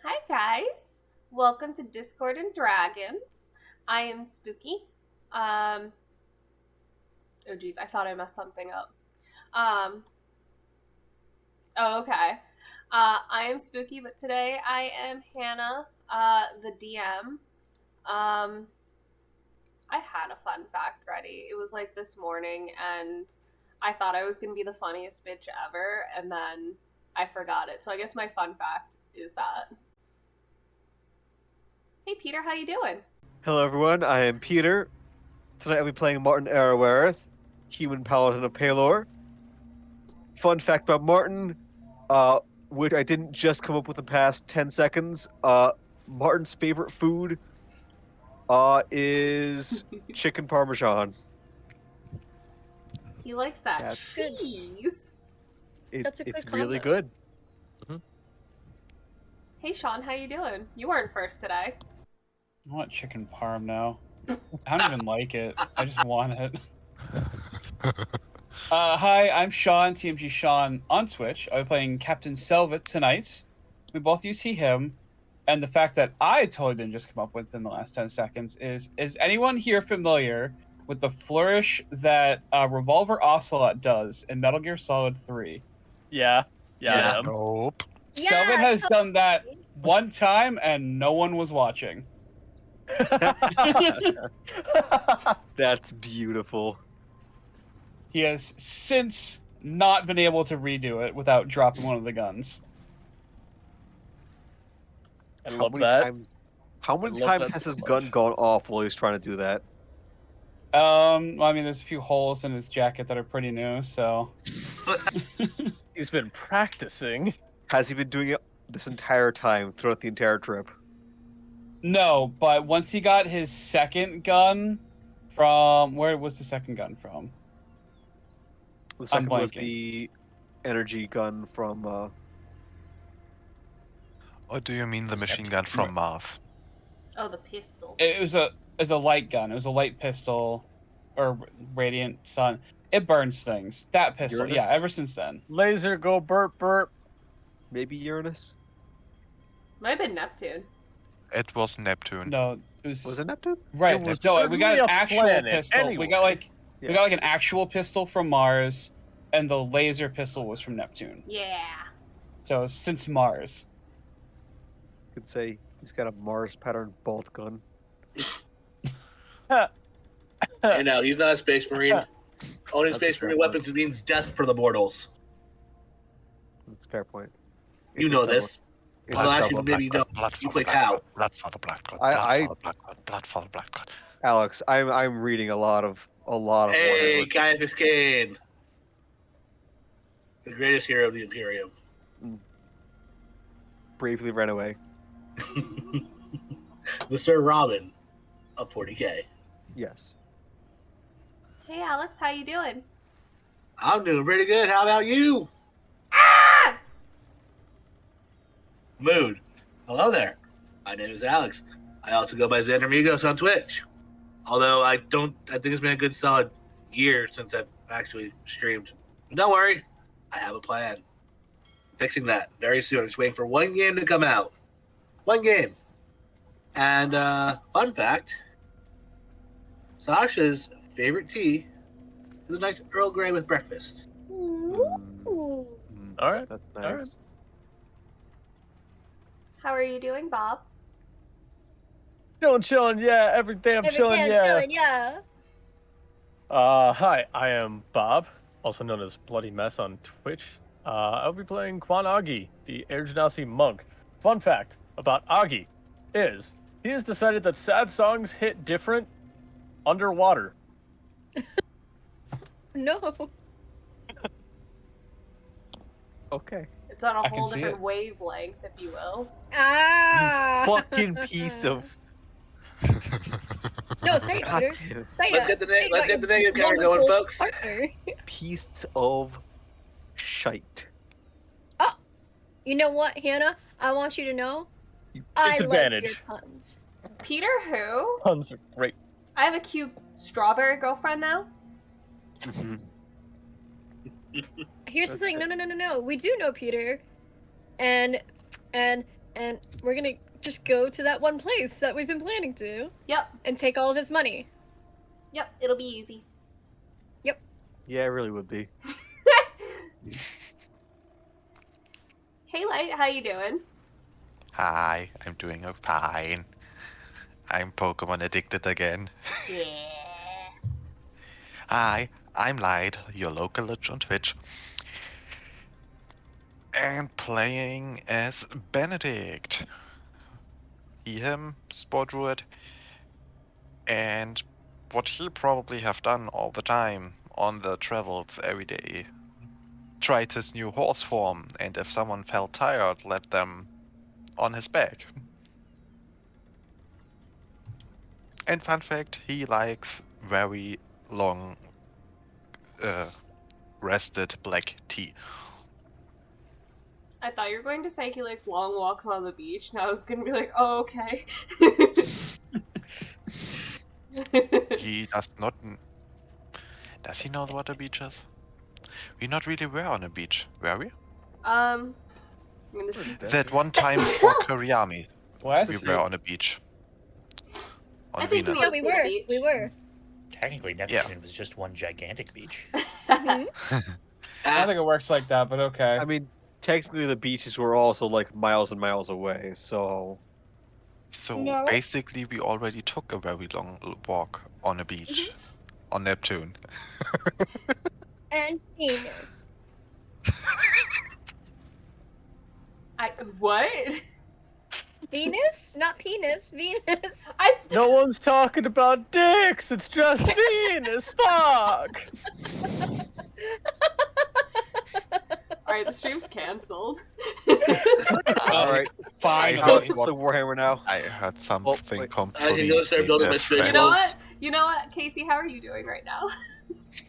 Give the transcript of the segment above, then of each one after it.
Hi guys, welcome to Discord and Dragons. I am Spooky. Oh geez, I thought I messed something up. Okay. I am Spooky, but today I am Hannah, the DM. I had a fun fact ready. It was like this morning, and I thought I was gonna be the funniest bitch ever, and then I forgot it. So I guess my fun fact is that. Hey Peter, how you doing? Hello everyone, I am Peter. Tonight I'll be playing Martin Aerowarith, human paladin of Palor. Fun fact about Martin, which I didn't just come up with in the past 10 seconds, Martin's favorite food is chicken parmesan. He likes that That's good. cheese. That's a it's good really combo. good. Hey Sean, how you doing? You weren't first today. I want chicken parm now. I don't even like it. I just want it. Hi, I'm Sean, TMGSean on Twitch. I'll be playing Captain Selvot tonight. We both use he, him. And the fact that I totally didn't just come up with in the last 10 seconds is anyone here familiar with the flourish that Revolver Ocelot does in Metal Gear Solid 3? Yeah. Yes. Nope. Selvot has done that one time and no one was watching. That's beautiful. He has since not been able to redo it without dropping one of the guns. I love that. How many love times that has so his much. gun gone off while he's trying to do that? Well, I mean, there's a few holes in his jacket that are pretty new, so. He's been practicing. Has he been doing it this entire time, throughout the entire trip? No, but once he got his second gun from... Where was the second gun from? The second was blanking. the energy gun from, Or do you mean the machine gun from Mars? Oh, the pistol. It was a light gun. It was a light pistol, or radiant sun. It burns things. That pistol, Uranus? yeah, ever since then. Laser go burp burp. maybe Uranus? Might have been Neptune. It was Neptune. No, it was... Was it Neptune? Right, It was no, we got certainly an a actual planet, pistol. We anyway. got like... Yeah. We got like an actual pistol from Mars, and the laser pistol was from Neptune. Yeah. So since Mars. Could say he's got a Mars pattern bolt gun. And no, he's not a space marine. Owning That's space a fair marine point. weapons means death for the mortals. That's a fair point. You It's a know stubborn- this. it's Although a actually, stubborn- maybe you don't. Blood You for play the Black cow. God. Blood for the Black God. I- Blood for the Black God. Blood for the Black God. Alex, I'm reading a lot of Hey, Warhammer. Caiaphas Cain. The greatest hero of the Imperium. Bravely ran away. The Sir Robin of 40k. Yes. Hey Alex, how you doing? I'm doing pretty good. How about you? Ah! Mood. Hello there. My name is Alex. I also go by XanderMigos on Twitch. Although I think it's been a good solid year since I've actually streamed. But don't worry, I have a plan. Fixing that very soon. I'm just waiting for one game to come out. One game. And fun fact, Sasha's favorite tea is a nice Earl Grey with breakfast. Ooh. All right. That's All right. nice. How are you doing, Bob? Chillin', yeah. Every day I'm chilling, yeah. Yeah. Hi, I am Bob, also known as BloodTeaMess on Twitch. I'll be playing Gwan-Aggi, the Air Genasi monk. Fun fact about Aggi is he has decided that sad songs hit different underwater. No. Okay. It's on a I can whole see different it. wavelength, if you will. Ah. Fucking piece of. No, say it, God Peter. damn it. Say Let's it. get the Say neg- let's it get the about negative your counter going, wonderful folks. partner. Piece of shite. You know what, Hannah? I want you to know. I like Disadvantage. your puns. Peter who? Puns are great. I have a cute strawberry girlfriend now. Mhm. Here's the That's thing. it. No. We do know Peter, and and we're gonna just go to that one place that we've been planning to. Yep. And take all of his money. Yep. It'll be easy. Yeah, it really would be. Hey, Light, how you doing? Hi, I'm doing fine. I'm Pokemon addicted again. Yeah. Hi, I'm Light, your local lich on Twitch. And playing as Benedict. He, him, sport druid. And what he probably have done all the time on the travels every day. Tried his new horse form, and if someone felt tired, let them on his back. And fun fact, he likes very long rested black tea. I thought you were going to say he likes long walks on the beach, and I was gonna be like, oh, okay. He does not... Does he know what a beach is? We not really were on a beach, were we? I'm gonna see. That one time for Kurayami, What? we were on a beach. On I think Venus. Yeah, we Close to the were. beach. We were. Technically, Neptune was just one gigantic beach. Mhm. I don't think it works like that, but okay. I mean, technically the beaches were also like miles and miles away, so... So No. basically we already took a very long walk on a beach. On Neptune. And penis. What? Venus? Not penis. Venus. No one's talking about dicks. It's just Venus. Fuck. Alright, the stream's cancelled. Alright, Fine. I how heard- is the Warhammer now? I heard something wait. completely I can go start building my different. spiritual- You know what? Casey, how are you doing right now?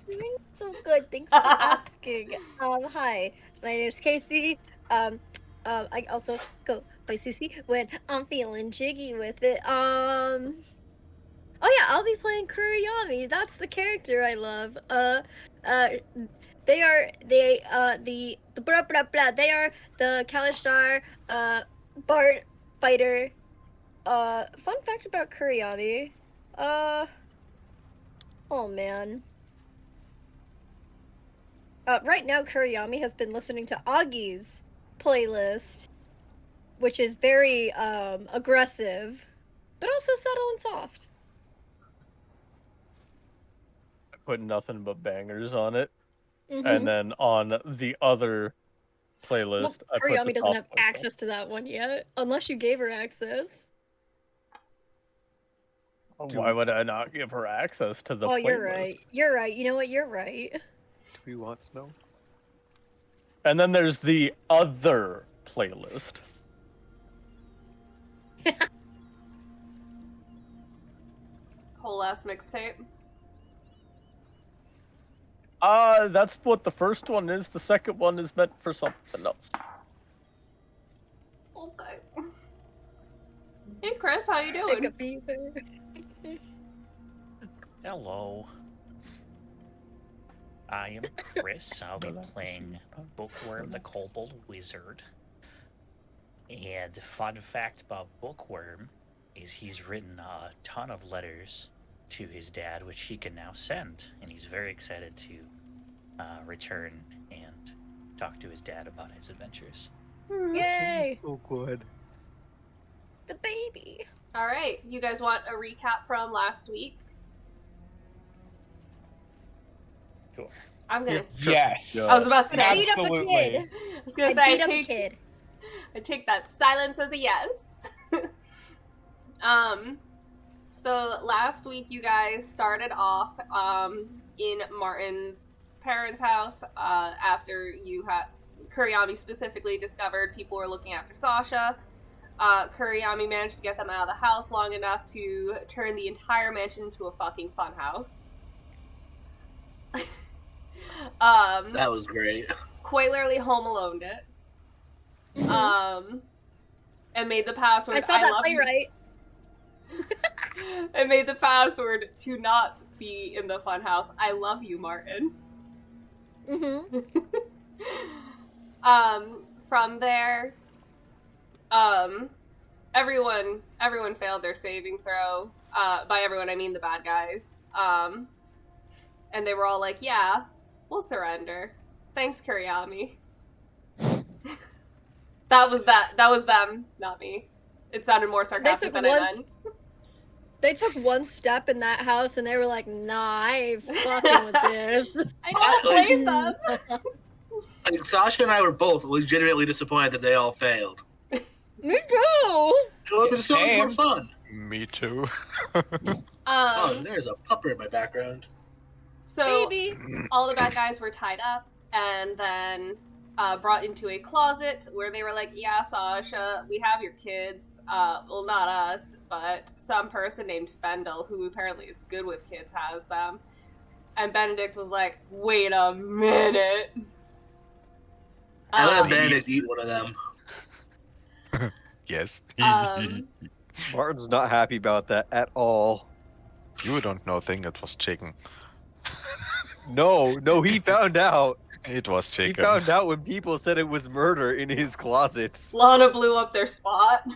Doing so good. Thanks for asking. Hi. My name is Casey. I also go by Cece when I'm feeling jiggy with it. Oh yeah, I'll be playing Kurayami. That's the character I love. They are the blah blah blah. They are the Kalishtar Bard fighter. Fun fact about Kurayami. Oh man. Right now, Kurayami has been listening to Aggi's playlist, which is very aggressive, but also subtle and soft. I put nothing but bangers on it, Mhm. and then on the other playlist, Well, I put Kurayami the doesn't top have vocal. access to that one yet, unless you gave her access. Why would I not give her access to the Oh, playlist? you're right. You're right. You know what? You're right. Do we want to know? And then there's the other playlist. Whole ass mixtape. That's what the first one is. The second one is meant for something else. Okay. Hey Chris, how you Like a doing? beaver. Hello. I am Chris. I'll be playing Bookwyrm the Kobold Wizard. And fun fact about Bookwyrm is he's written a ton of letters to his dad, which he can now send. And he's very excited to return and talk to his dad about his adventures. Yay! So good. The baby. Alright, you guys want a recap from last week? Sure. I'm gonna. Yes. Yeah. I was about to say. I beat up a Absolutely. kid. I was gonna I say beat up a kid. I take that silence as a yes. So last week you guys started off in Martin's parents' house after you had Kurayami specifically discovered people were looking after Sasha. Kurayami managed to get them out of the house long enough to turn the entire mansion into a fucking fun house. That was great. Quite literally Home Aloned it. And made the password. I saw that love you. playwright. And made the password to not be in the funhouse. I love you, Martin. Mm-hmm. From there, Everyone failed their saving throw. By everyone, I mean the bad guys. And they were all like, yeah, we'll surrender. Thanks, Kurayami. That was them, not me. It sounded more sarcastic than I meant. They took one step in that house and they were like, nah, I ain't fucking with this. I don't blame them. Like, Sasha and I were both legitimately disappointed that they all failed. Me too! It was so much more fun. Me too. Oh, there's a pupper in my background. So, Baby. all the bad guys were tied up and then brought into a closet where they were like, yeah, Sasha, we have your kids. Well, not us, but some person named Fendel, who apparently is good with kids, has them. And Benedict was like, wait a minute. I let Benedict eat one of them. Yes. Martin's not happy about that at all. You don't know thing, it was chicken. No, he found out. It was He chicken. found out when people said it was murder in his closets. Lana blew up their spot.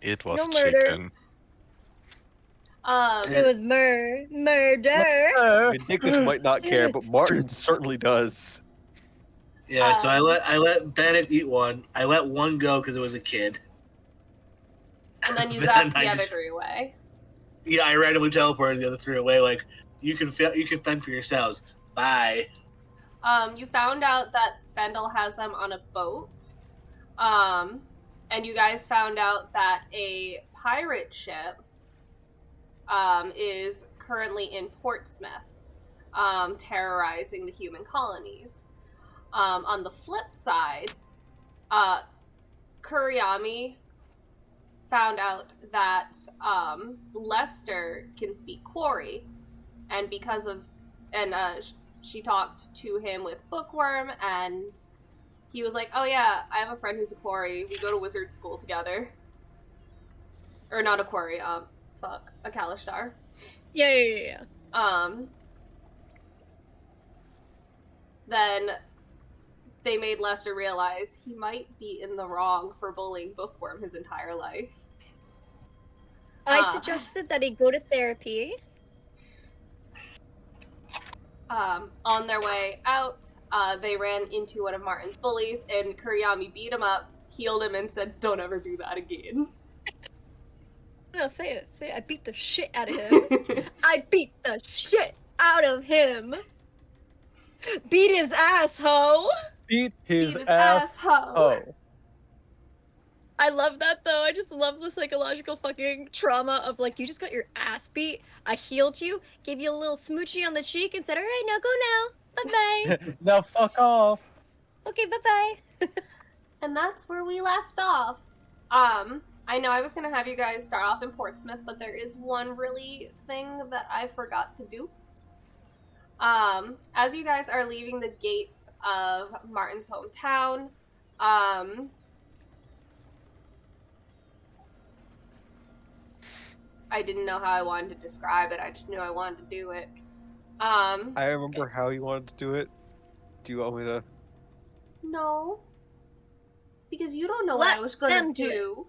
It was No murder. chicken. It was murder. Nicholas might not care, but Martin certainly does. Yeah, so I let Benedict eat one. I let one go because it was a kid. And then you Then zapped I the other just- 3 away. Yeah, I randomly teleported the other 3 away. Like, you can fend for yourselves. Bye. You found out that Fendel has them on a boat. And you guys found out that a pirate ship is currently in Portsmouth, terrorizing the human colonies. On the flip side, Kurayami found out that Lester can speak Quarry, and she talked to him with Bookwyrm, and he was like, oh yeah, I have a friend who's a Quarry. We go to wizard school together. Or not a Quarry, a Kalishtar. Yeah. Then they made Lester realize he might be in the wrong for bullying Bookwyrm his entire life. I suggested that he go to therapy. On their way out, they ran into one of Martin's bullies, and Kurayami beat him up, healed him, and said, don't ever do that again. No, say it. I beat the shit out of him. I beat the shit out of him. Beat his ass, ho. Beat his Beat his ass. ho. Oh. I love that though. I just love the psychological fucking trauma of like, you just got your ass beat. I healed you, gave you a little smoochie on the cheek, and said, all right, now go now. Bye bye. Now fuck off. Okay, bye bye. And that's where we left off. I know I was going to have you guys start off in Portsmouth, but there is one really thing that I forgot to do. As you guys are leaving the gates of Martin's hometown, I didn't know how I wanted to describe it. I just knew I wanted to do it. I remember how you wanted to do it. Do you want me to? No. Because you don't know what I was going to do.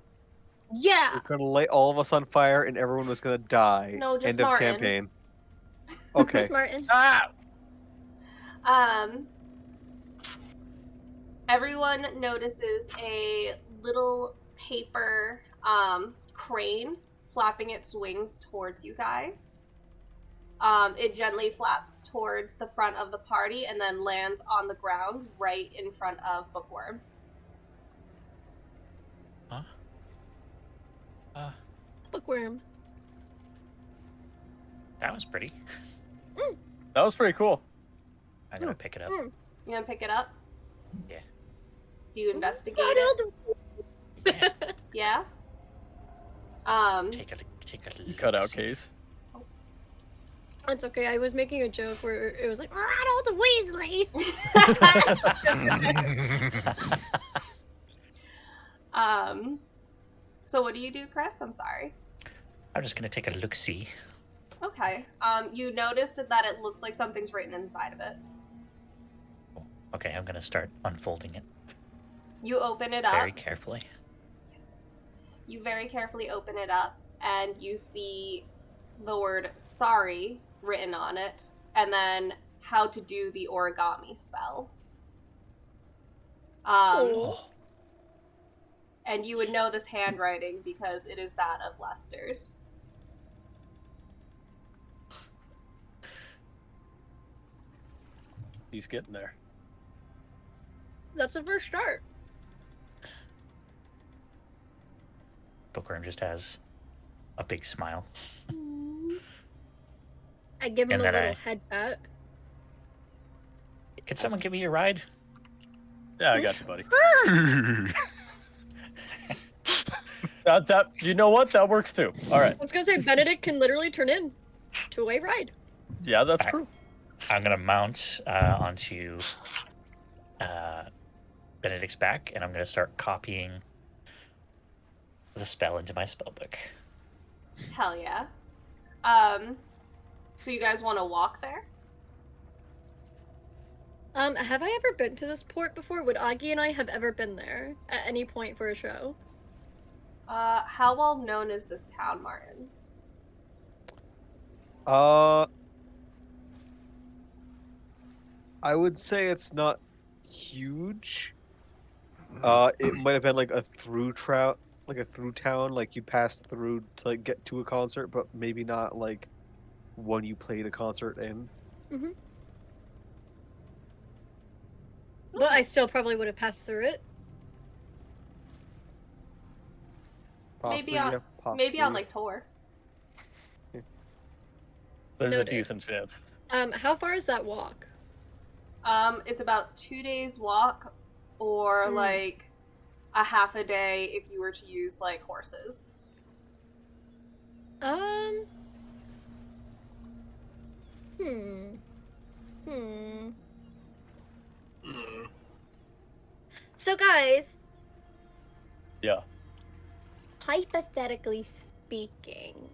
Yeah. We're gonna light all of us on fire, and everyone was gonna die. No, just End of Martin. campaign. Okay. Where's Martin? Ah! Everyone notices a little paper crane flapping its wings towards you guys. It gently flaps towards the front of the party and then lands on the ground right in front of Bookwyrm. Huh? Bookwyrm. That was pretty. That was pretty cool. I'm gonna pick it up. You gonna pick it up? Yeah. Do you investigate it? Yeah. Yeah? Take a You cut out see. Case. It's okay. I was making a joke where it was like, Ronald Weasley. So what do you do, Chris? I'm sorry. I'm just gonna take a look-see. Okay. You notice that it looks like something's written inside of it. Okay, I'm gonna start unfolding it You open it very up. carefully. You very carefully open it up, and you see the word sorry written on it, and then how to do the origami spell. Oh. And you would know this handwriting because it is that of Lester's. He's getting there. That's a first start. Bookwyrm just has a big smile. I give him And a then little I- head pat. Can someone give me a ride? Yeah, I got you, buddy. That you know what? That works too. All right. I was gonna say Benedict can literally turn in to a ride. Yeah, that's I- true. I'm gonna mount onto Benedict's back, and I'm gonna start copying the spell into my spellbook. Hell yeah. So you guys want to walk there? Have I ever been to this port before? Would Aggie and I have ever been there at any point for a show? How well known is this town, Martin? I would say it's not huge. It might have been like a through town, like you passed through to like get to a concert, but maybe not like one you played a concert in. Mm-hmm. But I still probably would have passed through it. Possibly, Maybe on- yeah, Maybe on possibly. like tour. There's Noted. a decent chance. How far is that walk? It's about 2 days walk, or like a half a day if you were to use like horses. Hmm. Mm. So guys, Yeah. hypothetically speaking,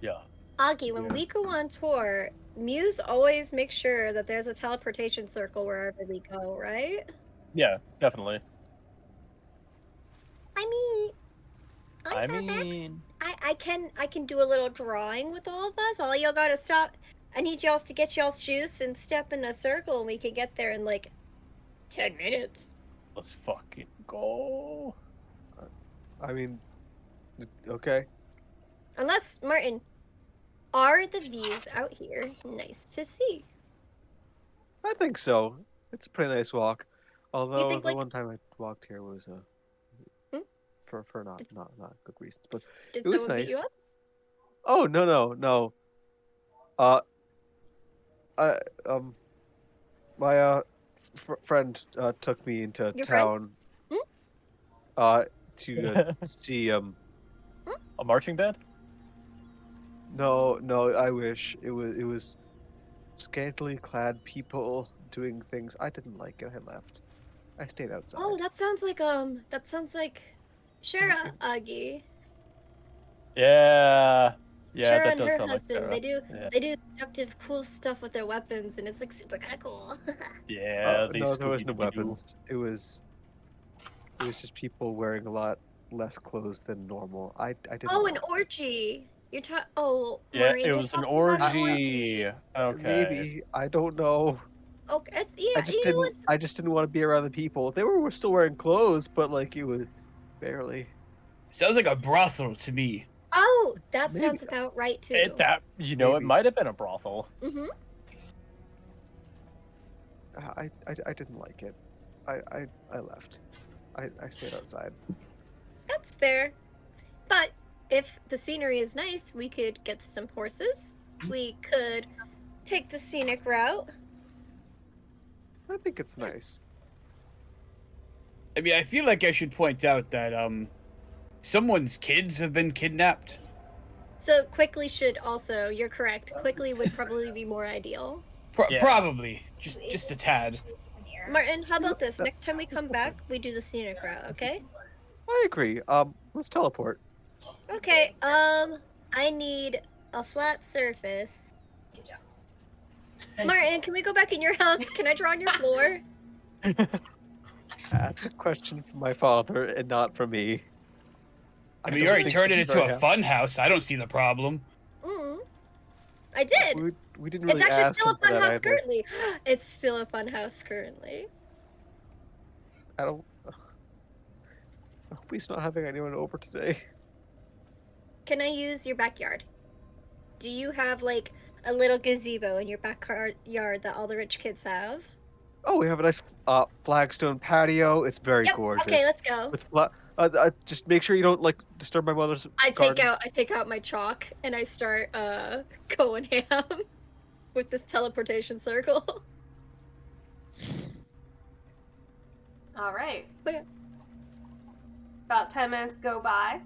Yeah. Aggie, when we go on tour, Muse always makes sure that there's a teleportation circle wherever we go, right? Yeah, definitely. I can do a little drawing with all of us. All y'all gotta stop. I need y'all to get y'all's juice and step in a circle, and we can get there in like 10 minutes. Let's fucking go. I mean, okay. Unless, Martin, are the views out here nice to see? I think so. It's a pretty nice walk. Although think, the like- one time I walked here was for not good reasons, but Did it was someone beat you nice. up? oh no. My friend took me into Your friend? town to see A marching band? no, I wish it was scantily clad people doing things I didn't like and I left. I stayed outside. Oh, that sounds like Shara Aggie. Yeah. Yeah, Shara that and does her sound husband, like they Yeah. do destructive, cool stuff with their weapons, and it's like super kind of cool. Yeah, they no, there was no Scooby-Doo. weapons. It was just people wearing a lot less clothes than normal. I didn't. Oh, an like it. orgy. You're talking. Oh, Yeah, Maureen, it you're was an talking about orgy. Okay. Maybe I don't know. Okay, it's I just didn't want to be around the people. They were still wearing clothes, but like it was barely. Sounds like a brothel to me. Oh, that Maybe. sounds about right too. It Maybe. might have been a brothel. Mm-hmm. I didn't like it. I left. I stayed outside. That's fair. But if the scenery is nice, we could get some horses. We could take the scenic route. I think it's nice. I mean, I feel like I should point out that someone's kids have been kidnapped. So quickly should also. You're correct. Quickly would probably be more ideal. Yeah. Probably, just a tad. Martin, how about this? Next time we come back, we do the scenic route. Okay? I agree. Let's teleport. Okay. I need a flat surface. Martin, can we go back in your house? Can I draw on your floor? That's a question for my father and not for me. I mean, you already think turned it he's into a very fun house. I don't see the problem. I did. We didn't really It's actually ask still a him for fun that house either. currently. It's still a fun house currently. I don't. I hope he's not having anyone over today. Can I use your backyard? Do you have like a little gazebo in your backyard that all the rich kids have? Oh, we have a nice flagstone patio. It's very Yep. gorgeous. Okay, let's go. With just make sure you don't like disturb my mother's I garden. take out my chalk and I start going ham with this teleportation circle. All right. Okay. About 10 minutes go by,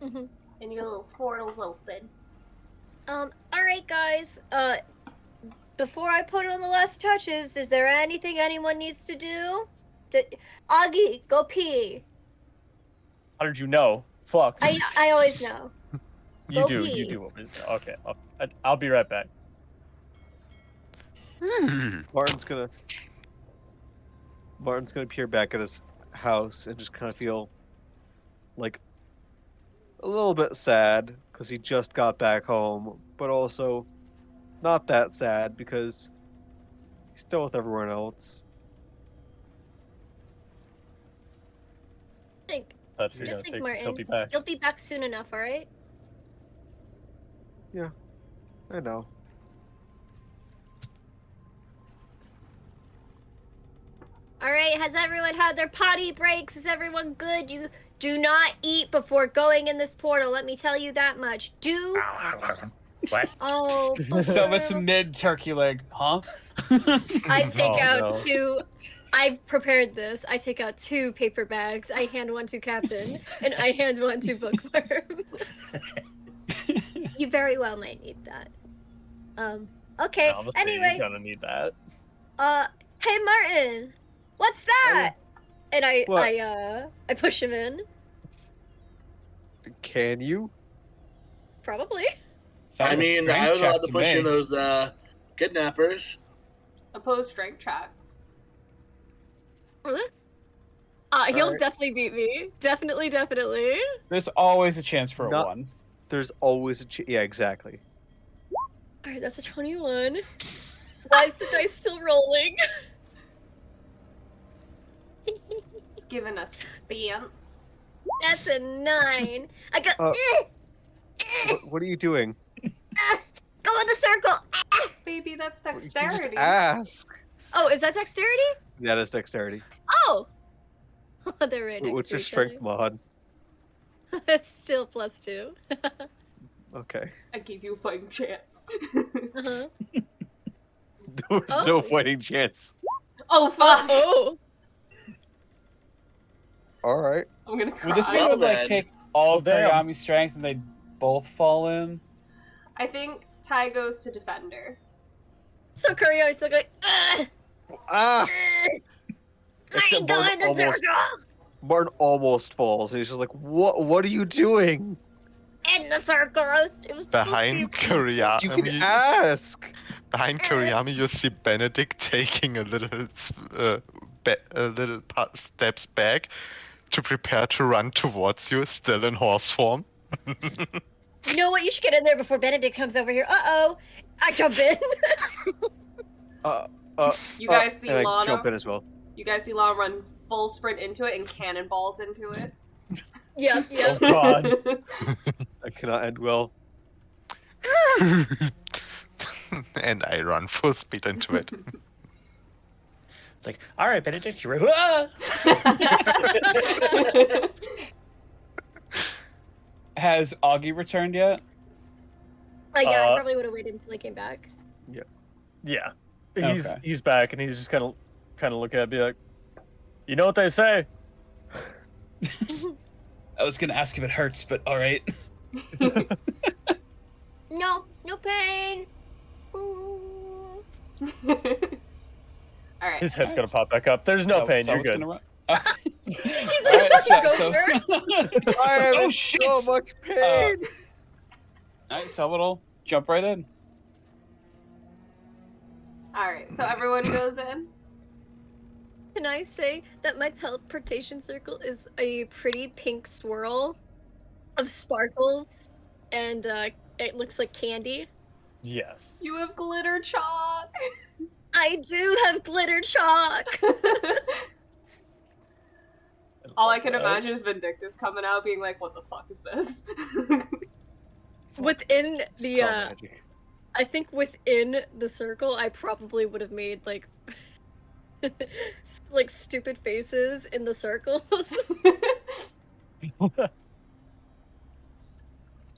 Mm-hmm. and your little portal's open. All right, guys. Before I put on the last touches, is there anything anyone needs to do? Aggie, go pee. How did you know? Fuck. I always know. You go do. pee. You do. Okay. I'll be right back. Martin's gonna peer back at his house and just kind of feel like a little bit sad because he just got back home, but also not that sad because he's still with everyone else. Think. Thought you were Just gonna think, say Martin. he'll be back. You'll be back soon enough, all right? I know. All right. Has everyone had their potty breaks? Is everyone good? You do not eat before going in this portal. Let me tell you that much. Do. What? Oh. Selva's Bookwyrm. mid turkey leg, huh? I take Oh, out no. two. I've prepared this. I take out 2 paper bags. I hand one to Captain, and I hand one to Bookwyrm. You very well might need that. Okay. Honestly, Anyway, you're gonna need that. hey Martin, what's that? And What? I push him in. Can you? Probably. I mean, I was allowed to push in those kidnappers. Oppose strength checks. He'll Alright. definitely beat me. Definitely. There's always a chance for a Not- 1. There's always yeah, exactly. Alright, that's a 21. Why is the dice still rolling? It's giving us suspense. That's a 9. I go. What are you doing? Go in the circle. Baby, that's You just dexterity. ask. Oh, is that dexterity? That is dexterity. Oh. They're right next What's to your each strength other. mod? It's still +2. Okay. I give you a fighting chance. Uh-huh. There's Oh. no fighting chance. Oh, fuck! Oh. All right. I'm gonna cry. Would this Well mean would like then. take all of Damn. Kurayami's strength and they'd both fall in? I think Ty goes to Defender. So Kurayami's still going, ugh, Ah! ugh. I Except ain't going in the Martin circle. Martin almost falls, and he's just like, "What are you doing?" In the circle. It was Behind You Kurayami, can ask. behind Kurayami, you see Benedict taking a little steps back to prepare to run towards you, still in horse form. You know what? You should get in there before Benedict comes over here. Uh-oh. I jump in. You guys see and I Lana? jump in as well. You guys see Lana run full sprint into it and cannonballs into it? Yep. Oh God. That cannot end well. And I run full speed into it. It's like, all right, Benedict, you're right. Has Augie returned yet? Yeah, I probably would have waited until he came back. Yeah. Okay. He's back, and he's just kind of looking at me like, you know what they say? I was gonna ask if it hurts, but all right. No pain. Ooh. Alright. His head's gonna pop back up. There's no pain. You're Someone's good. gonna run. He's All like, right, fucking go for it. I am Oh, in shit! so much pain. Alright, Selvot will jump right in. Alright, so everyone goes in? Can I say that my teleportation circle is a pretty pink swirl of sparkles, and it looks like candy? Yes. You have glitter chalk. I do have glitter chalk! All I can imagine is Vindictus coming out being like, what the fuck is this? Within the, Spell magic. I think within the circle, I probably would have made, like, like, stupid faces in the circles.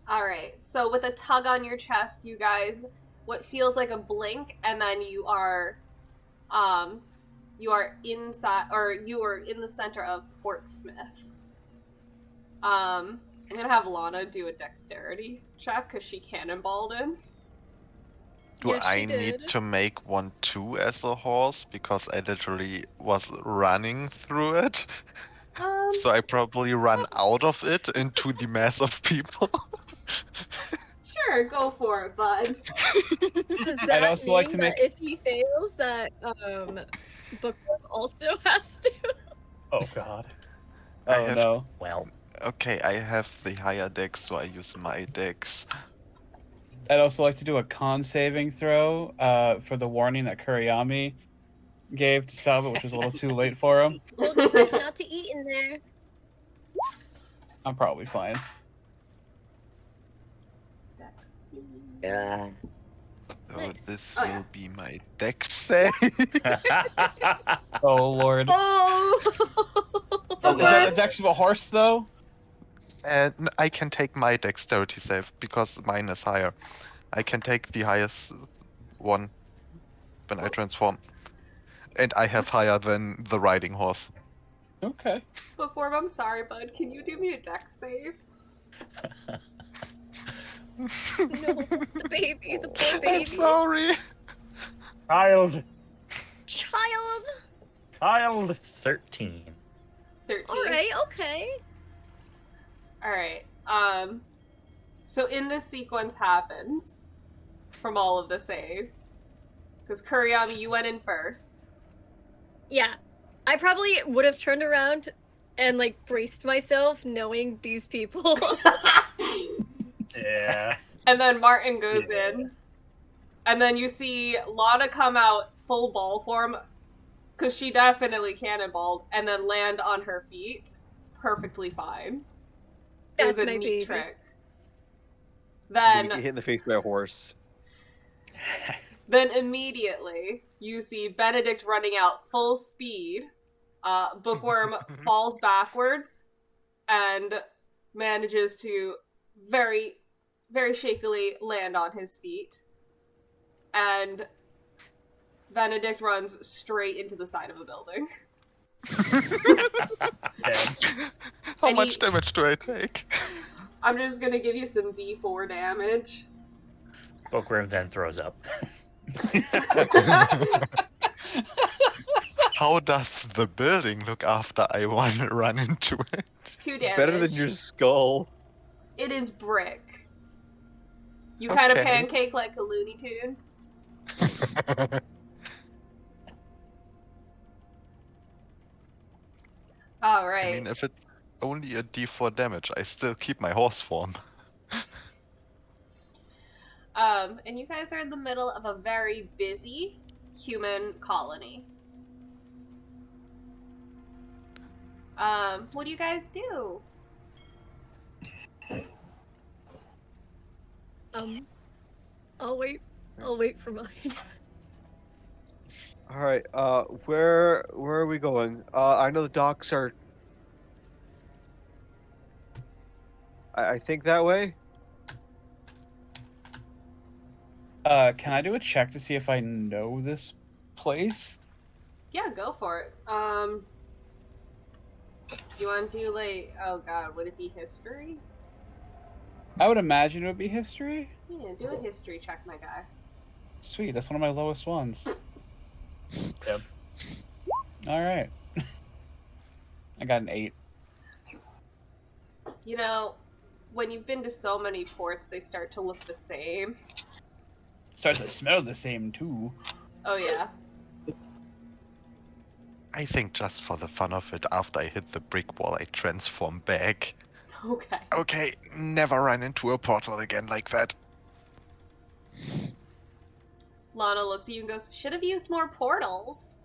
Alright, so with a tug on your chest, you guys, what feels like a blink, and then you are inside, or you are in the center of Portsmouth. I'm gonna have Lana do a dexterity check, because she cannonballed in. Do Yes, she I need did. to make one too as a horse? Because I literally was running through it. So I probably run out of it into the mass of people. Sure, go for it, bud. Does that also mean like to that make- if he fails, that Bookwyrm also has to? Oh god. I Oh have- no. Well, Okay, I have the higher dex, so I use my dex. I'd also like to do a con saving throw for the warning that Kurayami gave to Selvot, which was a little too late for him. Told you guys not to eat in there. I'm probably fine. yeah. So Nice. this Oh, will yeah. be my dex save. Oh lord. Oh! Is that the dex of a horse though? And I can take my dexterity save because mine is higher. I can take the highest one when I transform. And I have higher than the riding horse. Okay. Bookwyrm, I'm sorry, bud. Can you do me a dex save? No, the baby, the poor I'm baby. sorry. Child! Child! 13. 13. Alright, okay. Alright. So in this sequence happens from all of the saves. Because Kurayami, you went in first. Yeah. I probably would have turned around and, like, braced myself knowing these people. Yeah. And then Martin goes Yeah. in. And then you see Lana come out full ball form. Because she definitely cannonballed. And then land on her feet. Perfectly fine. It was That's a my neat baby. trick. Then you get Then, hit in the face by a horse. then immediately you see Benedict running out full speed. Bookwyrm falls backwards and manages to very, very shakily land on his feet. And Benedict runs straight into the side of a building. Dead. How And much he- damage do I take? I'm just gonna give you some D4 damage. Bookwyrm then throws up. How does the building look after I run into it? 2 damage. Better than your skull. It is brick. You kind of Okay. pancake like a Looney Tune. All right. I mean, if it's only a d4 damage, I still keep my horse form. And you guys are in the middle of a very busy human colony. What do you guys do? I'll wait for mine. All right. Where are we going? I know the docks are. I think that way. Can I do a check to see if I know this place? Yeah, go for it. You want to do like, oh god, would it be history? I would imagine it would be history. Yeah, do a history check, my guy. Sweet, that's one of my lowest ones. Yep. All right. I got an 8. You know, when you've been to so many ports, they start to look the same. Start to smell the same too. Oh yeah. I think just for the fun of it, after I hit the brick wall, I transform back. Okay. Okay, never run into a portal again like that. Lana looks at you and goes, should have used more portals.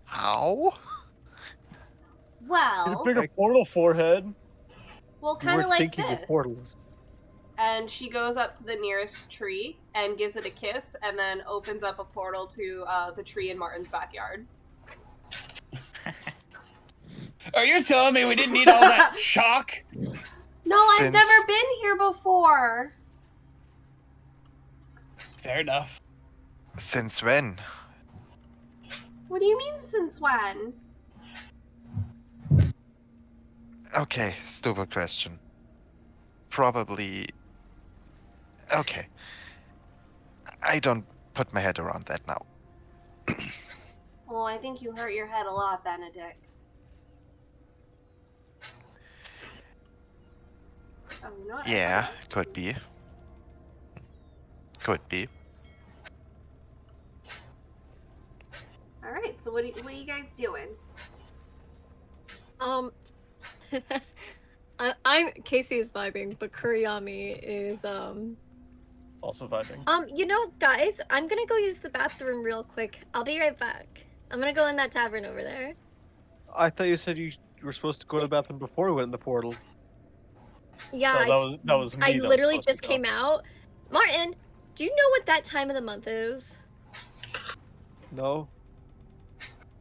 How? Well, Pick a portal forehead. well, You kind were of like thinking this. of portals. And she goes up to the nearest tree and gives it a kiss, and then opens up a portal to the tree in Martin's backyard. Are you telling me we didn't need all that chalk? No, I've Since- never been here before. Fair enough. Since when? What do you mean, since when? Okay, stupid question. Probably. Okay. I don't put my head around that now. Well, I think you hurt your head a lot, Benedict. Oh, you know what? I Yeah, forgot. could be. Could be. All right. So what are you guys doing? I'm Casey is vibing, but Kurayami is Also vibing. You know, guys, I'm gonna go use the bathroom real quick. I'll be right back. I'm gonna go in that tavern over there. I thought you said you were supposed to go to the bathroom before we went in the portal. Yeah, No, that was me. I that was literally supposed to just go. came out. Martin, do you know what that time of the month is? No?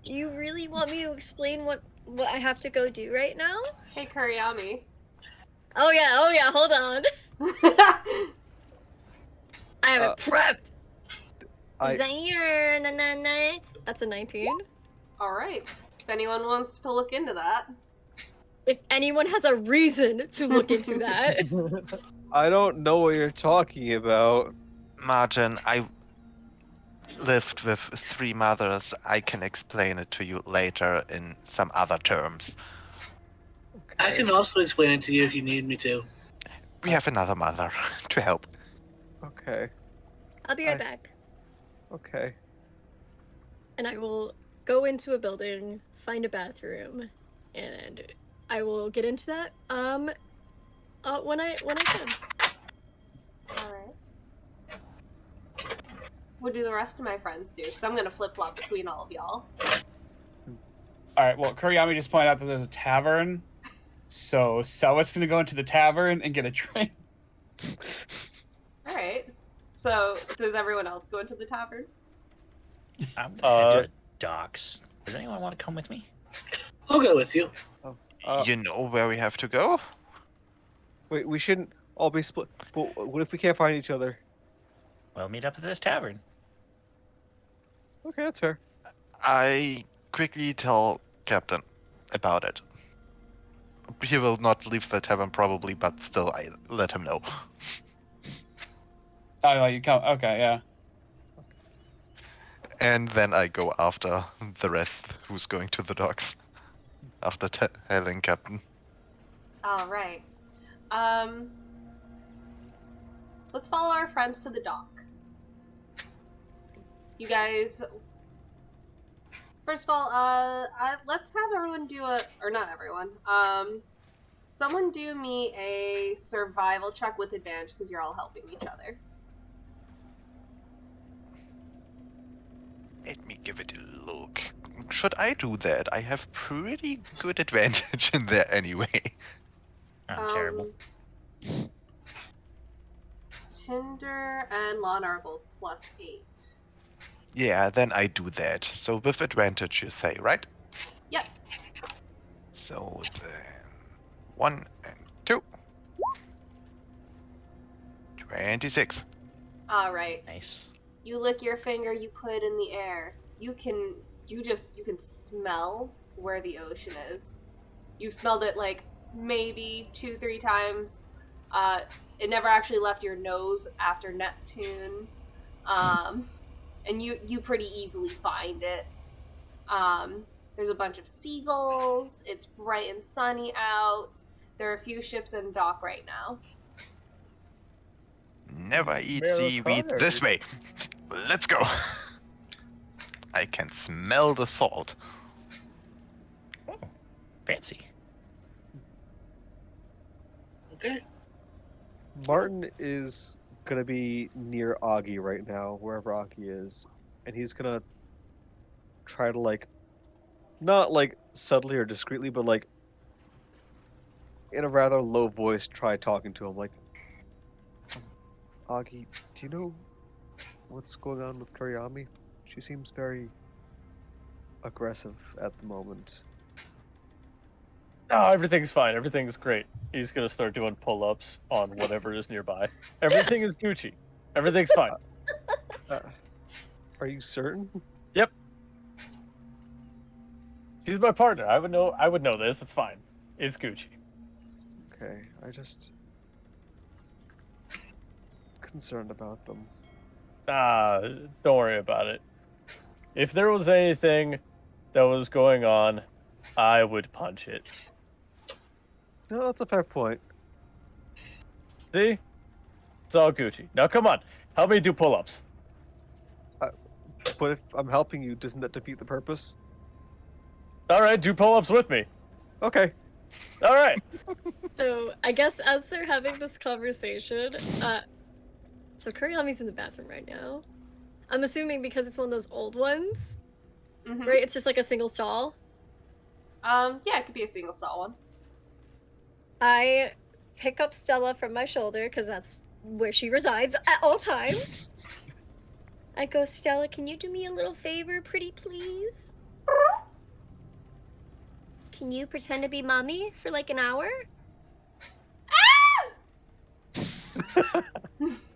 Do you really want me to explain what I have to go do right now? Hey, Kurayami. Oh yeah, hold on. I have it prepped. Zaire, na. That's a 19. All right. If anyone wants to look into that. If anyone has a reason to look into that. I don't know what you're talking about. Martin, I lived with 3 mothers. I can explain it to you later in some other terms. I can also explain it to you if you need me to. We have another mother to help. Okay. I'll be right back. Okay. And I will go into a building, find a bathroom, and I will get into that when I can. All right. What do the rest of my friends do? Because I'm gonna flip flop between all of y'all. All right. Well, Kurayami just pointed out that there's a tavern, so Selvot's gonna go into the tavern and get a drink. All right. So does everyone else go into the tavern? I'm gonna head to the docks. Does anyone want to come with me? I'll go with you. You know where we have to go? Wait, we shouldn't all be split. But what if we can't find each other? We'll meet up at this tavern. Okay, that's fair. I quickly tell Captain about it. He will not leave the tavern probably, but still I let him know. Oh, you come. Okay, yeah. And then I go after the rest who's going to the docks. After telling Captain. All right. Let's follow our friends to the dock. You guys. First of all, let's have everyone do or not everyone. Someone do me a survival check with advantage because you're all helping each other. Let me give it a look. Should I do that? I have pretty good advantage in there anyway. I'm terrible. Tindr and Lana are both +8. Yeah, then I do that. So with advantage you say, right? Yep. So then 1 and 2. 26. All right. Nice. You lick your finger, you put it in the air. You can smell where the ocean is. You've smelled it like maybe 2-3 times. It never actually left your nose after Neptune. And you pretty easily find it. There's a bunch of seagulls. It's bright and sunny out. There are a few ships in dock right now. Never eat Male seaweed this cars. way. Let's go. I can smell the salt. Oh, fancy. Okay. Martin is gonna be near Augie right now, wherever Augie is, and he's gonna try to like, not like subtly or discreetly, but like in a rather low voice, try talking to him. Like, Augie, do you know what's going on with Kurayami? She seems very aggressive at the moment. No, everything's fine. Everything's great. He's gonna start doing pull-ups on whatever is nearby. Everything is Gucci. Everything's fine. Are you certain? Yep. She's my partner. I would know this. It's fine. It's Gucci. Okay, I just concerned about them. Don't worry about it. If there was anything that was going on, I would punch it. No, that's a fair point. See? It's all Gucci. Now come on. Help me do pull-ups. But if I'm helping you, doesn't that defeat the purpose? Alright, do pull-ups with me. Okay. Alright. So I guess as they're having this conversation, so Kurayami's in the bathroom right now. I'm assuming because it's one of those old ones, Mhm. right? It's just like a single stall. Yeah, it could be a single stall one. I pick up Stella from my shoulder because that's where she resides at all times. I go, Stella, can you do me a little favor, pretty please? Can you pretend to be mommy for like an hour?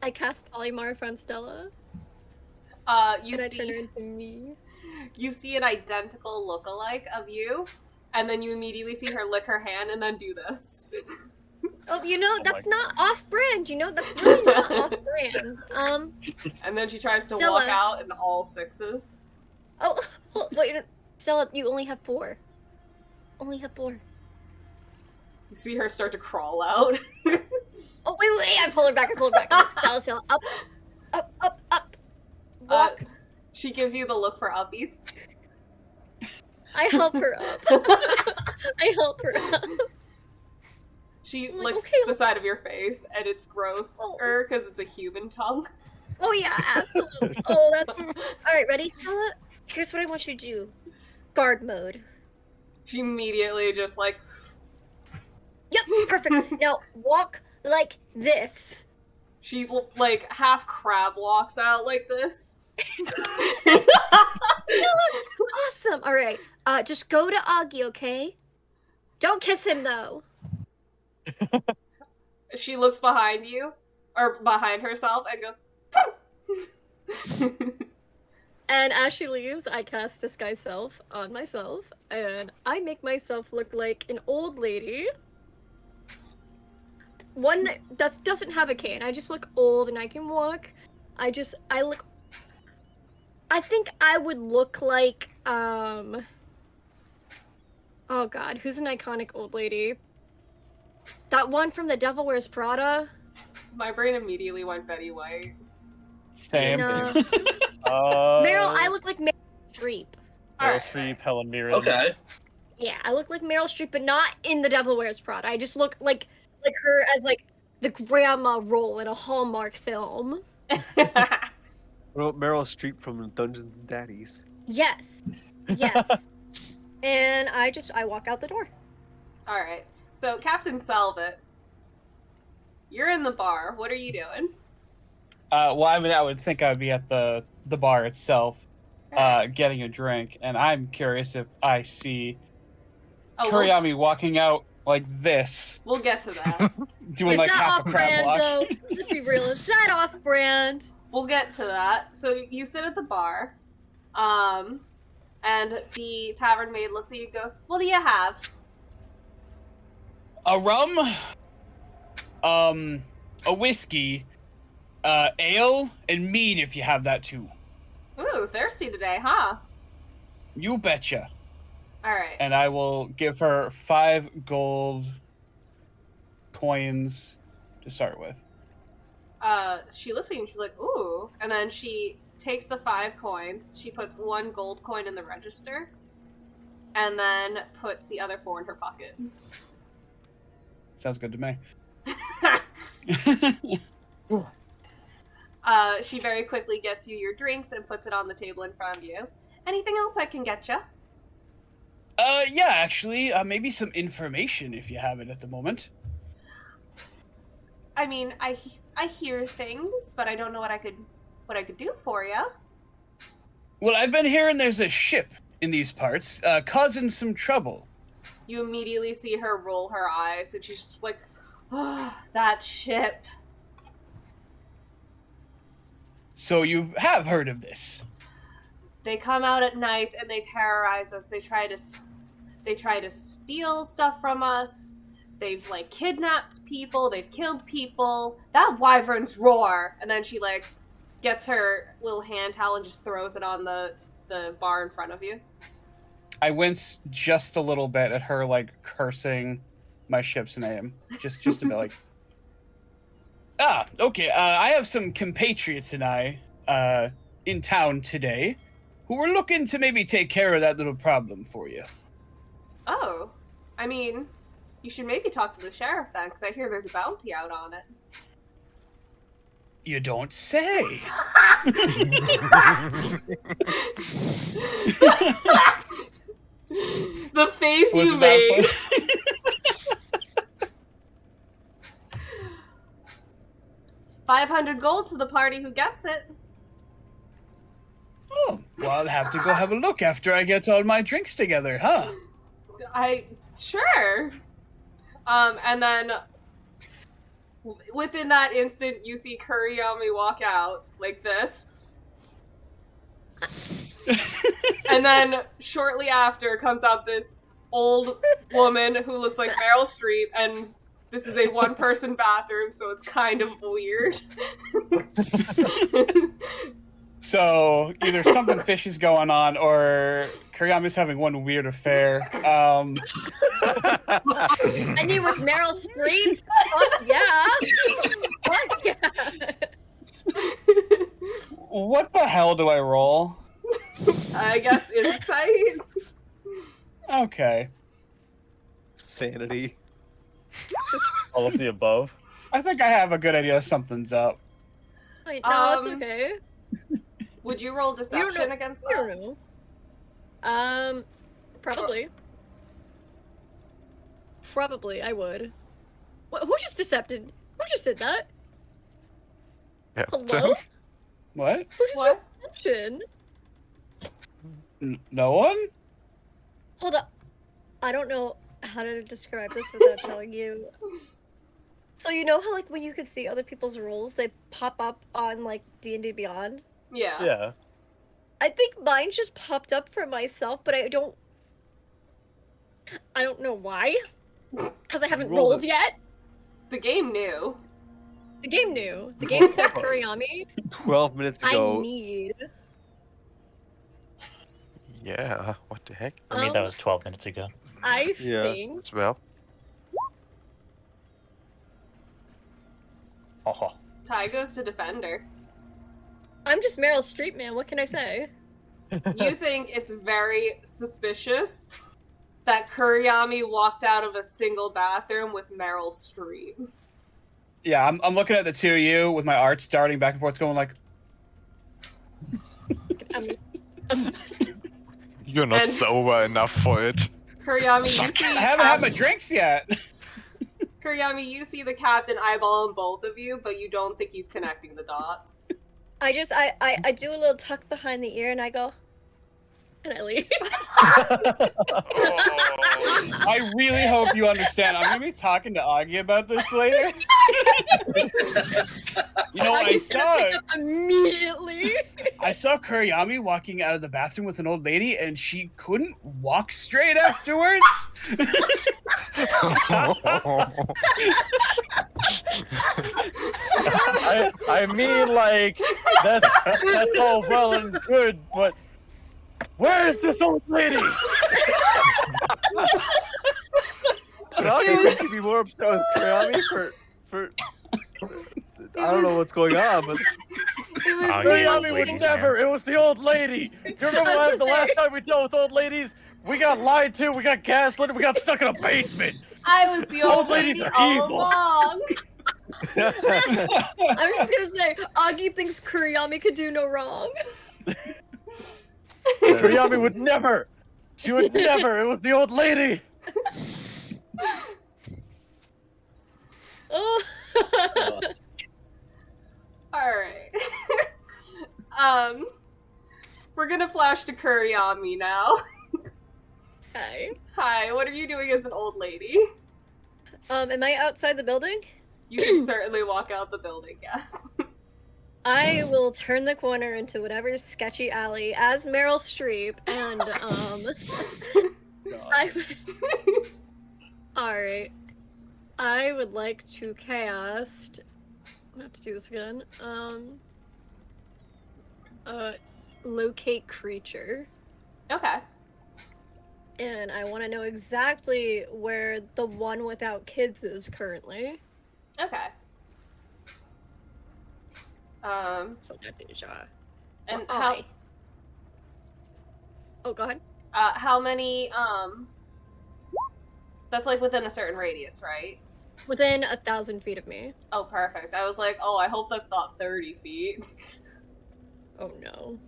I cast Polymorph on Stella. You And I turn her see, into me. you see an identical lookalike of you, and then you immediately see her lick her hand and then do this. Oh, you know, my that's not off-brand. You know, that's really not off-brand. And then she tries to Stella. walk out in all sixes. Oh, wait, Stella, you only have 4. Only have 4. You see her start to crawl out. Oh, wait, I pull her back, Stella, up. Walk. She gives you the look for uppies. I help her up. I help her up. She I'm like, licks okay. the side of your face, and it's gross because it's a human tongue. Oh, yeah, absolutely. Oh, that's... Alright, ready, Stella? Here's what I want you to do. Guard mode. She immediately just like, Yep, perfect. Now, walk like this. she like half crab walks out like this. Awesome. Alright, just go to Augie, okay? Don't kiss him, though. She looks behind you, or behind herself, and goes. And as she leaves, I cast Disguise Self on myself, and I make myself look like an old lady. One that doesn't have a cane. I just look old and I can walk. I think I would look like, oh god, who's an iconic old lady? That one from The Devil Wears Prada? My brain immediately went Betty White. Same. No. Meryl Meryl, I look like Meryl Streep. Meryl Streep, Helen Mirren. Okay. Yeah, I look like Meryl Streep, but not in The Devil Wears Prada. I just look like her as like the grandma role in a Hallmark film. What about Meryl Streep from Dungeons and Daddies? Yes. Yes. And I walk out the door. Alright, so Captain Selvot, you're in the bar. What are you doing? Well, I mean, I would think I would be at the bar itself, getting a drink, and I'm curious if I see Kurayami walking out like this, We'll get to that. doing Is like that half a crab off-brand, walk. though? Let's be real. Is that off-brand? We'll get to that. So you sit at the bar, and the tavern maid looks at you and goes, "What do you have?" A rum, a whiskey, ale, and mead if you have that too. Ooh, thirsty today, huh? You betcha. Alright. And I will give her 5 gold coins to start with. She looks at you and she's like, "Ooh," and then she takes the 5 coins. She puts 1 gold coin in the register, and then puts the other 4 in her pocket. Sounds good to me. She very quickly gets you your drinks and puts it on the table in front of you. Anything else I can get you? Yeah, actually, maybe some information if you have it at the moment. I mean, I hear things, but I don't know what I could do for you. Well, I've been hearing there's a ship in these parts, causing some trouble. You immediately see her roll her eyes, and she's just like, oh, that ship. So you have heard of this? They come out at night and they terrorize us. They try to steal stuff from us. They've, like, kidnapped people. They've killed people. That wyvern's roar. And then she, like, gets her little hand towel and just throws it on the bar in front of you. I wince just a little bit at her, like, cursing my ship's name. Just a bit, like... Okay, I have some compatriots and I, in town today, who were looking to maybe take care of that little problem for you. Oh. I mean, you should maybe talk to the sheriff then, because I hear there's a bounty out on it. You don't say. The face Was you it made. that 500 gold to the party who gets it. Oh, well, I'll have to go have a look after I get all my drinks together, huh? Sure. And then within that instant, you see Kurayami walk out like this. And then shortly after comes out this old woman who looks like Meryl Streep, and this is a one-person bathroom, so it's kind of weird. So either something fishy's going on, or Kurayami's having one weird affair. I knew with Meryl Streep. Fuck yeah. Fuck yeah. What the hell do I roll? I guess insight. Okay. Sanity. All of the above. I think I have a good idea something's up. Wait, no, it's okay. Would you roll deception against I that? don't know. Probably. Probably, I would. What, who just decepted? Who just did that? Yeah. Hello? What? Who just What? rolled deception? No one? Hold up. I don't know how to describe this without telling you. So you know how, like, when you can see other people's rolls, they pop up on, like, D&D Beyond? Yeah. Yeah. I think mine just popped up for myself, but I don't know why. Because I haven't Rolled rolled it. yet. The game knew. The game knew. The game said Kurayami. 12 minutes I ago. need. Yeah, what the heck? For me, that was 12 minutes ago. I Yeah. think. As well. Oh, Ty goes to Defender. I'm just Meryl Streep, man. What can I say? You think it's very suspicious that Kurayami walked out of a single bathroom with Meryl Streep. Yeah, I'm looking at the two of you with my arts darting back and forth, going like, You're not And- sober enough for it. Kurayami, you see I haven't had my drinks yet. Kurayami, you see the captain eyeballing both of you, but you don't think he's connecting the dots. I do a little tuck behind the ear and I go, and I leave. I really hope you understand. I'm gonna be talking to Aggie about this later. You know, I saw immediately. I saw Kurayami walking out of the bathroom with an old lady, and she couldn't walk straight afterwards. I mean, like, that's all well and good, but where is this old lady? But I think we should be more upset with Kurayami for I don't know what's going on, but It was Oh, me. yeah. Kurayami would Ladies, never. It was the old lady. Do you remember I was the gonna last say. time we dealt with old ladies? We got lied to. We got gaslit. We got stuck in a basement. I was the Old old ladies lady are all evil. along. I was just gonna say, Aggie thinks Kurayami could do no wrong. Kurayami would never. She would never. It was the old lady. Oh. Alright. We're gonna flash to Kurayami now. Hi. Hi, what are you doing as an old lady? Am I outside the building? You can certainly walk out the building, yes. I will turn the corner into whatever sketchy alley as Meryl Streep, and Alright. I would like to cast. I have to do this again. Locate creature. Okay. And I want to know exactly where the one without kids is currently. Okay. So that is, And or how I. Oh, go ahead. how many that's like within a certain radius, right? Within 1,000 feet of me. Oh, perfect. I was like, oh, I hope that's not 30 feet. Oh no.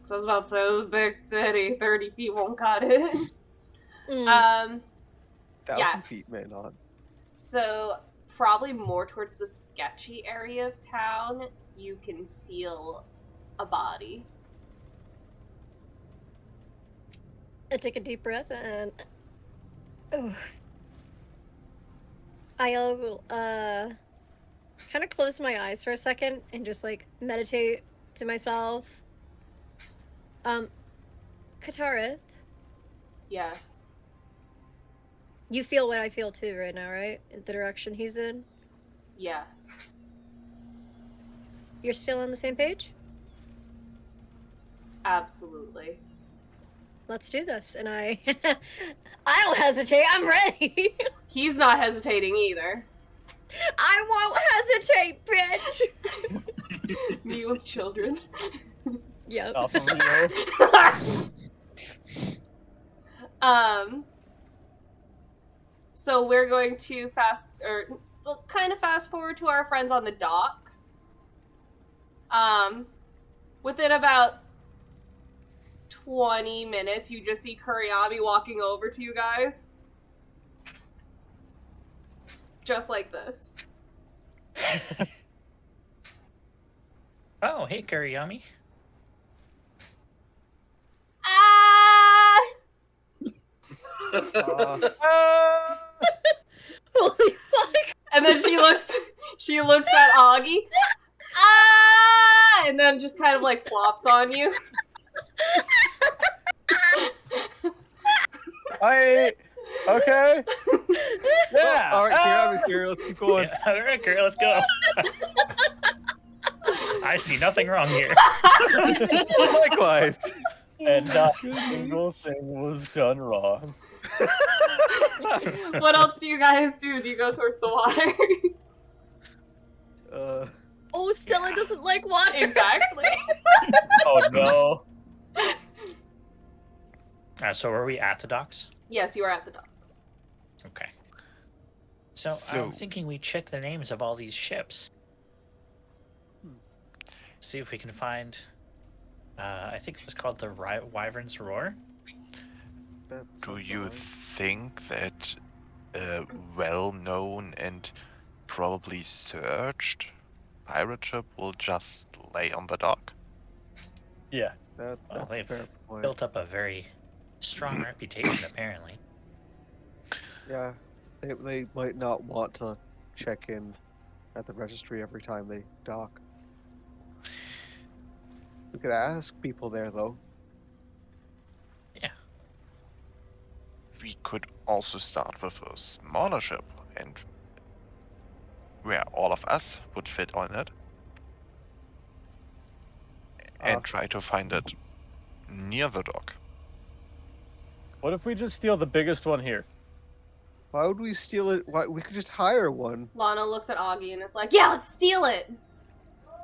So I was about to say, this is a big city. 30 feet won't cut it. Mm. 1,000 Yes. feet, man. On. So, probably more towards the sketchy area of town, you can feel a body. I take a deep breath and I'll kind of close my eyes for a second and just like meditate to myself. Katarith, Yes. you feel what I feel too right now, right? In the direction he's in. Yes. You're still on the same page? Absolutely. Let's do this. And I don't hesitate. I'm ready. He's not hesitating either. I won't hesitate, bitch. Me with children. Yep. Off of Leo. So we're going to kind of fast forward to our friends on the docks. Within about 20 minutes, you just see Kurayami walking over to you guys. Just like this. Oh, hey, Kurayami. Ah! Holy fuck. And then she looks at Aggie. Ah! And then just kind of like flops on you. Okay. Yeah. All right, Kurayami's here. Let's keep going. Yeah, all right, girl, let's go. I see nothing wrong here. Likewise. And not a single thing was done wrong. What else do you guys do? Do you go towards the water? Oh, Stella doesn't like water. Exactly. Oh no. So are we at the docks? Yes, you are at the docks. Okay. So I'm thinking we check the names of all these ships. See if we can find. I think it was called the Wyvern's Roar. Do you think that a well-known and probably searched pirate ship will just lay on the dock? Yeah. Well, That's a they've fair point. built up a very strong reputation, apparently. Yeah, they might not want to check in at the registry every time they dock. We could ask people there, though. Yeah. We could also start with a smaller ship, and where all of us would fit on it, and try to find it near the dock. What if we just steal the biggest one here? Why would we steal it? Why we could just hire one? Lana looks at Aggie and is like, yeah, let's steal it!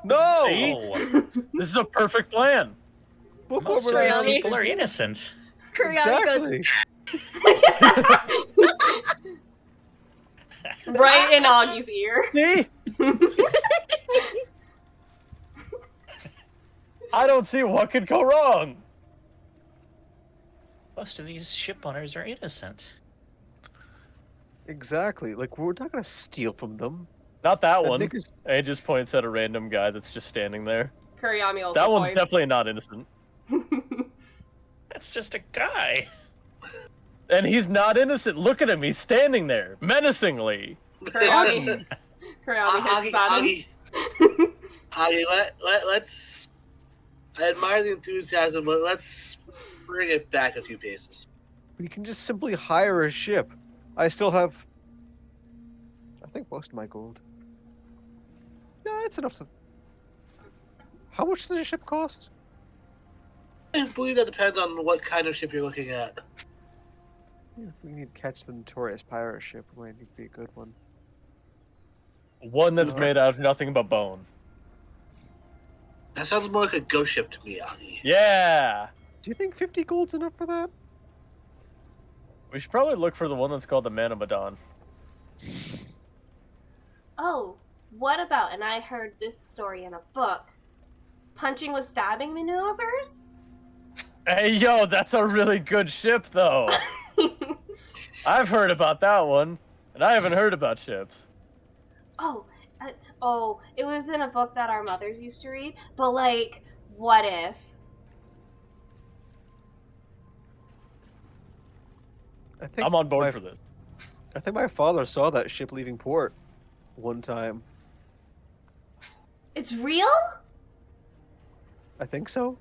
No! See? Oh, This is a perfect plan. Book most over of there. these people are innocent. Kurayami goes, Exactly. Right in Augie's ear. See? I don't see what could go wrong. Most of these ship owners are innocent. Exactly. Like, we're not gonna steal from them. Not that That one. nigga's- He just points at a random guy that's just standing there. Kurayami also That one's points. definitely not innocent. That's just a guy. And he's not innocent. Look at him. He's standing there, menacingly. Kurayami has sudden. Aggie, let's. I admire the enthusiasm, but let's bring it back a few paces. We can just simply hire a ship. I still have, I think, most of my gold. Yeah, it's enough to. How much does a ship cost? I believe that depends on what kind of ship you're looking at. Yeah, if we need to catch the notorious pirate ship, it might need to be a good one. One that's made out of nothing but bone. That sounds more like a ghost ship to me, Aggie. Yeah. Do you think 50 gold's enough for that? We should probably look for the one that's called the Man of Medan. Oh, what about, and I heard this story in a book, punching with stabbing maneuvers? Hey, yo, that's a really good ship, though. I've heard about that one, and I haven't heard about ships. It was in a book that our mothers used to read, but like, what if? I think I'm on board for this. I think my father saw that ship leaving port one time. It's real? I think so.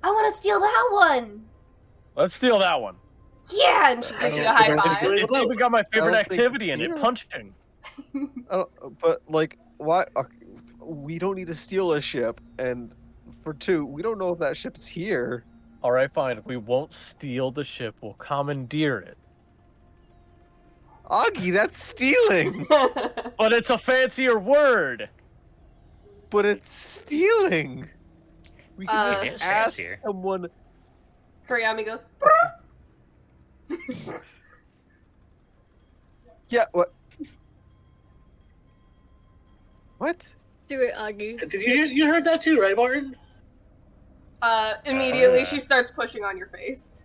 I want to steal that one! Let's steal that one. Yeah, and she gives you a high Let's five. do it. It's even got my favorite don't think- activity in it, yeah. punching. But like, why? We don't need to steal a ship, and for two, we don't know if that ship's here. All right, fine. We won't steal the ship. We'll commandeer it. Aggie, that's stealing. But it's a fancier word. But it's stealing. We can It is just ask fancier. someone. Kurayami goes, Yeah. What? What? do it, Aggie. Did you heard that too, right, Martin? immediately she starts pushing on your face.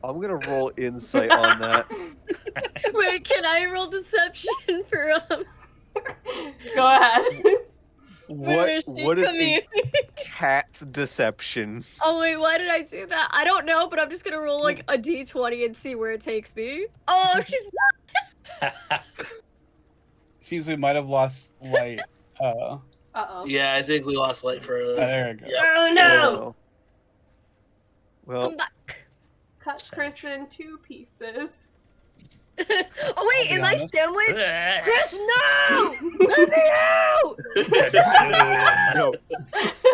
I'm gonna roll insight on that. Wait, can I roll deception for Go ahead. Where is she What is coming? a cat's deception? Oh wait, why did I do that? I don't know, but I'm just gonna roll like a d20 and see where it takes me. Oh, she's Seems we might have lost light. Uh-oh. Yeah, I think we lost light for. There we go. Yeah. Oh no! Well, come back. Cut Chris in 2 pieces. Oh wait, be am I honest. sandwiched? Chris, no! Let me out! no.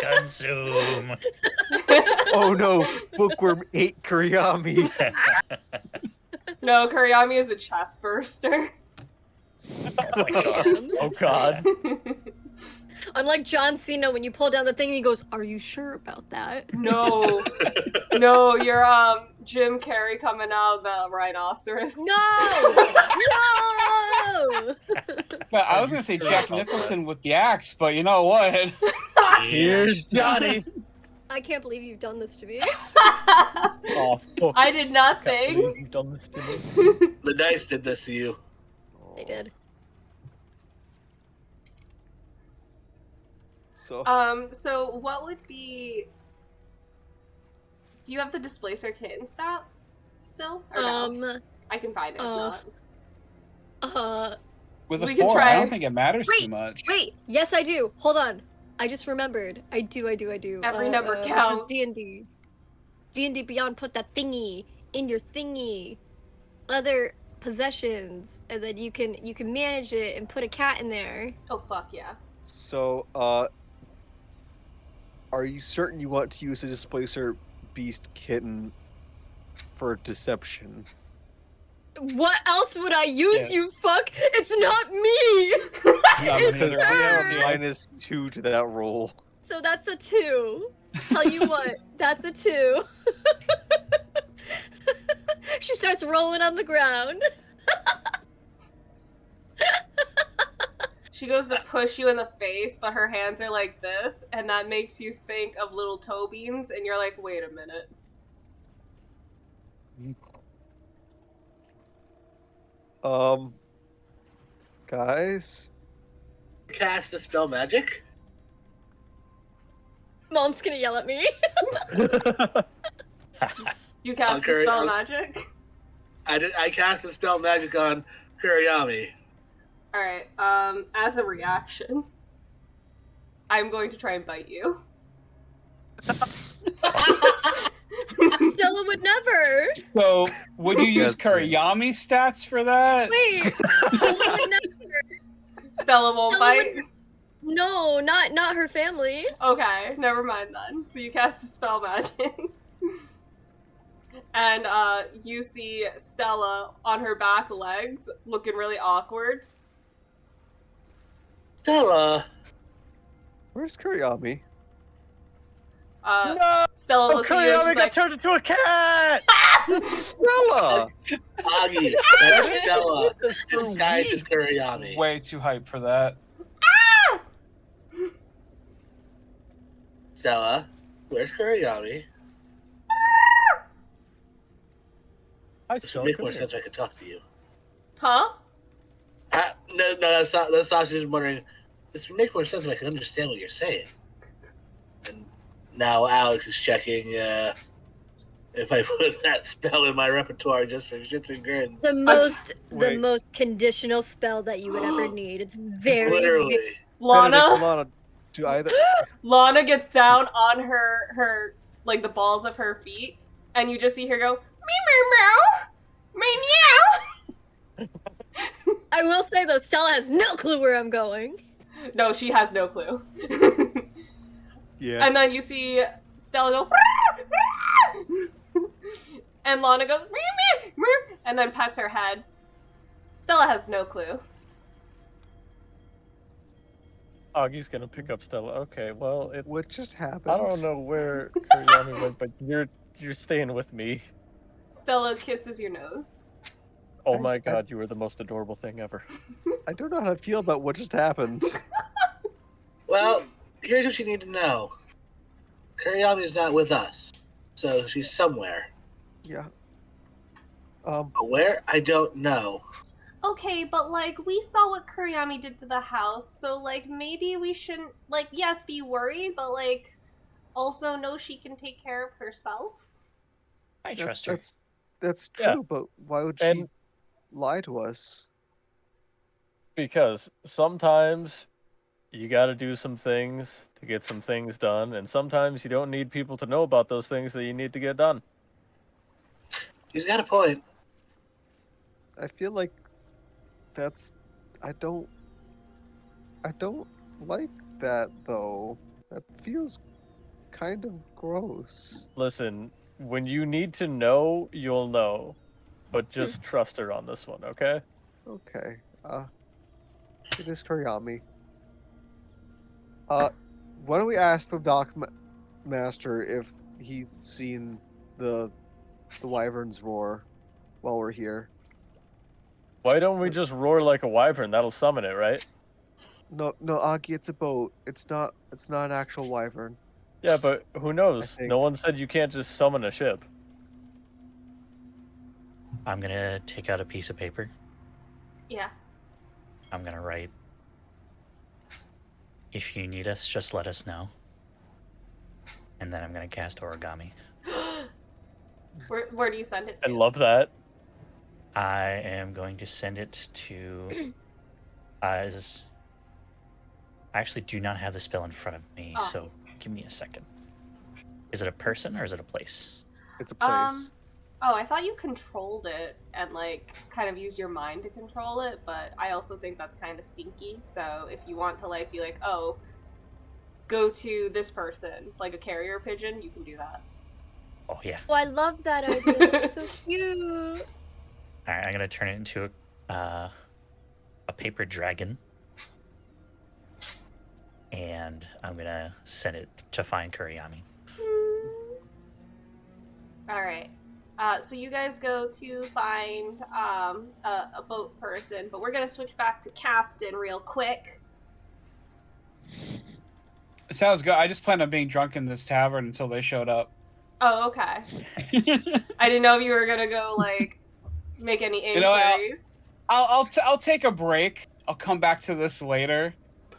Consume. Oh no! Bookwyrm ate Kurayami. No, Kurayami is a chest burster. Oh my god. Oh god. Unlike John Cena, when you pull down the thing, he goes, "Are you sure about that?" No. No, you're Jim Carrey coming out of the rhinoceros. No! No! But I was gonna say Jack Nicholson with the axe, but you know what? Here's Johnny. I can't believe you've done this to me. Oh, fuck. I did Can't nothing. believe you've done this to me. The dice did this to you. They did. So what would be... Do you have the Displacer Kitten stats still? Or no? I can find it if not. With We a can 4, try- I don't think it matters too Wait, much. wait. Yes, I do. Hold on. I just remembered. I do. Every number this is counts. D&D. D&D Beyond put that thingy in your thingy. Other possessions, and then you can manage it and put a cat in there. Oh, fuck yeah. So, are you certain you want to use a displacer beast kitten for deception? What else would I use, Yeah. you fuck? It's not me! Not many Because other we have options here. -2 to that roll. So that's a 2. Tell you what, that's a 2. She starts rolling on the ground. She goes to push you in the face, but her hands are like this, and that makes you think of little toe beans, and you're like, wait a minute. Guys? Cast a spell magic. Mom's gonna yell at me. You cast Okay, the spell magic? I cast a spell magic on Kurayami. Alright, as a reaction, I'm going to try and bite you. Stella would never. So, would you use That's great. Kurayami's stats for that? Wait. Stella would never. Stella won't Stella bite? No, not her family. Okay, never mind then. So you cast a spell magic. And you see Stella on her back legs, looking really awkward. Stella. Where's Kurayami? No! Stella looks at you and Kurayami she's got like, turned into a cat! Stella! Aggie. That's Stella. Disguised as Kurayami. Way too hype for that. Stella. Where's Kurayami? I This still would make more come sense if I could talk to you. huh? No, that's Sasha's wondering. This would make more sense if I could understand what you're saying. And now Alex is checking if I put that spell in my repertoire just for shits and grins. The Wait. most conditional spell that you would ever need. It's very Literally. Benedict, Lana, Lana, do either... Lana gets down on her, like the balls of her feet, and you just see her go, meow, meow, meow, meow. I will say though, Stella has no clue where I'm going. No, she has no clue. Yeah. And then you see Stella go, and Lana goes, meow, meow, meow, and then pets her head. Stella has no clue. Augie's gonna pick up Stella. Okay, well, What just happened? I don't know where Kurayami went, but you're staying with me. Stella kisses your nose. Oh my god, you were the most adorable thing ever. I don't know how to feel about what just happened. Well, here's what you need to know. Kurayami's not with us, so she's somewhere. Yeah. Where? I don't know. Okay, but like, we saw what Kurayami did to the house, so like, maybe we shouldn't, like, yes, be worried, but like, also know she can take care of herself. I trust her. That's true, Yeah. but why would she And- lie to us? Because sometimes you gotta do some things to get some things done, and sometimes you don't need people to know about those things that you need to get done. He's got a point. I feel like that's... I don't like that, though. That feels kind of gross. Listen, when you need to know, you'll know. But just trust her on this one, okay? Okay. It is Kurayami. Why don't we ask the Dock Master if he's seen the wyverns roar while we're here? Why don't we just roar like a wyvern? That'll summon it, right? No, Aggie, it's a boat. It's not an actual wyvern. Yeah, but who knows? think- No one said you can't just summon a ship. I'm gonna take out a piece of paper. Yeah. I'm gonna write, if you need us, just let us know. And then I'm gonna cast origami. Where do you send it to? I love that. I am going to send it to... I actually do not have the spell in front of me, Oh. so give me a second. Is it a person or is it a place? It's a place. Oh, I thought you controlled it and, like, kind of used your mind to control it, but I also think that's kind of stinky, so if you want to, like, be like, oh, go to this person, like a carrier pigeon, you can do that. Oh, yeah. Oh, I love that idea. That's so cute. All right, I'm gonna turn it into a paper dragon, and I'm gonna send it to find Kurayami. All right. So you guys go to find a boat person, but we're gonna switch back to Captain real quick. Sounds good. I just planned on being drunk in this tavern until they showed up. Oh, okay. I didn't know if you were gonna go like make any inquiries. I'll take a break. I'll come back to this later.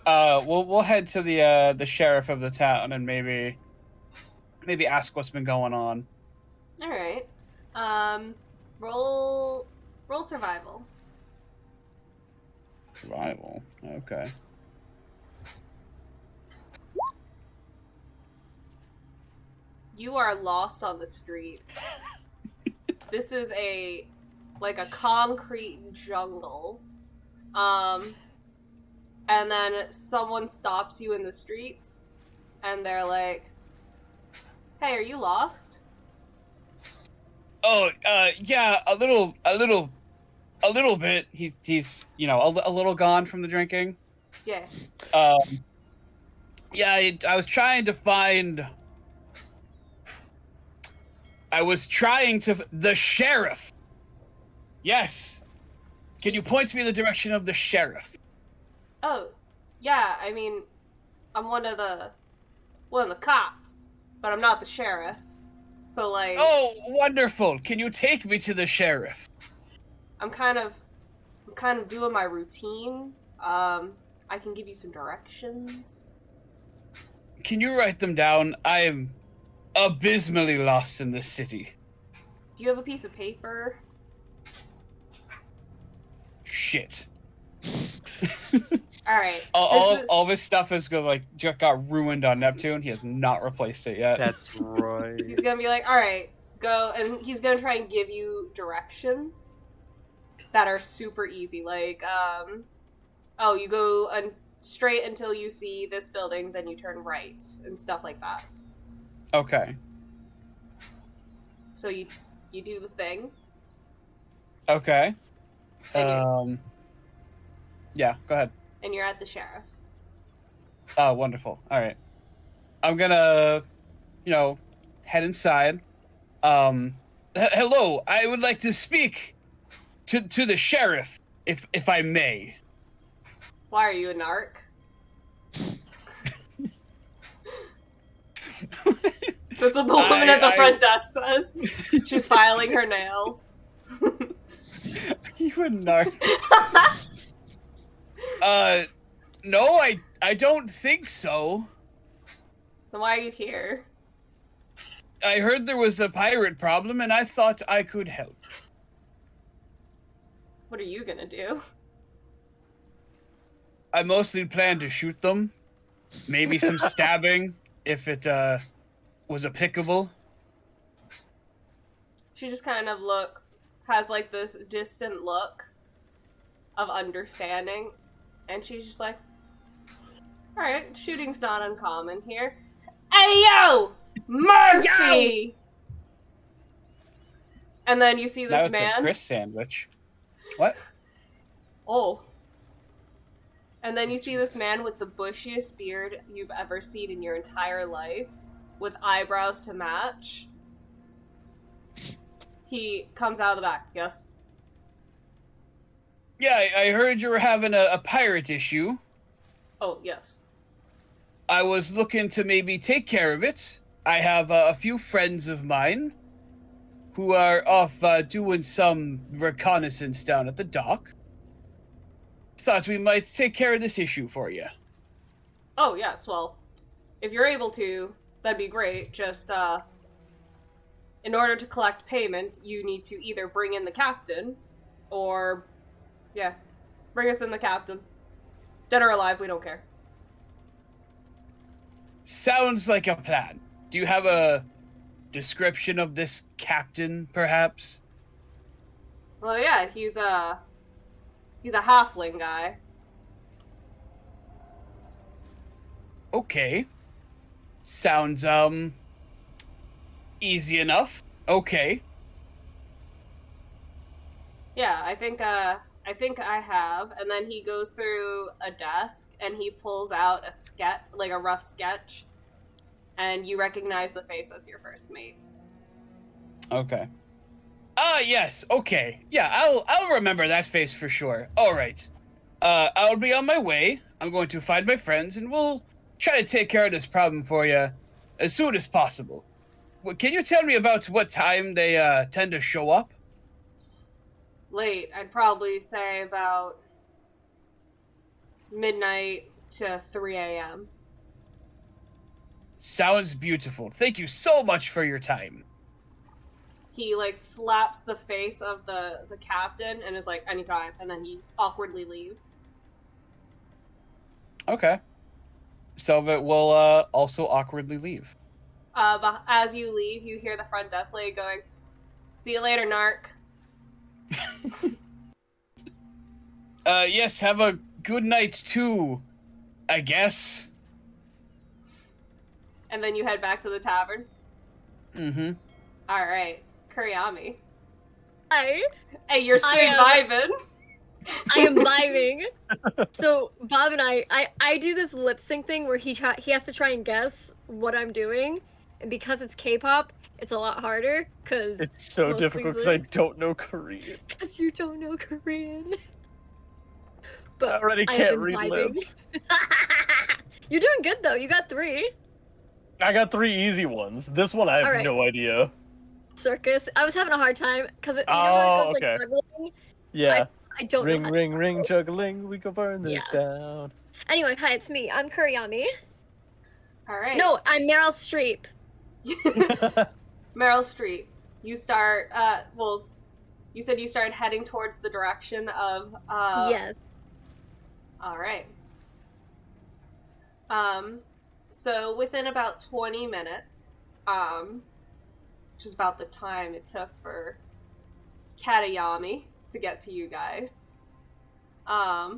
We'll head to the sheriff of the town and maybe ask what's been going on. All right. Roll survival. Survival. Okay. You are lost on the streets. This is like a concrete jungle. And then someone stops you in the streets and they're like, "Hey, are you lost?" Oh, yeah, a little bit. He's a little gone from the drinking. Yeah. Yeah, I was trying to find the sheriff. Yes. Can you point me in the direction of the sheriff? Oh, yeah, I mean, I'm one of the cops, but I'm not the sheriff. So like, Oh, wonderful. Can you take me to the sheriff? I'm kind of doing my routine. I can give you some directions. Can you write them down? I am abysmally lost in this city. Do you have a piece of paper? Shit. All right. All this stuff just got ruined on Neptune. He has not replaced it yet. That's right. He's gonna be like, all right, go, and he's gonna try and give you directions that are super easy. Like, you go straight until you see this building, then you turn right, and stuff like that. Okay. So you do the thing. Okay. And yeah, go ahead. and you're at the sheriff's. Oh, wonderful. All right. I'm gonna, head inside. Hello, I would like to speak to the sheriff, if I may. Why are you a narc? That's what the woman at the front desk says. She's filing her nails. You a narc? No, I don't think so. Then why are you here? I heard there was a pirate problem, and I thought I could help. What are you gonna do? I mostly plan to shoot them. Maybe some stabbing, if it, was applicable. She just kind of has like this distant look of understanding, and she's just like, alright, shooting's not uncommon here. Hey yo! Murphy! Yo! And then you see this now it's man. a Chris sandwich. What? Oh. And then you see this man with the bushiest beard you've ever seen in your entire life, with eyebrows to match. He comes out of the back, yes? Yeah, I heard you were having a pirate issue. Oh, yes. I was looking to maybe take care of it. I have a few friends of mine who are off doing some reconnaissance down at the dock. Thought we might take care of this issue for you. Oh, yes, well, if you're able to, that'd be great. Just, in order to collect payment, you need to either bring in the captain, or, yeah, bring us in the captain. Dead or alive, we don't care. Sounds like a plan. Do you have a description of this captain, perhaps? Well, yeah, he's a halfling guy. Okay. Sounds, easy enough. Okay. Yeah, I think I have. And then he goes through a desk and he pulls out a sketch, like a rough sketch, and you recognize the face as your first mate. Okay. Yes. Okay. Yeah, I'll remember that face for sure. All right. I'll be on my way. I'm going to find my friends, and we'll try to take care of this problem for you as soon as possible. Can you tell me about what time they tend to show up? Late. I'd probably say about midnight to 3 a.m. Sounds beautiful. Thank you so much for your time. He, like, slaps the face of the captain and is like, anytime, and then he awkwardly leaves. Okay. Selvot will also awkwardly leave. But as you leave, you hear the front desk lady going, see you later, narc. Yes, have a good night too, I guess. And then you head back to the tavern. Mm-hmm. Alright. Kurayami. Hi. Hey, you're straight vibing. I am vibing. So Bob and I do this lip sync thing where he has to try and guess what I'm doing, and because it's K-pop, it's a lot harder because It's so difficult because I don't know Korean. Because you don't know Korean. I But already have can't been read vibing. lips. You're doing good though. You got 3. I got 3 easy ones. This one I have Alright. no idea. Circus. I was having a hard time because you know Oh, how it goes okay. like juggling? Yeah. I don't Ring, know. ring, ring, juggling. We go burn this down. Anyway, hi, it's me. I'm Kurayami. Alright. No, I'm Meryl Streep. Meryl Streep. You start, you said you started heading towards the direction of, Yes. Alright. So within about 20 minutes, which is about the time it took for Katayami to get to you guys, Yeah.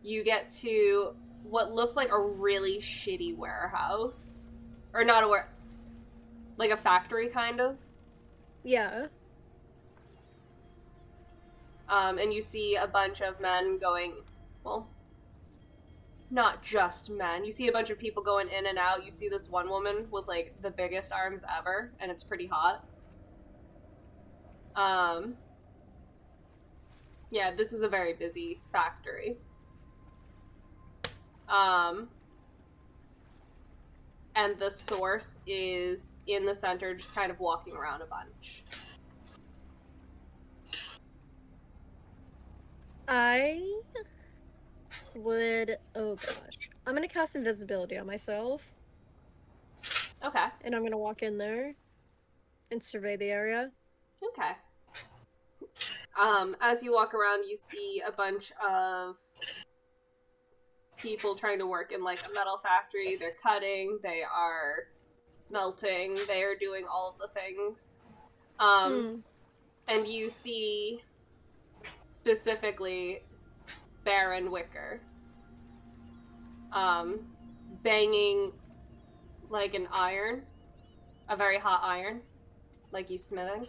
you get to what looks like a really shitty warehouse. Or not a like a factory, kind of. Yeah. And you see a bunch of men going, well, not just men. You see a bunch of people going in and out. You see this one woman with, like, the biggest arms ever, and it's pretty hot. Yeah, this is a very busy factory. And the source is in the center, just kind of walking around a bunch. I would... Oh gosh. I'm gonna cast invisibility on myself. Okay. And I'm gonna walk in there and survey the area. Okay. As you walk around, you see a bunch of people trying to work in, like, a metal factory. They're cutting, they are smelting, they are doing all of the things. And you see specifically Baron Wicker banging, like, an iron, a very hot iron, like he's smithing.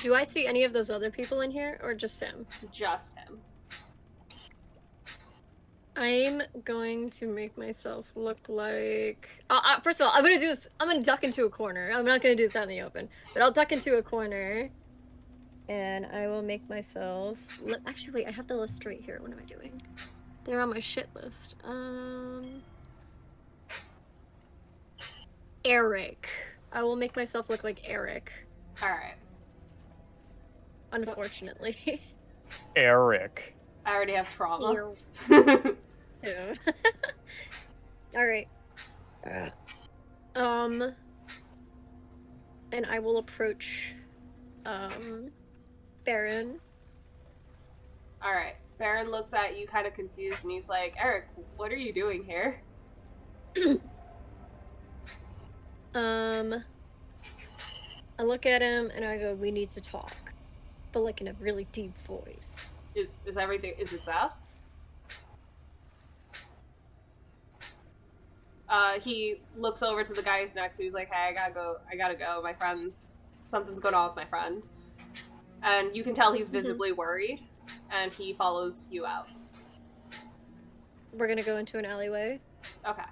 Do I see any of those other people in here, or just him? Just him. I'm going to make myself look like... first of all, I'm gonna do this. I'm gonna duck into a corner. I'm not gonna do this out in the open, but I'll duck into a corner, and I will make myself... Actually, wait, I have the list right here. What am I doing? They're on my shit list. Eric. I will make myself look like Eric. Alright. Unfortunately. Eric. I already have trauma. Yeah. Alright. And I will approach Baron. Alright. Baron looks at you kind of confused and he's like, Eric, what are you doing here? I look at him and I go, we need to talk. But like in a really deep voice. Is everything? Is it Zest? He looks over to the guy who's next to. He's like, "Hey, I gotta go. My friend's something's going on with my friend." And you can tell he's visibly worried, and he follows you out. We're gonna go into an alleyway. Okay.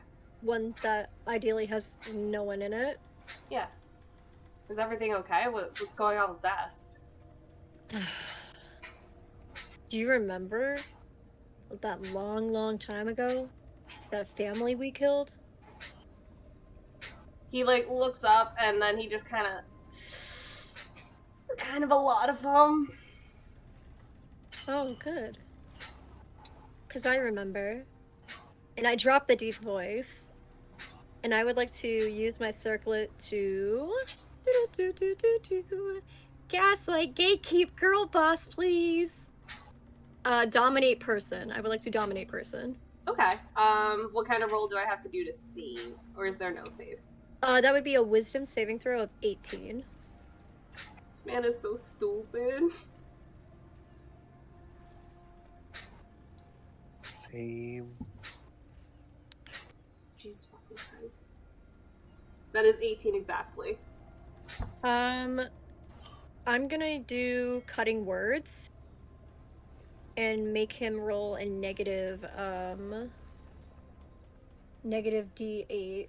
One that ideally has no one in it. Yeah. Is everything okay? What's going on with Zest? Do you remember that long time ago? That family we killed? He, like, looks up, and then he just kind of a lot of them. Oh, good. Because I remember. And I dropped the deep voice. And I would like to use my circlet to... Gaslight, gatekeep, girl boss, please. Dominate person. I would like to dominate person. Okay. What kind of roll do I have to do to save? Or is there no save? That would be a wisdom saving throw of 18. This man is so stupid. Same. Jesus fucking Christ. That is 18 exactly. I'm gonna do cutting words and make him roll a negative D8.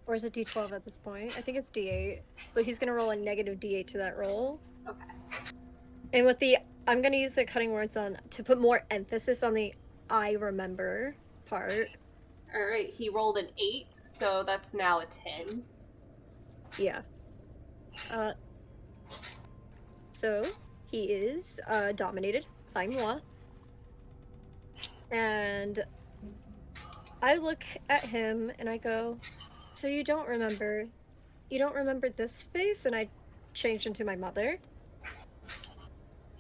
Or is it D12 at this point? I think it's D8. But he's gonna roll a negative D8 to that roll. Okay. And with the I'm gonna use the cutting words on to put more emphasis on the I remember part. Alright, he rolled an 8, so that's now a 10. Yeah. So he is dominated by moi. And I look at him and I go, "So you don't remember this face?" And I changed into my mother.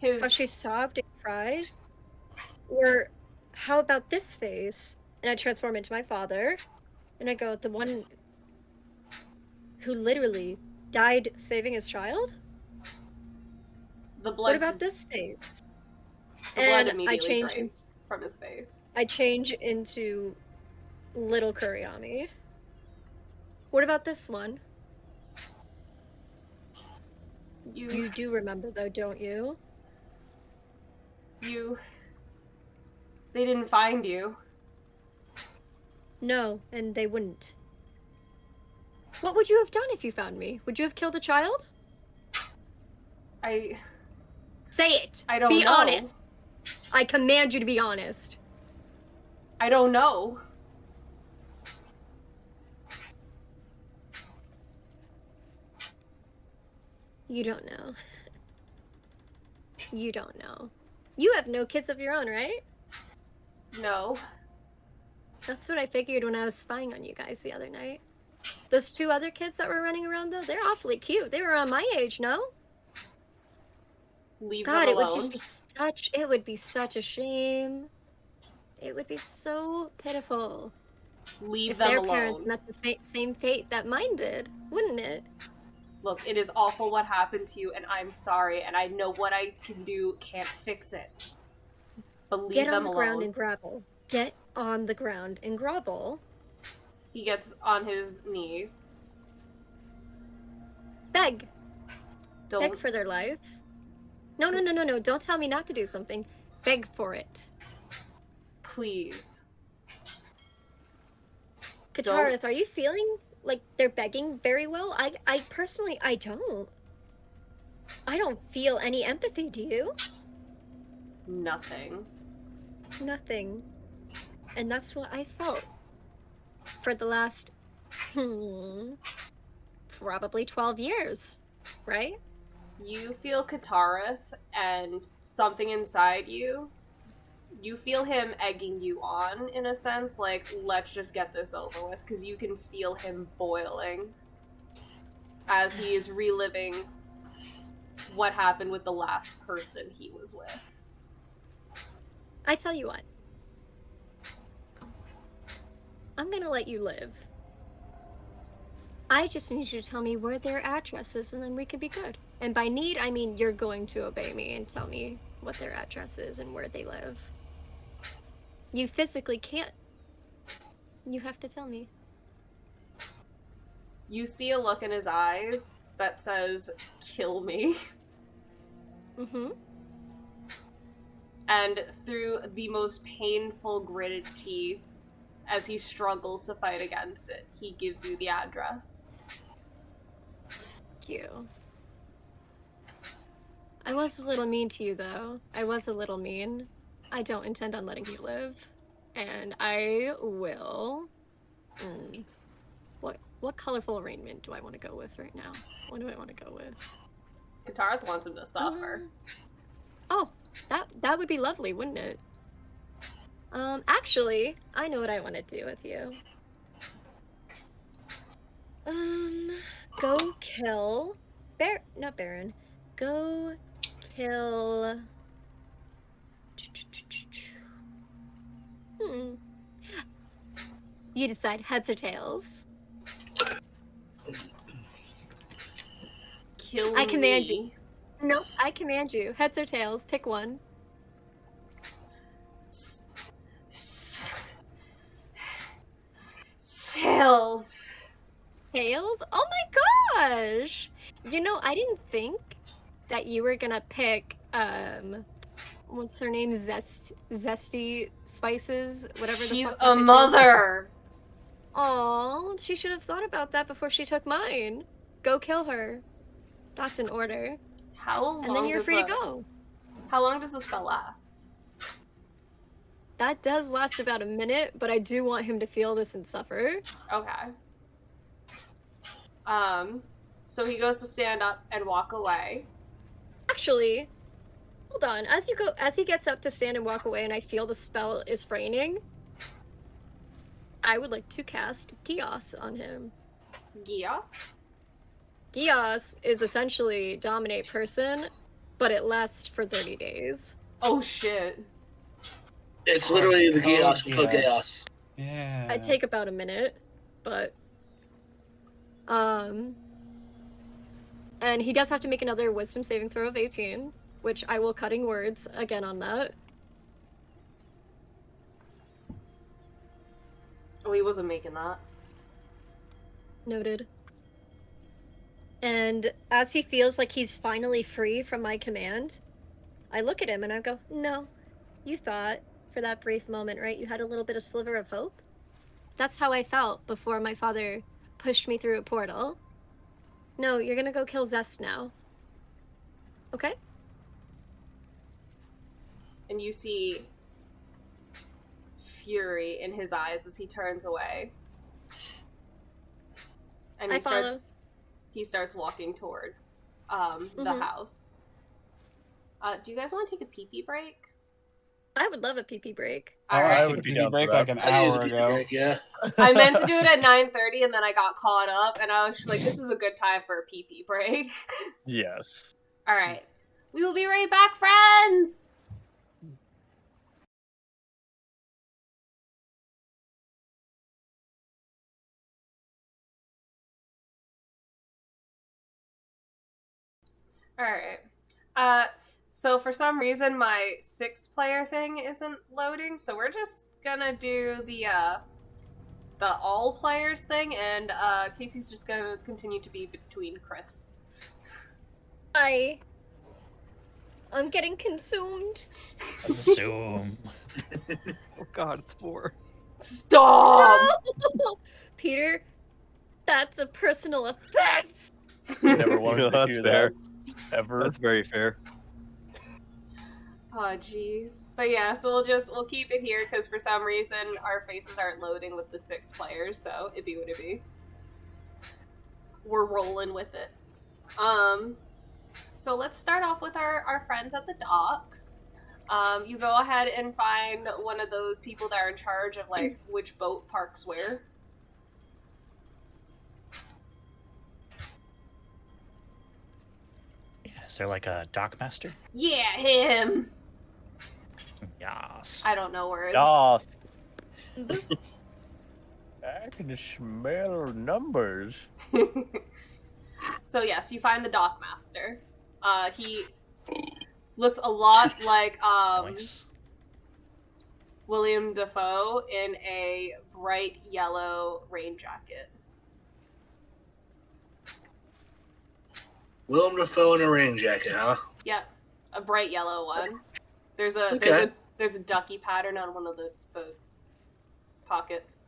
How she sobbed and cried? Or how about this face? And I transform into my father. And I go, "The one who literally died saving his child? The blood. What about this face?" The blood And immediately drains from his face. I change into little Kurayami. "What about this one? You do remember though, don't you?" They didn't find you. "No, and they wouldn't." "What would you have done if you found me? Would you have killed a child?" Say it! I don't be know. honest! I command you to be honest. I don't know. You don't know. You don't know. You have no kids of your own, right? No. That's what I figured when I was spying on you guys the other night. Those two other kids that were running around, though, they're awfully cute. They were around my age, no? Leave God, them it alone. would just be it would be such a shame. It would be so pitiful. Leave if them their alone. parents met the same fate that mine did, wouldn't it? Look, it is awful what happened to you, and I'm sorry, and I know what I can do can't fix it. But leave Get them on the alone. ground and grovel. Get on the ground and grovel. He gets on his knees. Beg. Don't. Beg for their life. No. Don't tell me not to do something. Beg for it. Please. Katarith, Don't. are you feeling like they're begging very well? I personally, I don't. I don't feel any empathy, do you? Nothing. Nothing. And that's what I felt for the last, probably 12 years, right? You feel Katarith, and something inside you, you feel him egging you on, in a sense, like, let's just get this over with, because you can feel him boiling as he is reliving what happened with the last person he was with. I tell you what. I'm gonna let you live. I just need you to tell me where their address is, and then we could be good. And by need, I mean you're going to obey me and tell me what their address is and where they live. You physically can't. You have to tell me. You see a look in his eyes that says, "Kill me." Mm-hmm. And through the most painful gritted teeth, as he struggles to fight against it, he gives you the address. Thank you. I was a little mean to you, though. I was a little mean. I don't intend on letting you live. And I will... What colorful arraignment do I want to go with right now? What do I want to go with? Katarth wants him to suffer. Oh, that would be lovely, wouldn't it? Actually, I know what I want to do with you. Go kill... Not Baron. Go kill... You decide, heads or tails. Kill I command me. you. Nope, I command you. Heads or tails, pick one. Tails. Tails? Oh my gosh! You know, I didn't think that you were gonna pick, what's her name? Zesty Spices? Whatever the She's fuck a that bitch is. mother. Aw, she should have thought about that before she took mine. Go kill her. That's an order. How long And then you're does free the- to go. How long does the spell last? That does last about a minute, but I do want him to feel this and suffer. Okay. So he goes to stand up and walk away. Actually, hold on. As he gets up to stand and walk away and I feel the spell is fraying, I would like to cast Gios on him. Gios? Gios is essentially dominate person, but it lasts for 30 days. Oh shit. It's literally the Code Chaos, Code Chaos. Yeah. I'd take about a minute, but... And he does have to make another wisdom saving throw of 18, which I will cutting words again on that. Oh, he wasn't making that. Noted. And as he feels like he's finally free from my command, I look at him and I go, no, you thought for that brief moment, right? You had a little bit of sliver of hope? That's how I felt before my father pushed me through a portal. No, you're gonna go kill Zest now. Okay? And you see fury in his eyes as he turns away. And I follow. He starts walking towards the house. Do you guys want to take a pee-pee break? I would love a pee-pee break. I Alright. took a be pee down for break that. like an I use hour a pee ago. break, yeah. I meant to do it at 9:30 and then I got caught up and I was just like, this is a good time for a pee-pee break. Yes. Alright. We will be right back, friends! Alright. So for some reason my 6-player thing isn't loading, so we're just gonna do the all players thing, and Casey's just gonna continue to be between Chris. I'm getting consumed. Zoom. Oh god, it's 4. Stop! No! Peter, that's a personal offense. Never wanted to That's do fair. that. Ever. That's very fair. Oh jeez. But yeah, so we'll keep it here because for some reason our faces aren't loading with the 6 players, so it be what it be. We're rolling with it. So let's start off with our friends at the docks. You go ahead and find one of those people that are in charge of like which boat parks where. Is there like a dockmaster? Yeah, him. Yes. I don't know words. Yes. I can smell numbers. So yes, you find the dockmaster. He looks a lot like Nice. William Dafoe in a bright yellow rain jacket. Willem Dafoe in a rain jacket, huh? Yep, a bright yellow one. There's a Okay. there's a ducky pattern on one of the pockets.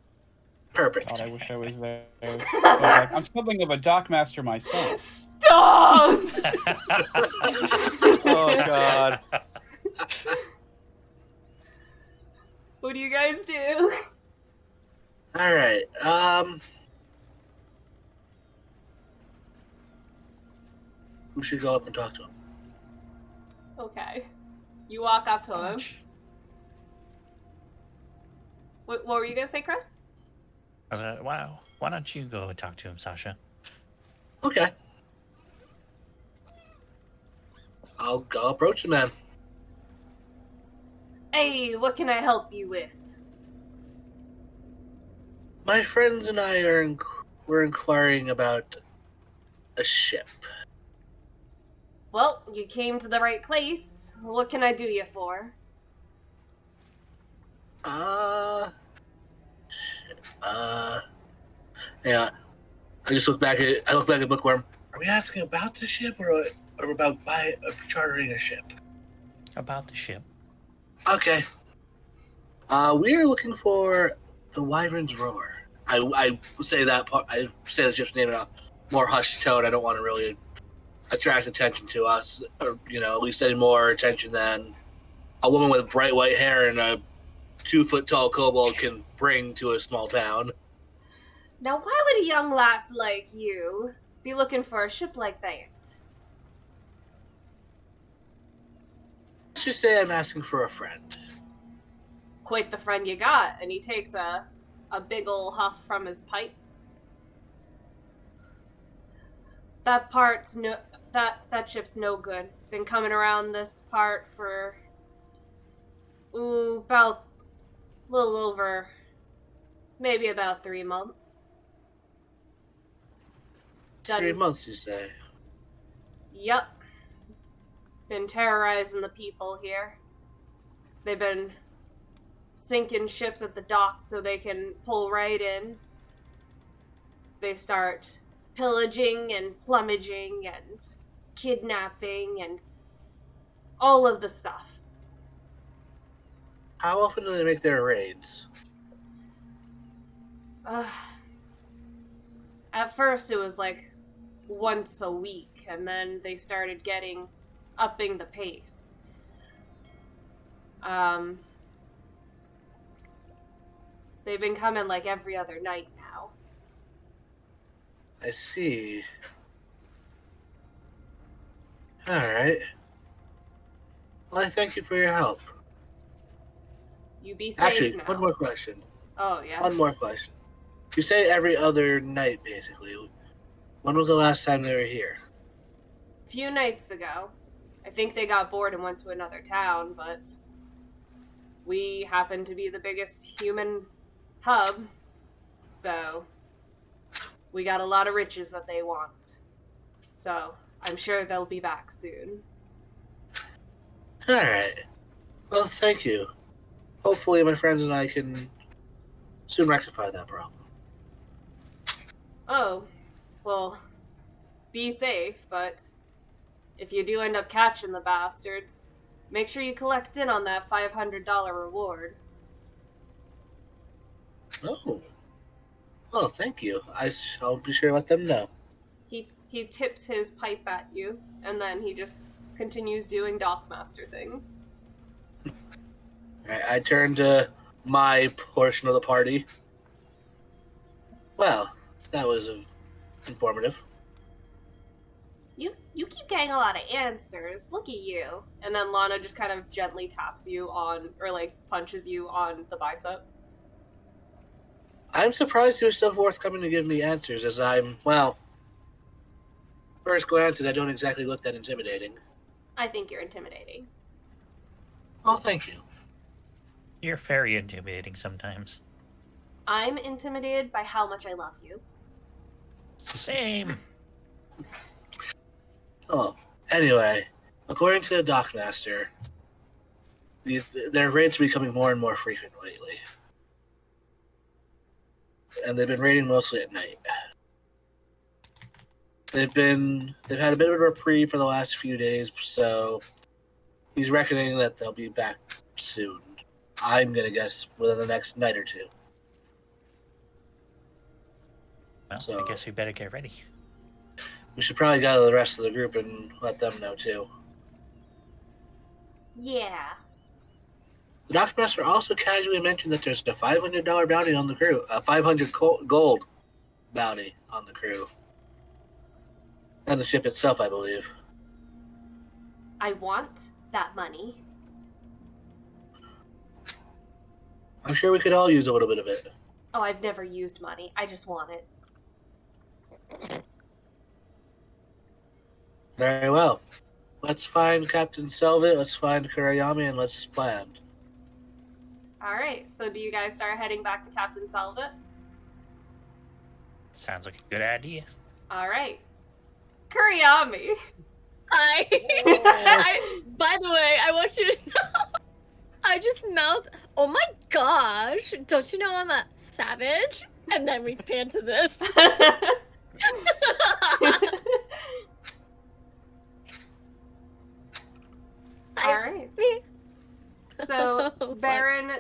Perfect. God, I wish I was there. But, like, I'm something of a dockmaster myself. Stop! Oh God. What do you guys do? All right. We should go up and talk to him. Okay. You walk up to him. What were you gonna say, Chris? Wow. Why don't you go talk to him, Sasha? Okay. I'll go approach him then. Hey, what can I help you with? My friends and I were inquiring about a ship. Well, you came to the right place. What can I do you for? Yeah. I look back at Bookwyrm. Are we asking about the ship or about chartering a ship? About the ship. Okay. We are looking for the Wyvern's Roar. I say that part. I say the ship's name in a more hushed tone. I don't want to really attract attention to us, or at least any more attention than a woman with bright white hair and a 2-foot tall kobold can bring to a small town. Now, why would a young lass like you be looking for a ship like that? Let's just say I'm asking for a friend. Quite the friend you got, and he takes a big ol' huff from his pipe. That part's no... That ship's no good. Been coming around this part for... about... a little over... maybe about 3 months. 3 months, you say? Yup. Been terrorizing the people here. They've been sinking ships at the docks so they can pull right in. They start pillaging and plumaging and kidnapping and all of the stuff. How often do they make their raids? At first it was like once a week, and then they started upping the pace. They've been coming like every other night now. I see. Alright. Well, I thank you for your help. You be safe Actually, now. one more question. Oh, yeah. One more question. You say every other night, basically. When was the last time they were here? A few nights ago. I think they got bored and went to another town, but we happen to be the biggest human hub, so we got a lot of riches that they want. So I'm sure they'll be back soon. Alright. Well, thank you. Hopefully my friends and I can soon rectify that problem. Oh, well, be safe, but if you do end up catching the bastards, make sure you collect in on that $500 reward. Oh. Well, thank you. I'll be sure to let them know. He tips his pipe at you, and then he just continues doing dockmaster things. Alright, I turn to my portion of the party. Well, that was informative. You keep getting a lot of answers. Look at you. And then Lana just kind of gently taps you on, or like punches you on the bicep. I'm surprised you were so forthcoming to give me answers, as first glances, I don't exactly look that intimidating. I think you're intimidating. Oh, thank you. You're very intimidating sometimes. I'm intimidated by how much I love you. Same. Oh, Anyway, according to the Dockmaster, their raids are becoming more and more frequent lately. And they've been raiding mostly at night. They've had a bit of a reprieve for the last few days, so he's reckoning that they'll be back soon. I'm gonna guess within the next night or two. Well, So- I guess we better get ready. We should probably gather the rest of the group and let them know too. Yeah. The Dockmaster also casually mentioned that there's a $500 bounty on the crew, a 500 gold bounty on the crew. And the ship itself, I believe. I want that money. I'm sure we could all use a little bit of it. Oh, I've never used money. I just want it. Very well. Let's find Captain Selvot, let's find Kurayami, and let's plan. Alright, so do you guys start heading back to Captain Selvot? Sounds like a good idea. Alright. Kurayami! By the way, I want you to know, I just mouthed, oh my gosh, don't you know I'm a savage? And then we pan to this. Alright. Me. So, Fun. Baron,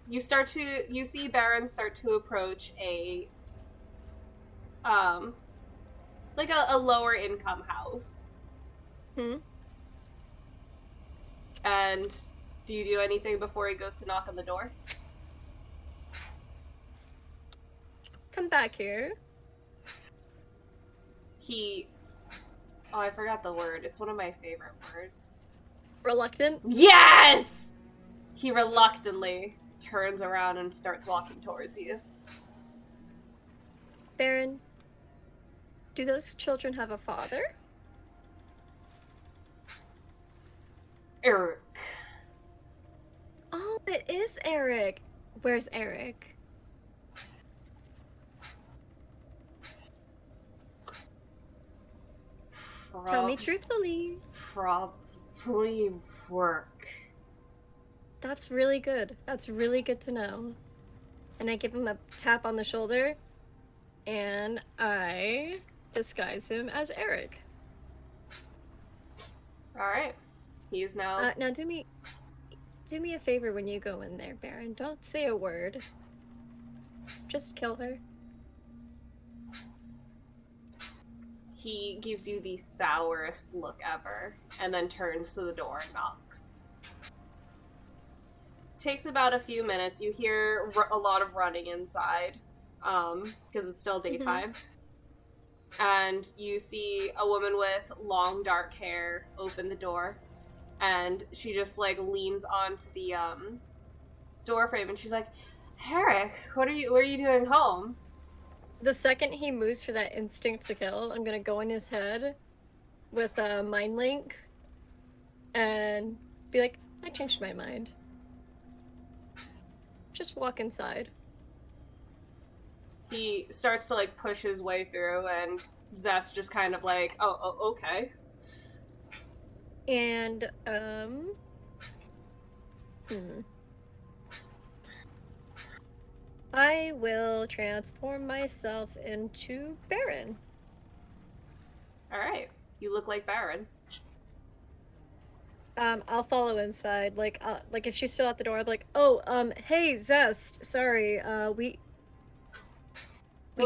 you see Baron start to approach a like a lower income house. Hmm? And do you do anything before he goes to knock on the door? Come back here. Oh, I forgot the word. It's one of my favorite words. Reluctant. Yes! He reluctantly turns around and starts walking towards you. Baron, do those children have a father? Eric. Oh, it is Eric. Where's Eric? Tell me truthfully. Probably work. That's really good. That's really good to know. And I give him a tap on the shoulder, and I disguise him as Eric. Alright. He is now... Now do me a favor when you go in there, Baron. Don't say a word. Just kill her. He gives you the sourest look ever, and then turns to the door and knocks. Takes about a few minutes. You hear a lot of running inside, because it's still daytime. And you see a woman with long dark hair open the door, and she just like leans onto the door frame, and she's like, "Eric, what are you doing home?" The second he moves for that instinct to kill, I'm gonna go in his head with a mind link and be like, I changed my mind. Just walk inside. He starts to like push his way through, and Zest just kind of like, oh okay. And, I will transform myself into Baron. Alright. You look like Baron. I'll follow inside. Like if she's still at the door, I'll be like, oh, hey, Zest, sorry, we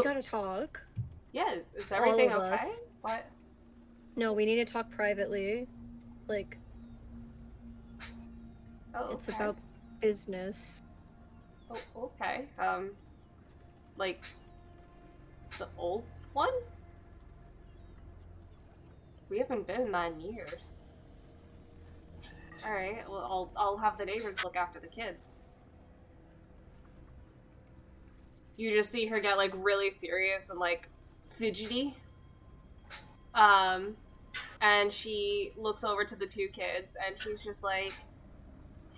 gotta talk. Yes. Is everything All of okay? us. What? No, we need to talk privately. Like, Oh, it's okay. about business. Oh, okay. Like the old one? We haven't been in 9 years. All right. Well, I'll have the neighbors look after the kids. You just see her get like really serious and like fidgety. And she looks over to the 2 kids and she's just like,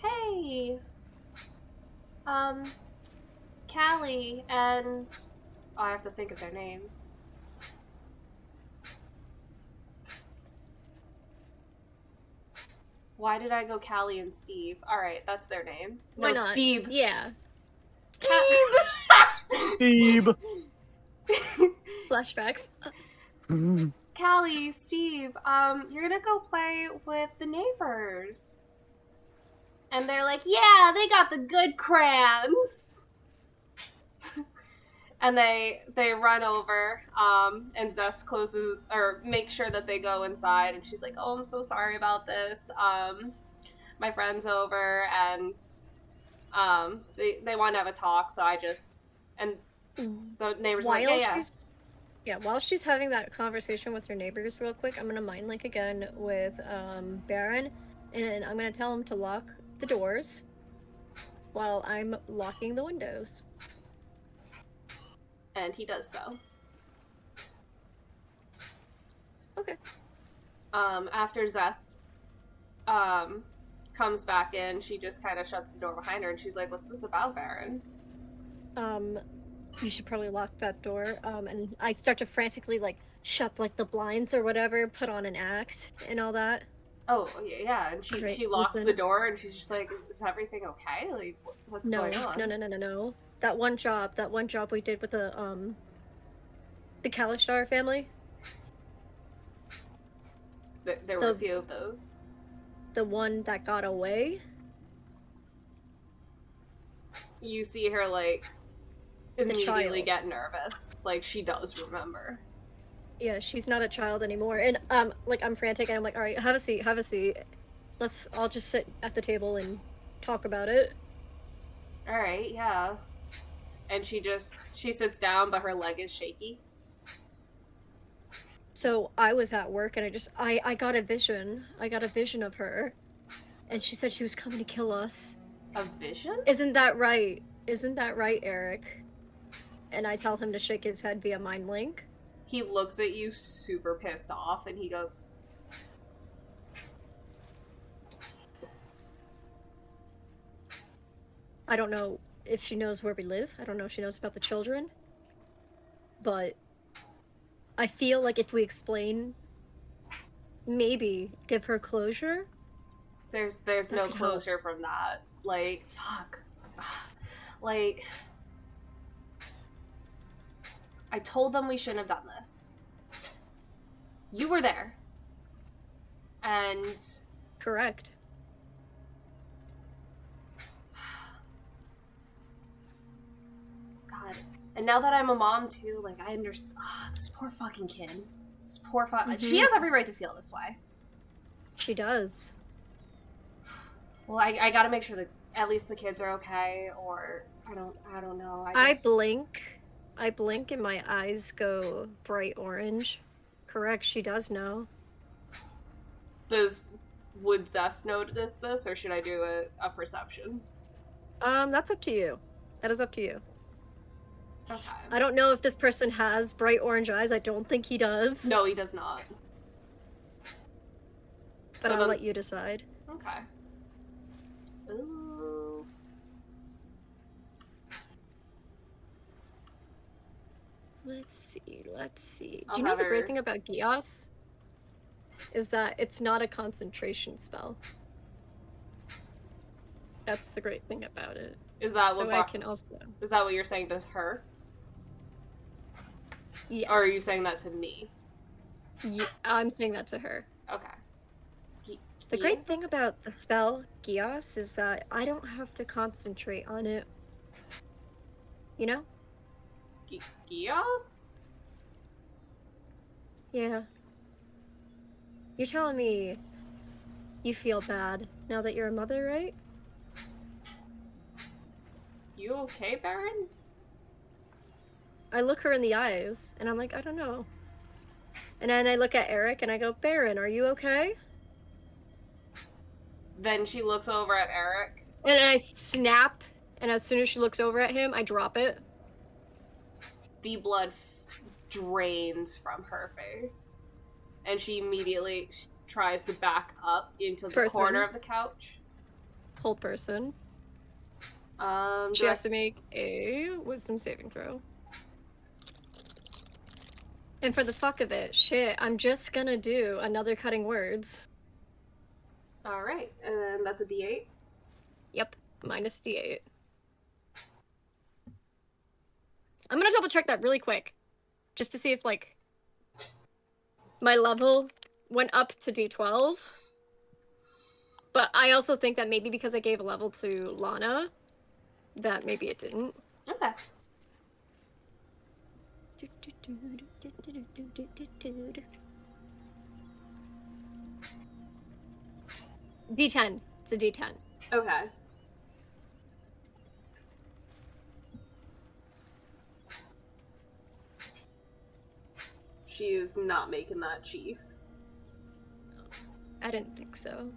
"Hey, Callie and..." Oh, I have to think of their names. Why did I go Callie and Steve? Alright, that's their names. Why no, not? Steve. Yeah. Steve. Flashbacks. Callie, Steve, you're gonna go play with the neighbors. And they're like, yeah, they got the good crayons. And they run over, and Zest closes, or makes sure that they go inside, and she's like, oh, I'm so sorry about this. My friend's over, and they want to have a talk, so I just, and the neighbors are like, While she's having that conversation with her neighbors real quick, I'm gonna mind link again with Baron, and I'm gonna tell him to lock the doors while I'm locking the windows. And he does so. Okay. After Zest comes back in, she just kind of shuts the door behind her, and she's like, what's this about, Baron? You should probably lock that door. And I start to frantically, like, shut, like, the blinds or whatever, put on an act and all that. Oh, yeah, and she locks the door, and she's just like, is everything okay? Like, what's going on? No. That one job we did with the Kalishtar family. There were a few of those. The one that got away. You see her, like, immediately get nervous. Like, she does remember. Yeah, she's not a child anymore. And, like, I'm frantic, and I'm like, alright, have a seat. I'll just sit at the table and talk about it. Alright, yeah. And she sits down, but her leg is shaky. So I was at work, and I got a vision. I got a vision of her. And she said she was coming to kill us. A vision? Isn't that right? Isn't that right, Eric? And I tell him to shake his head via mind link. He looks at you super pissed off, and he goes, I don't know if she knows where we live. I don't know if she knows about the children. But I feel like if we explain, maybe give her closure. There's no closure from that. Like, fuck. Like, I told them we shouldn't have done this. You were there. And... Correct. God. And now that I'm a mom, too, like, I understand... this poor fucking kid. This poor She has every right to feel this way. She does. Well, I gotta make sure that at least the kids are okay, or... I don't know. I blink and my eyes go bright orange. Correct, she does know. Would Zest notice this, or should I do a perception? That's up to you. That is up to you. Okay. I don't know if this person has bright orange eyes. I don't think he does. No, he does not. But I'll let you decide. Okay. Ooh. Let's see. Do you know the great thing about Gios? Is that it's not a concentration spell. That's the great thing about it. Is that so what I can also... Is that what you're saying to her? Yes. Or are you saying that to me? Yeah, I'm saying that to her. Okay. The great thing about the spell Gios is that I don't have to concentrate on it. You know? Gios? Yeah. You're telling me you feel bad now that you're a mother, right? You okay, Baron? I look her in the eyes, and I'm like, I don't know. And then I look at Eric, and I go, Baron, are you okay? Then she looks over at Eric. And I snap, and as soon as she looks over at him, I drop it. The blood drains from her face. And she immediately tries to back up into the corner of the couch. Whole person. She has to make a wisdom saving throw. And for the fuck of it, shit, I'm just gonna do another cutting words. Alright, and that's a D8. Yep, minus D8. I'm gonna double check that really quick. Just to see if, like, my level went up to D12. But I also think that maybe because I gave a level to Lana, that maybe it didn't. Okay. D10. It's a D10. Okay. She is not making that, Chief. I didn't think so.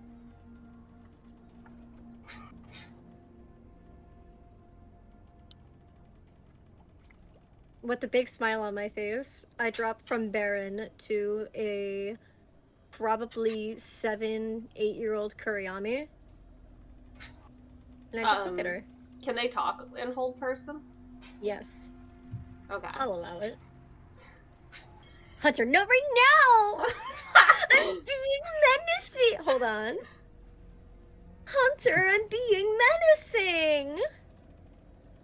With a big smile on my face, I drop from Baron to a probably 7-8-year-old Kurayami. And I just look at her. Can they talk in hold person? Yes. Okay. I'll allow it. Hunter, no, right now! I'm being menacing! Hold on. Hunter, I'm being menacing!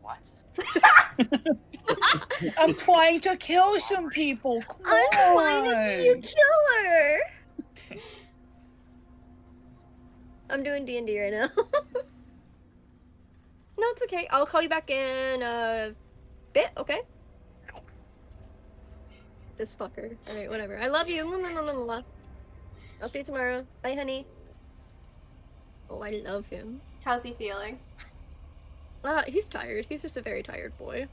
What? I'm trying to kill some people. Come I'm trying to be a on. killer! I'm doing D&D right now. No, it's okay. I'll call you back in a bit, okay? This fucker. Alright, whatever. I love you. I'll see you tomorrow. Bye, honey. Oh, I love him. How's he feeling? He's tired. He's just a very tired boy.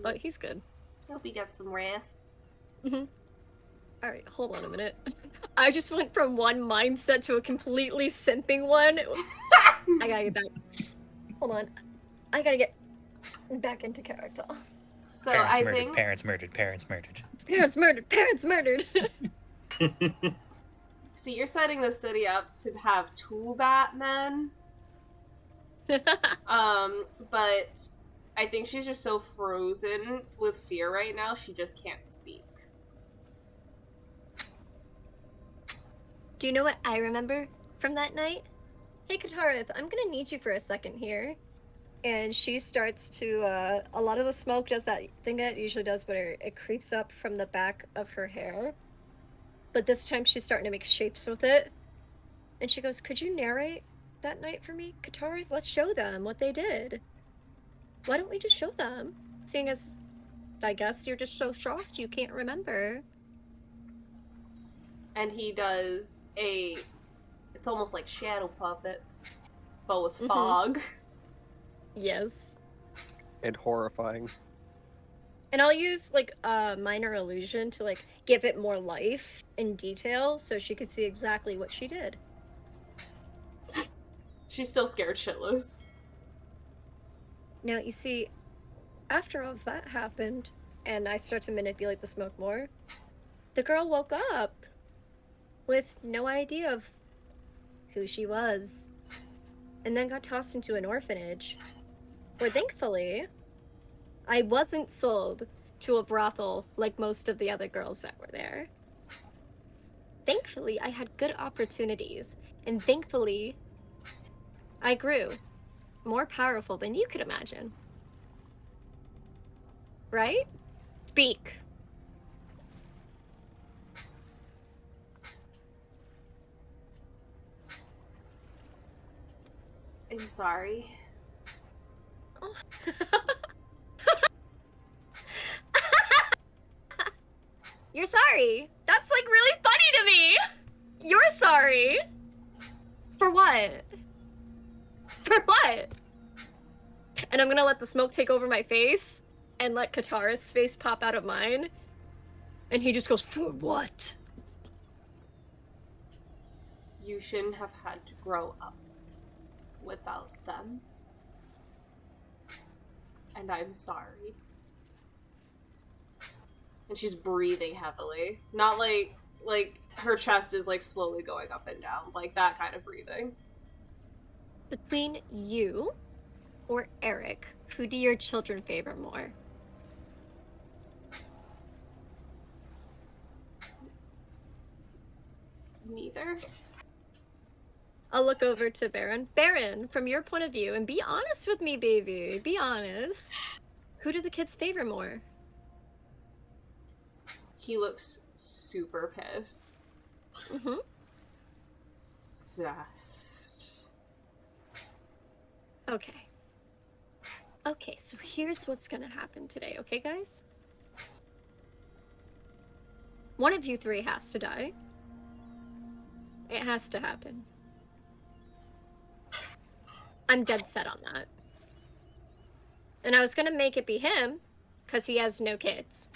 But he's good. Hope he gets some rest. Alright, hold on a minute. I just went from one mindset to a completely simping one. I gotta get back. Hold on. I gotta get back into character. So Parents I murdered, think parents murdered, parents murdered. Parents murdered! Parents murdered! so you're setting the city up to have 2 Batmen. But I think she's just so frozen with fear right now, she just can't speak. Do you know what I remember from that night? Hey, Katarith, I'm gonna need you for a second here. And she starts to, a lot of the smoke does that thing that it usually does, where it creeps up from the back of her hair. But this time she's starting to make shapes with it. And she goes, could you narrate that night for me? Katarith, let's show them what they did. Why don't we just show them? Seeing as, I guess you're just so shocked you can't remember. And he does it's almost like shadow puppets, but with fog. Yes. And horrifying. And I'll use, like, a minor illusion to, like, give it more life and detail so she could see exactly what she did. She's still scared shitless. Now, you see, after all of that happened, and I start to manipulate the smoke more, the girl woke up with no idea of who she was, and then got tossed into an orphanage, where thankfully, I wasn't sold to a brothel like most of the other girls that were there. Thankfully, I had good opportunities, and thankfully, I grew more powerful than you could imagine. Right? Speak. I'm sorry. Oh. You're sorry. That's, like, really funny to me. You're sorry. For what? For what? And I'm gonna let the smoke take over my face and let Katarith's face pop out of mine. And he just goes, for what? You shouldn't have had to grow up without them. And I'm sorry. And she's breathing heavily. Not like her chest is like slowly going up and down. Like that kind of breathing. Between you or Eric, who do your children favor more? Neither. I'll look over to Baron. Baron, from your point of view, and be honest with me, baby. Be honest. Who do the kids favor more? He looks super pissed. Mm-hmm. Zest. Okay. Okay, so here's what's gonna happen today, okay, guys? One of you three has to die. It has to happen. I'm dead set on that. And I was gonna make it be him, because he has no kids.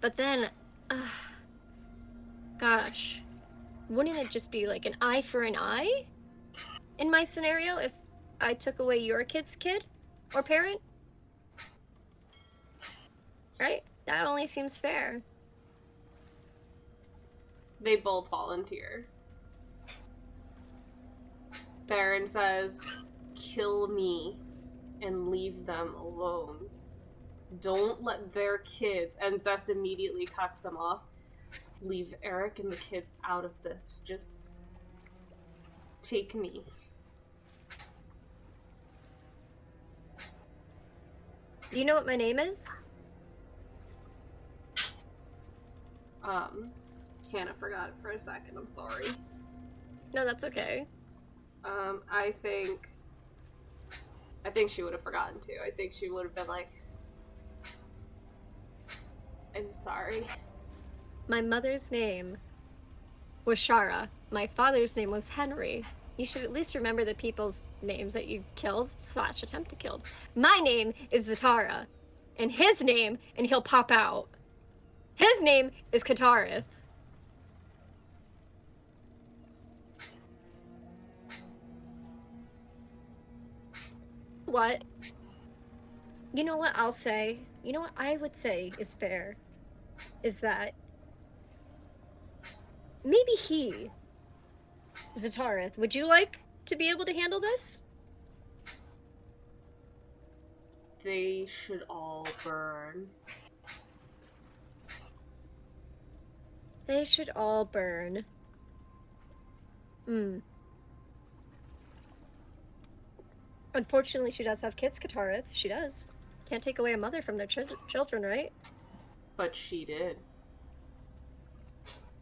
But then, gosh, wouldn't it just be like an eye for an eye in my scenario if I took away your kid's kid or parent? Right? That only seems fair. They both volunteer. Baron says, kill me and leave them alone. Don't let their kids, and Zest immediately cuts them off. Leave Eric and the kids out of this. Just take me. Do you know what my name is? Hannah forgot it for a second, I'm sorry. No, that's okay. I think she would have forgotten too. I think she would have been like, I'm sorry. My mother's name was Shara. My father's name was Henry. You should at least remember the people's names that you killed / attempt to kill. My name is Zatara. And his name, and he'll pop out. His name is Katarith. What? You know what I'll say? You know what I would say is fair? Is that maybe he, Zatareth, would you like to be able to handle this? They should all burn. They should all burn. Unfortunately, she does have kids, Katarith. She does. Can't take away a mother from their children, right? But she did.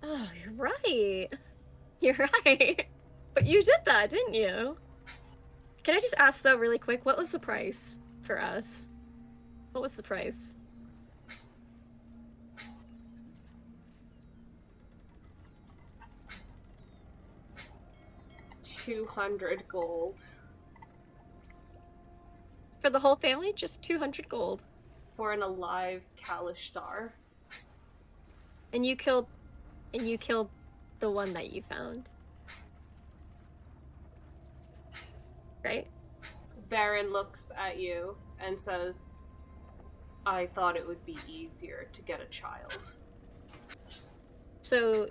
Oh, you're right. You're right. But you did that, didn't you? Can I just ask, though, really quick, what was the price for us? What was the price? $200 gold. For the whole family? Just 200 gold. For an alive Kalishtar. And you killed the one that you found. Right? Baron looks at you and says, I thought it would be easier to get a child. So,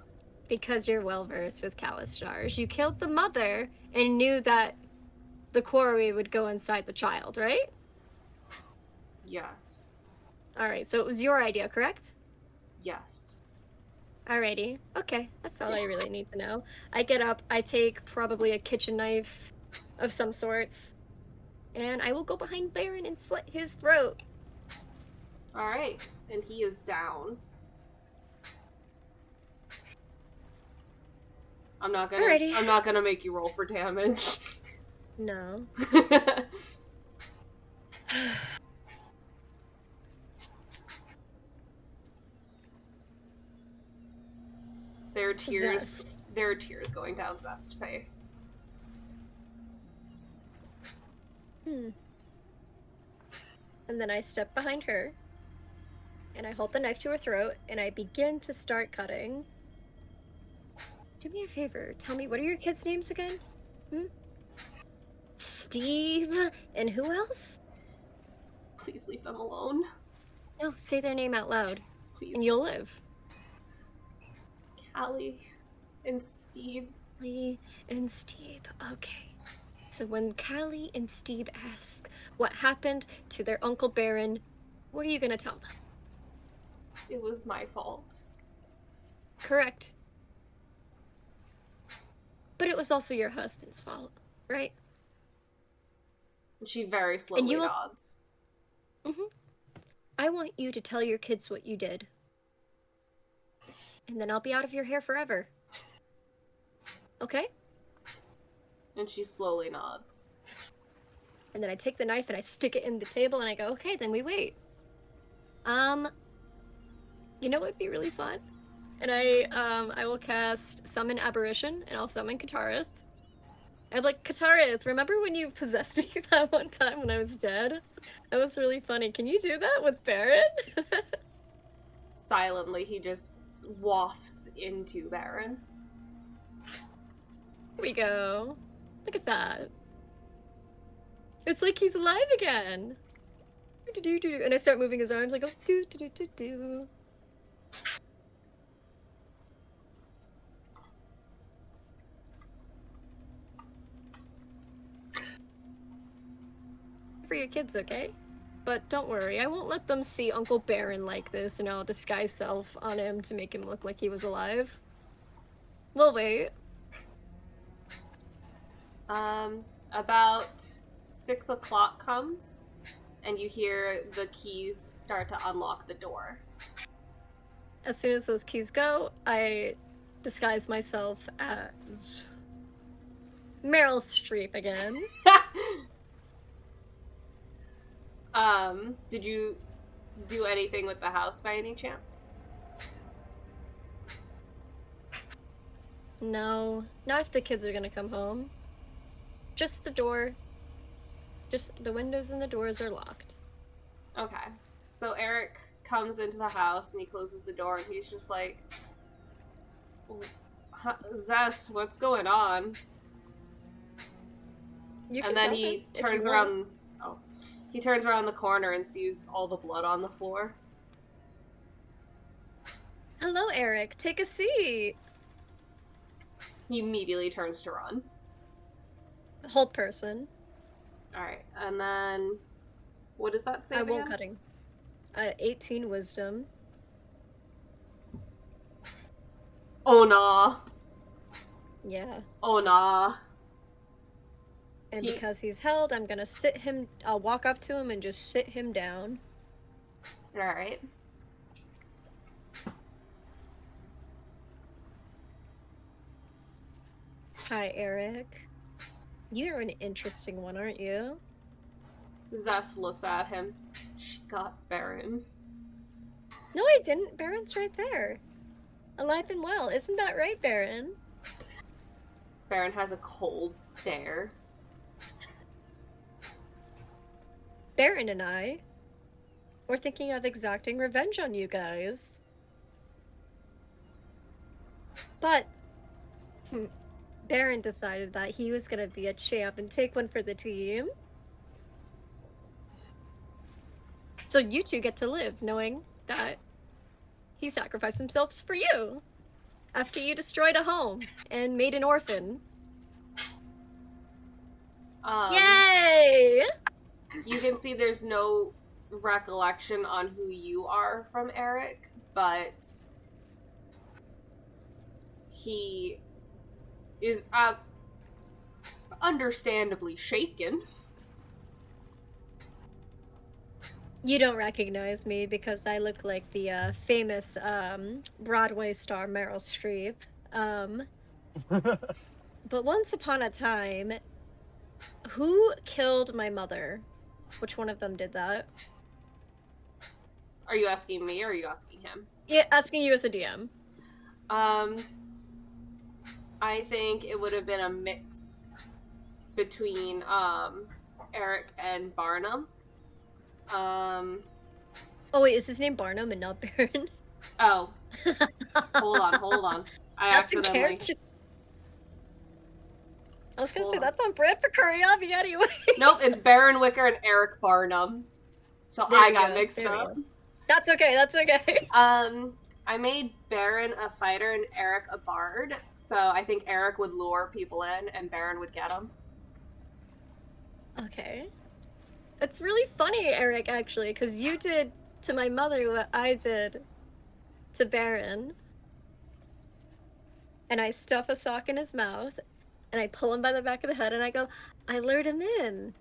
because you're well versed with Kalistars, you killed the mother and knew that the quarry would go inside the child, right? Yes. Alright, so it was your idea, correct? Yes. Alrighty. Okay, that's all I really need to know. I get up, I take probably a kitchen knife of some sorts, and I will go behind Baron and slit his throat. Alright. And he is down. I'm not gonna make you roll for damage. No. There are tears going down Zest's face. And then I step behind her, and I hold the knife to her throat, and I begin to start cutting. Do me a favor, tell me, what are your kids' names again? Steve, and who else? Please leave them alone. No, say their name out loud, Please. and you'll live. Callie and Steve. Callie and Steve, okay. So when Callie and Steve ask what happened to their Uncle Baron, what are you gonna tell them? It was my fault. Correct. But it was also your husband's fault, right? She very slowly you will- nods. I want you to tell your kids what you did. And then I'll be out of your hair forever. Okay? And she slowly nods. And then I take the knife and I stick it in the table and I go, okay, then we wait. You know what would be really fun? And I will cast Summon Aberration, and I'll summon Katarith. I'm like, Katarith, remember when you possessed me that one time when I was dead? That was really funny. Can you do that with Baron? Silently, he just wafts into Baron. Here we go. Look at that. It's like he's alive again. And I start moving his arms like, oh, do. For your kids, okay? But don't worry, I won't let them see Uncle Baron like this, and I'll disguise self on him to make him look like he was alive. We'll wait. About 6 o'clock comes, and you hear the keys start to unlock the door. As soon as those keys go, I disguise myself as Meryl Streep again. Did you do anything with the house by any chance? No, not if the kids are gonna come home. Just the door. Just the windows and the doors are locked. Okay. So Eric comes into the house and he closes the door and he's just like, Zest, what's going on? You can And then tell he him if you turns want. around. Oh, he turns around the corner and sees all the blood on the floor. Hello, Eric. Take a seat. He immediately turns to run. Hold person. All right, and then what does that say? I won't again? cutting. 18 wisdom. Oh nah. Yeah. Oh nah. And He- because he's held, I'm gonna sit him. I'll walk up to him and just sit him down. All right. Hi, Eric. You're an interesting one, aren't you? Zest looks at him. She got Baron. No, I didn't. Baron's right there. Alive and well. Isn't that right, Baron? Baron has a cold stare. Baron and I were thinking of exacting revenge on you guys. But Baron decided that he was gonna be a champ and take one for the team. So you two get to live knowing that he sacrificed himself for you after you destroyed a home and made an orphan. Yay! You can see there's no recollection on who you are from Eric, but he is understandably shaken. You don't recognize me because I look like the famous Broadway star Meryl Streep. But once upon a time, who killed my mother? Which one of them did that? Are you asking me or are you asking him? Yeah, asking you as the DM. I think it would have been a mix between Eric and Barnum. Oh wait, is his name Barnum and not Baron? Oh. Hold on. I That's in accidentally... character. I was gonna Hold say on. that's on brand for Kurayami anyway. Nope, it's Baron Wicker and Eric Barnum. So There I we got go, mixed there we up. go. That's okay. That's okay. I made Baron a fighter and Eric a bard, so I think Eric would lure people in and Baron would get them. Okay. It's really funny, Eric, actually, because you did to my mother what I did to Baron. And I stuff a sock in his mouth, and I pull him by the back of the head and I go, I lured him in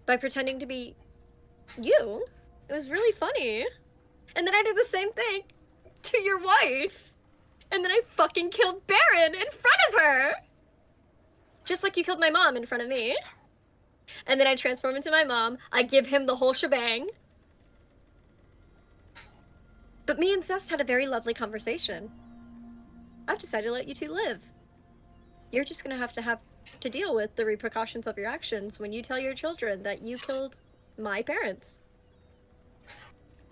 by pretending to be you. It was really funny. And then I did the same thing to your wife. And then I fucking killed Baron in front of her. Just like you killed my mom in front of me. And then I transform into my mom. I give him the whole shebang. But me and Zest had a very lovely conversation. I've decided to let you two live. You're just gonna have to deal with the repercussions of your actions when you tell your children that you killed my parents.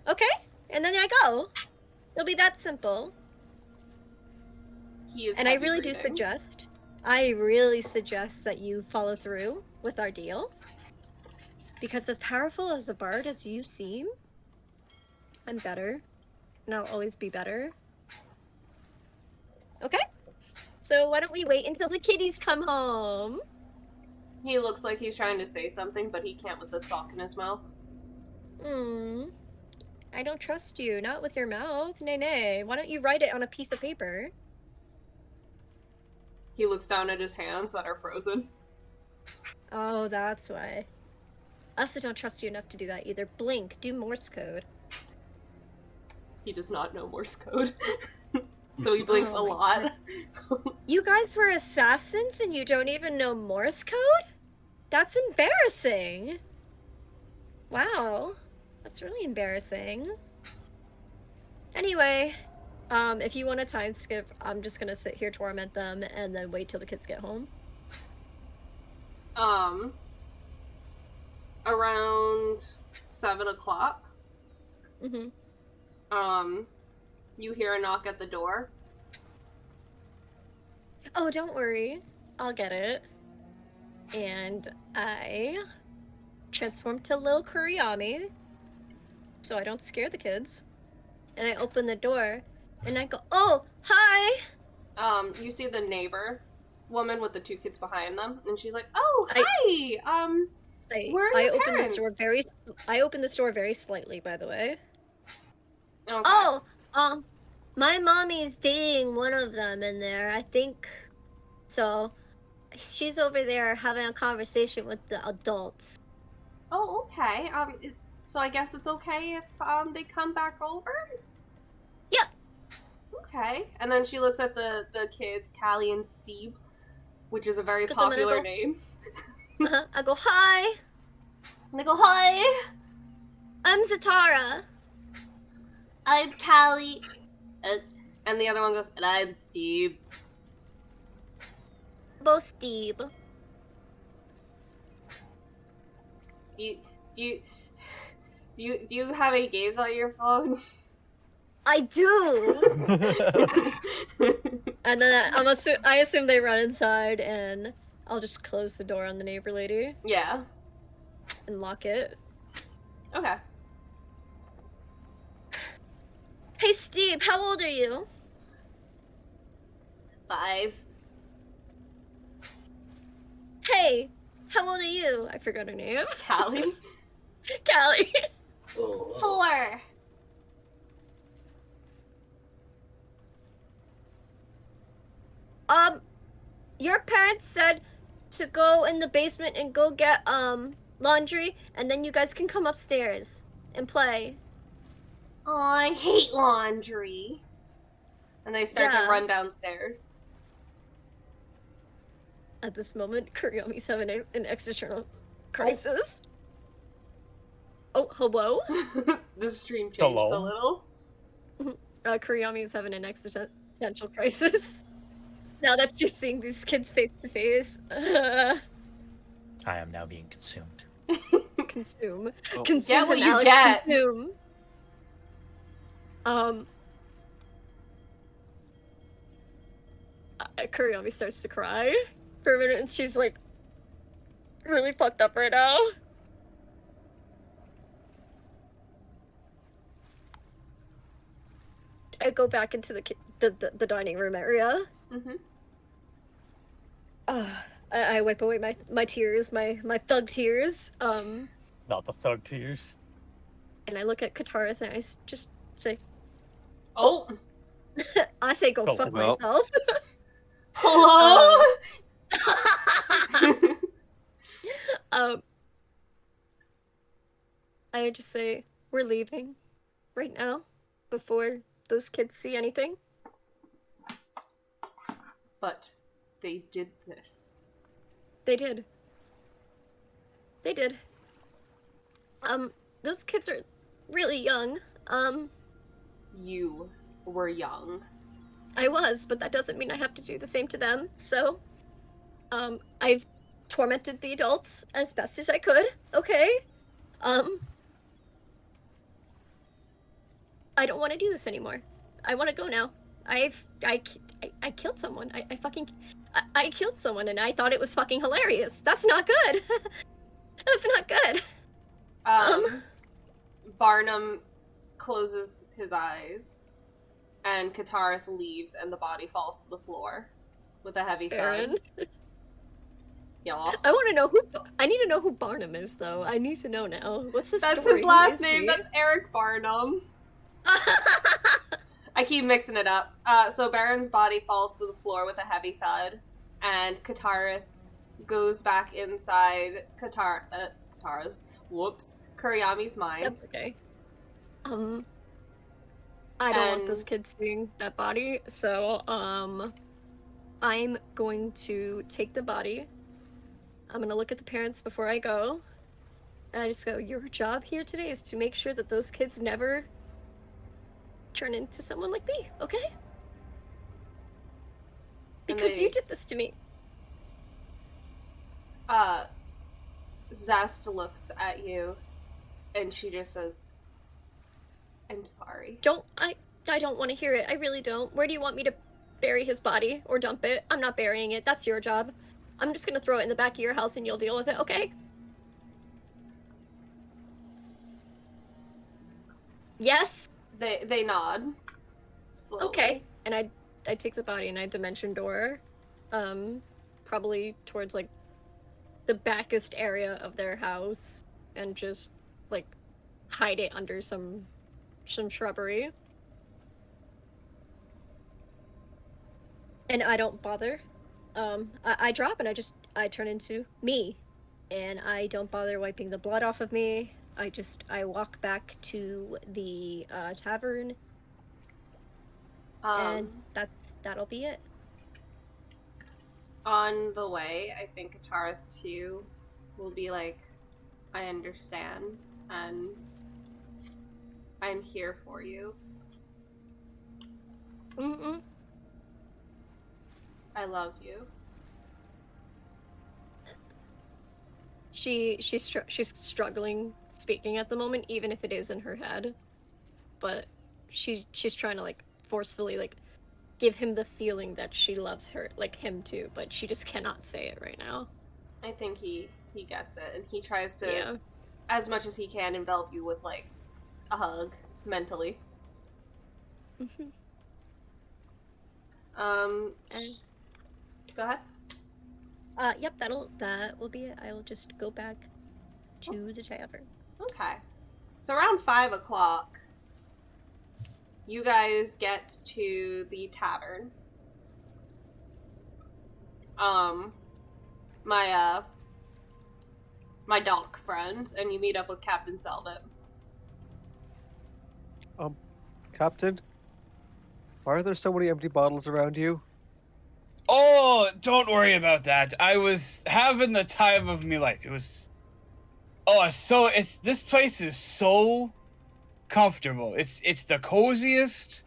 Okay? And then I go. It'll be that simple. He is And I heavy really do breathing. suggest that you follow through with our deal. Because as powerful as a bard as you seem, I'm better. And I'll always be better. Okay? So why don't we wait until the kitties come home? He looks like he's trying to say something, but he can't with the sock in his mouth. I don't trust you. Not with your mouth. Nay, nay. Why don't you write it on a piece of paper? He looks down at his hands that are frozen. Oh, that's why. I also don't trust you enough to do that either. Blink. Do Morse code. He does not know Morse code. So he blinks Oh a my lot. You guys were assassins and you don't even know Morse code? That's embarrassing. Wow. That's really embarrassing. Anyway, if you want a time skip, I'm just gonna sit here, torment them, and then wait till the kids get home. Around 7 o'clock, Mm-hmm. you hear a knock at the door. Oh, don't worry. I'll get it. And I transform to Lil Kurayami, so I don't scare the kids. And I open the door, and I go, oh, hi! You see the neighbor woman with the 2 kids behind them, and she's like, "Oh, I- hi. Where are I your open parents? I open this door very slightly, by the way. Okay. Oh, my mommy's dating one of them in there, I think. So, she's over there having a conversation with the adults. Oh, okay. So I guess it's okay if they come back over. Yep. Okay. And then she looks at the kids, Callie and Steve, which is a very Look at them and I popular go- name. I go, hi, And they go, "Hi, I'm Zatara. I'm Callie." And the other one goes, "And I'm Steve." Both Steve. Do you have any games on your phone? I do. And then I assume they run inside, and I'll just close the door on the neighbor lady Yeah. and lock it. Okay. Hey, Steve, how old are you? 5. Hey, how old are you? I forgot her name. Callie. Callie. Oh, 4. Your parents said to go in the basement and go get laundry, and then you guys can come upstairs and play. Oh, I hate laundry. And they start to Yeah. run downstairs. At this moment, Kurayami's having an existential crisis. Oh, hello? The stream changed Hello? a little. Kurayami is having an existential crisis. Now that you're seeing these kids face to face. I am now being consumed. Consume. Oh. Consume Get what and you Alex get. Consume. Kurayami starts to cry for a minute, and she's like really fucked up right now. I go back into the dining room area. Mm-hmm. I wipe away my tears, my thug tears. Not the thug tears. And I look at Katareth and I just say, Oh, I say go Oh, fuck well. myself. hello. I just say, we're leaving. Right now. Before those kids see anything. But they did this. They did. They did. Those kids are really young. You were young. I was, but that doesn't mean I have to do the same to them. So, I've tormented the adults as best as I could. Okay. I don't want to do this anymore. I want to go now. I killed someone. I killed someone, and I thought it was fucking hilarious. That's not good. That's not good. Barnum closes his eyes, and Katarth leaves, and the body falls to the floor with a heavy thud. Y'all. I want to know who. I need to know who Barnum is, though. I need to know now. What's the story? That's his last Who is name. he? That's Eric Barnum. I keep mixing it up. So Baron's body falls to the floor with a heavy thud, and Katarth goes back inside Kurayami's mind. That's okay. I don't want those kids seeing that body, so I'm going to take the body. I'm gonna look at the parents before I go, and I just go, your job here today is to make sure that those kids never turn into someone like me, okay? Because you did this to me. Zest looks at you, and she just says, I'm sorry. I don't want to hear it. I really don't. Where do you want me to bury his body or dump it? I'm not burying it. That's your job. I'm just gonna throw it in the back of your house and you'll deal with it, okay? Yes? They nod. Slowly. Okay. And I take the body and I dimension door, probably towards like the backest area of their house, and just like hide it under some shrubbery. And I don't bother. I drop and I turn into me, and I don't bother wiping the blood off of me. I walk back to the tavern, and that'll be it. On the way, I think Katarth too will be like, I understand, and I'm here for you. Mm-mm. I love you. She's struggling speaking at the moment, even if it is in her head. But she's trying to like forcefully like give him the feeling that she loves her, like him too, but she just cannot say it right now. I think he gets it, and he tries to, as much as he can, envelop you with like a hug mentally. Mm-hmm. Go ahead. Yep, that will be it. I will just go back to the tavern. Okay. So around 5 o'clock, you guys get to the tavern. My dock friend, and you meet up with Captain Selvot. Captain? Why are there so many empty bottles around you? Oh, don't worry about that. I was having the time of my life. It was... this place is so comfortable. It's the coziest.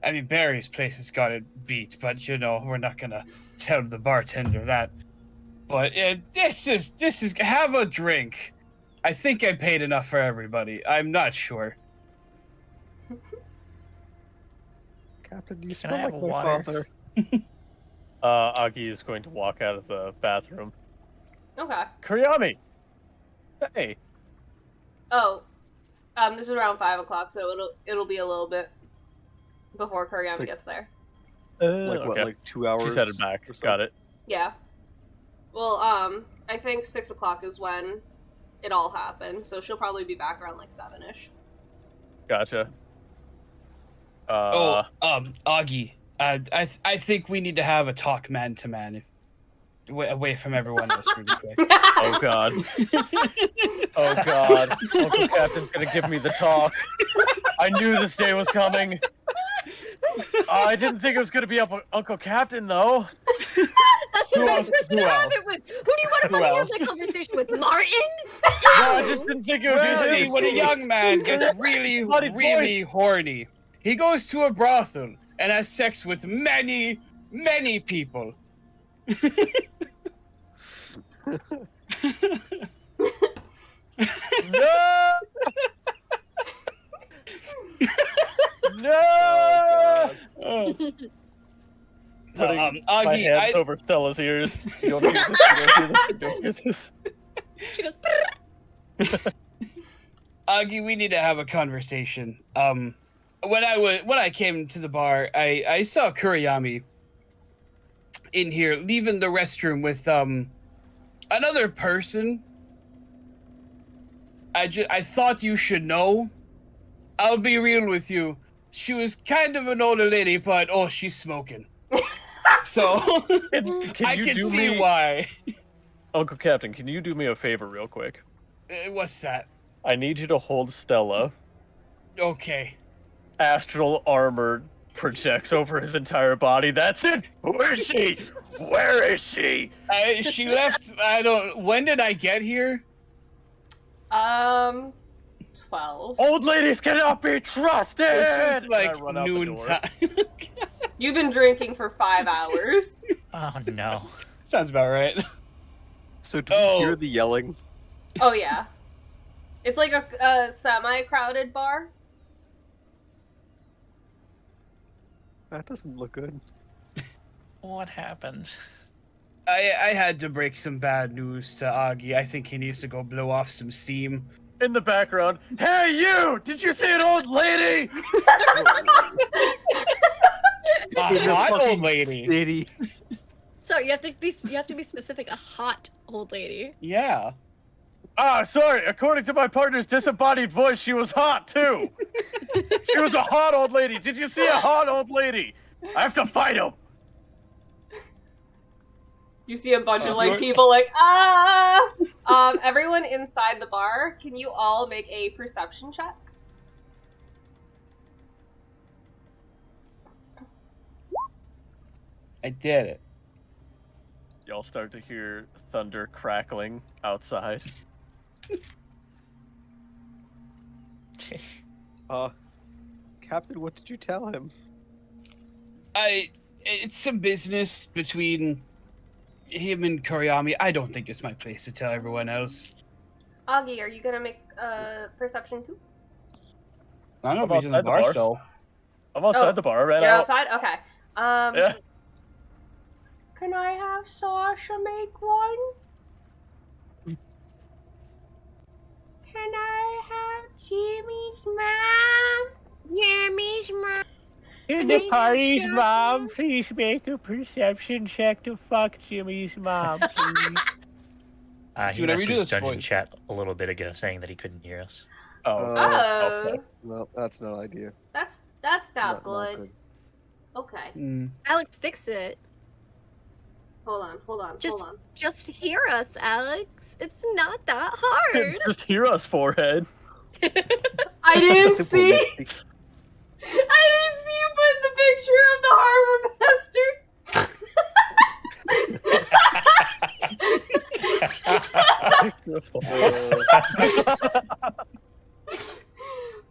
I mean, Barry's place has got it beat, but you know, we're not gonna tell the bartender that. But this is, have a drink. I think I paid enough for everybody. I'm not sure. Captain, you Can I smell have like a my water? father. Aggie is going to walk out of the bathroom. Okay. Kurayami! Hey! Oh, this is around 5 o'clock, so it'll be a little bit before Kurayami gets there. Like what, like 2 hours? She's headed back. Got it. Yeah. Well, I think 6 o'clock is when it all happened, so she'll probably be back around like 7-ish. Gotcha. Aggie, I think we need to have a talk man to man. away from everyone else really quick. Oh god. Oh god. Uncle Captain's gonna give me the talk. I knew this day was coming. I didn't think it was gonna be Uncle Captain though. That's the Who best else? person Who to have else? it with. Who do you want to Who fucking have else? that conversation with? Martin? No, I just didn't think it would be Usually, him. when a young man gets really, Bloody really horny, he goes to a brothel and has sex with many, many people. No! No! Oh. Putting my Aggie, hands over Stella's ears. You don't hear this. You don't hear this. You don't hear this. She goes, Aggie, we need to have a conversation. When I came to the bar, I saw Kurayami in here leaving the restroom with another person. I thought you should know. I'll be real with you. She was kind of an older lady, but she's smoking. So I you can do see me- why. Uncle Captain, can you do me a favor real quick? What's that? I need you to hold Stella. Okay. Astral armor projects over his entire body. That's it. Where is she? Where is she? She left. When did I get here? 12. Old ladies cannot be trusted. This was And I like run out the noon door. time. You've been drinking for 5 hours. Oh no. Sounds about right. So do you hear the yelling? Oh yeah. It's like a semi-crowded bar. That doesn't look good. What happened? I had to break some bad news to Aggie. I think he needs to go blow off some steam. In the background, hey you! Did you see an old lady? A In the hot old fucking lady. city. sorry, you have to be specific. A hot old lady. Yeah. Ah, sorry. According to my partner's disembodied voice, she was hot too. She was a hot old lady. Did you see a hot old lady? I have to fight him. You see a bunch of like you're- people like ah. Everyone inside the bar, can you all make a perception check? I did it. Y'all start to hear thunder crackling outside. Captain, what did you tell him? It's some business between him and Kurayami. I don't think it's my place to tell everyone else. Aggie, are you gonna make perception too? I don't know if I'm he's in the outside the bar bar. still. I'm outside Oh, the bar right You're now. outside? Okay. Yeah. Can I have Sasha make one? Can I have Jimmy's mom? Jimmy's mom. In the party's mom, please make a perception check to fuck Jimmy's mom, please. See, He whenever you do messaged this Dungeon voice- Chat a little bit ago saying that he couldn't hear us. Oh. Oh, okay. No, that's not idea. that's Not not good. good. Okay, Alex, fix it. hold on. Just hear us, Alex. It's not that hard. Just hear us, forehead. I didn't Simple see. mistake. I didn't see you put the picture of the harbor master.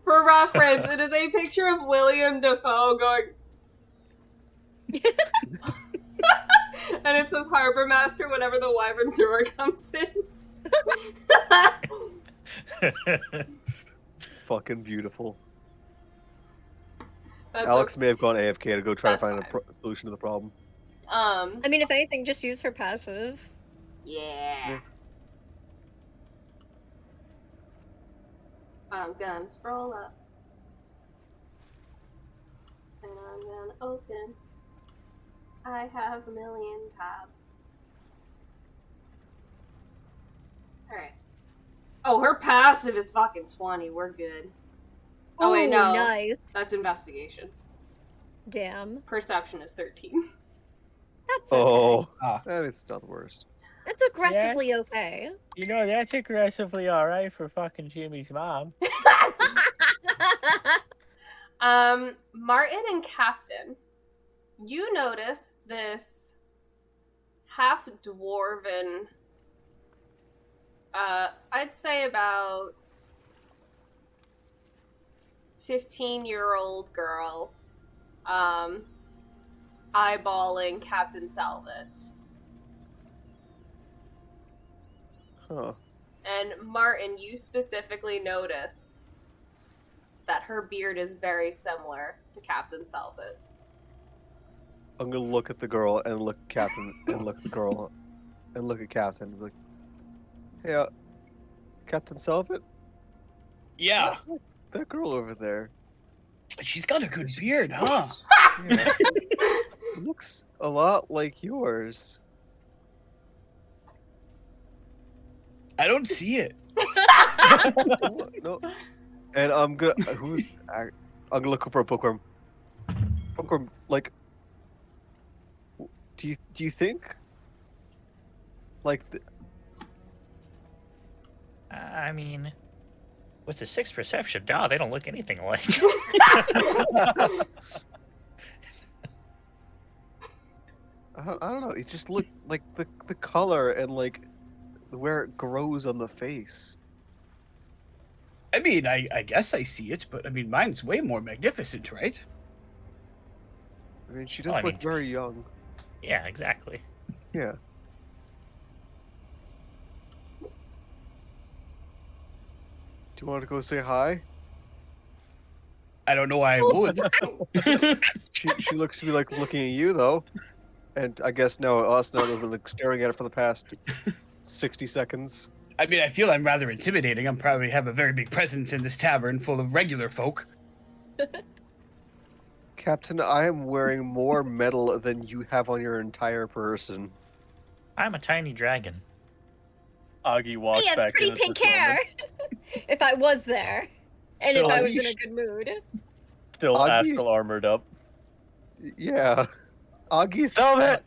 For reference, it is a picture of William Dafoe going. And it says harbor master whenever the wyvern tour comes in. Fucking beautiful. That's Alex may have gone AFK to go try to That's find a fine. solution to the problem. I mean, if anything, just use her passive. Yeah. I'm gonna scroll up. And I'm gonna open. I have a million tabs. Alright. Oh, her passive is fucking 20. We're good. Oh, wait, Ooh, no. Nice. That's investigation. Damn. Perception is 13. That's Oh, Ah. it's not the worst. That's aggressively okay. You know, that's aggressively alright for fucking Jimmy's mom. Martin and Captain, you notice this half-dwarven, I'd say about 15-year-old girl, eyeballing Captain Selvot. Huh. And Martin, you specifically notice that her beard is very similar to Captain Selvot's. I'm gonna look at the girl and look at Captain and look at the girl and look at Captain. Like, hey, Captain Selvot? Yeah, That girl over there. she's got a good beard, huh? Yeah. Looks a lot like yours. I don't see it. No. And I'm gonna I'm gonna look for a bookworm. Bookworm, like, do you think, like, I mean, with the 6th perception, no, they don't look anything alike. I don't know. It just looked like the color and like where it grows on the face. I mean, I guess I see it, but I mean, mine's way more magnificent, right? I mean, she does I look mean- very young. Yeah, exactly. Yeah. Do you want to go say hi? I don't know why I would. She looks to be like looking at you though, and I guess now us now have been like staring at it for the past 60 seconds. I mean, I feel I'm rather intimidating. I'm probably have a very big presence in this tavern full of regular folk. Captain, I am wearing more metal than you have on your entire person. I'm a tiny dragon. Aggie walks He had back pretty in at pink this hair. moment, If I was there. And if Well, I was you in a good mood. still Aggie's- astral armored up. Yeah. Augie's Selvot!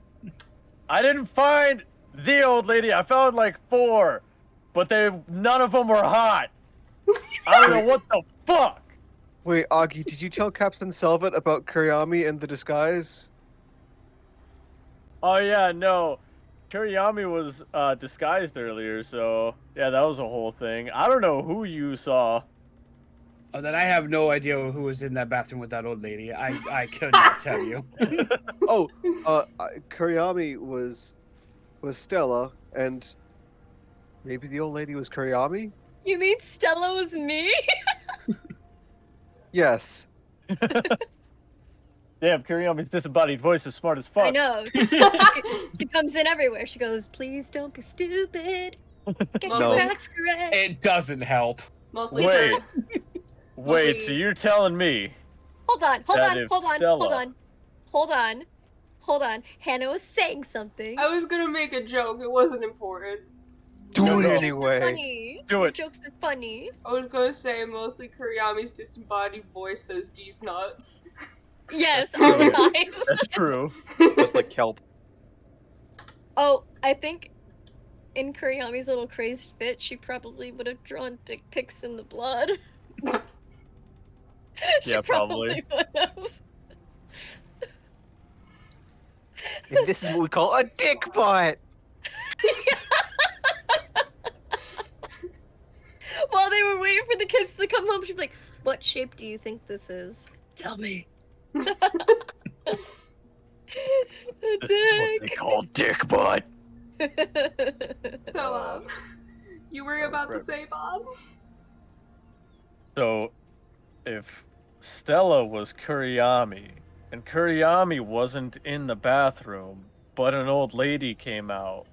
I didn't find the old lady. I found like 4, but none of them were hot. I don't know what the fuck. Wait, Augie, did you tell Captain Selvot about Kurayami and the disguise? Oh yeah, no. Kurayami was disguised earlier, so yeah, that was a whole thing. I don't know who you saw. Oh, then I have no idea who was in that bathroom with that old lady. I could not tell you. Oh, Kurayami was Stella, and maybe the old lady was Kurayami? You mean Stella was me? Yes. Damn, Kurayami's disembodied voice is smart as fuck. I know. She comes in everywhere. She goes, please don't be stupid. Get your No. facts correct. It doesn't help. Mostly Wait. her. Wait, Mostly- so you're telling me Hold on. That if Hold on. Hannah was saying something. I was gonna make a joke. It wasn't important. Do No, it no. anyway. Funny. Do Your it. jokes are funny. I was gonna say mostly Kuriyami's disembodied voice says G's nuts. Yes, all the time. that's true. Just like kelp. Oh, I think in Kuriyami's little crazed fit, she probably would have drawn dick pics in the blood. She Yeah, probably. would have. And this is what we call a dick butt. While they were waiting for the kids to come home, she'd be like, what shape do you think this is? Tell me. This is what they Dick. call dick butt. So, you were about to say, Bob? So, if Stella was Kuriyami, and Kuriyami wasn't in the bathroom, but an old lady came out,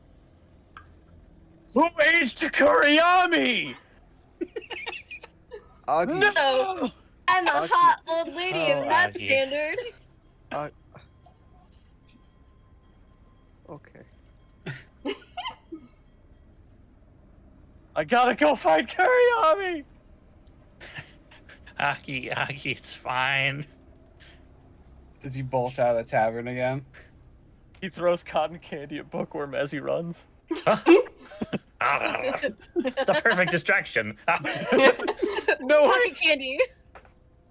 who aged Kuriyami? Augie. No. I'm a hot old lady of Oh, that Aggie. standard. Okay. I gotta go find Kuriyami. Aggie, it's fine. Does he bolt out of the tavern again? He throws cotton candy at Bookwyrm as he runs. The perfect distraction. No. Cotton candy.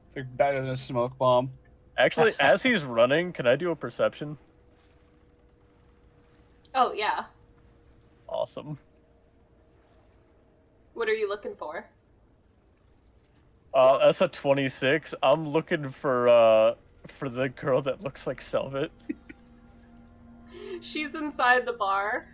It's like better than a smoke bomb. Actually, as he's running, can I do a perception? Oh, yeah. Awesome. What are you looking for? That's a 26. I'm looking for the girl that looks like Selvot. She's inside the bar.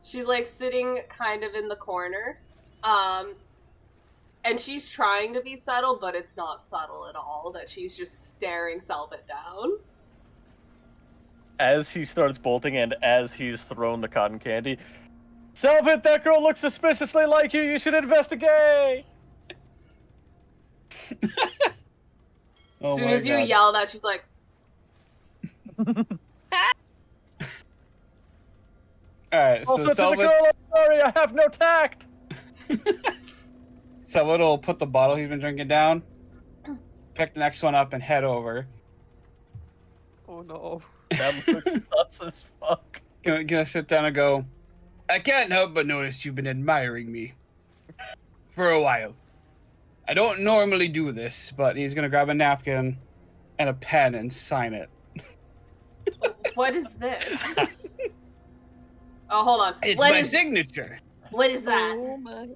She's like sitting kind of in the corner. And she's trying to be subtle, but it's not subtle at all, that she's just staring Selvot down. As he starts bolting and as he's thrown the cotton candy, Selvot, that girl looks suspiciously like you. You should investigate. As soon as you yell that, she's like, Alright, so Also, to the girl, I'm sorry, I have no tact. Selvot will put the bottle he's been drinking down, pick the next one up, and head over. Oh no. That looks sus as fuck. Gonna sit down and go, I can't help but notice you've been admiring me. For a while. I don't normally do this, but he's gonna grab a napkin and a pen and sign it. what is this? Oh, hold on. It's What my is- signature. What is that? Oh my.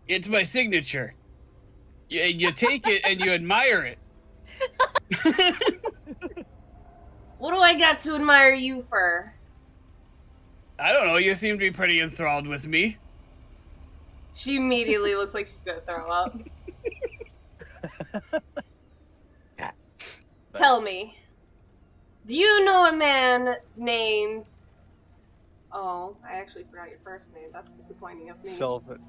It's my signature. You take it and you admire it. What do I got to admire you for? I don't know, you seem to be pretty enthralled with me. She immediately looks like she's gonna throw up. Tell me, do you know a man named... Oh, I actually forgot your first name. That's disappointing of me. Selvot.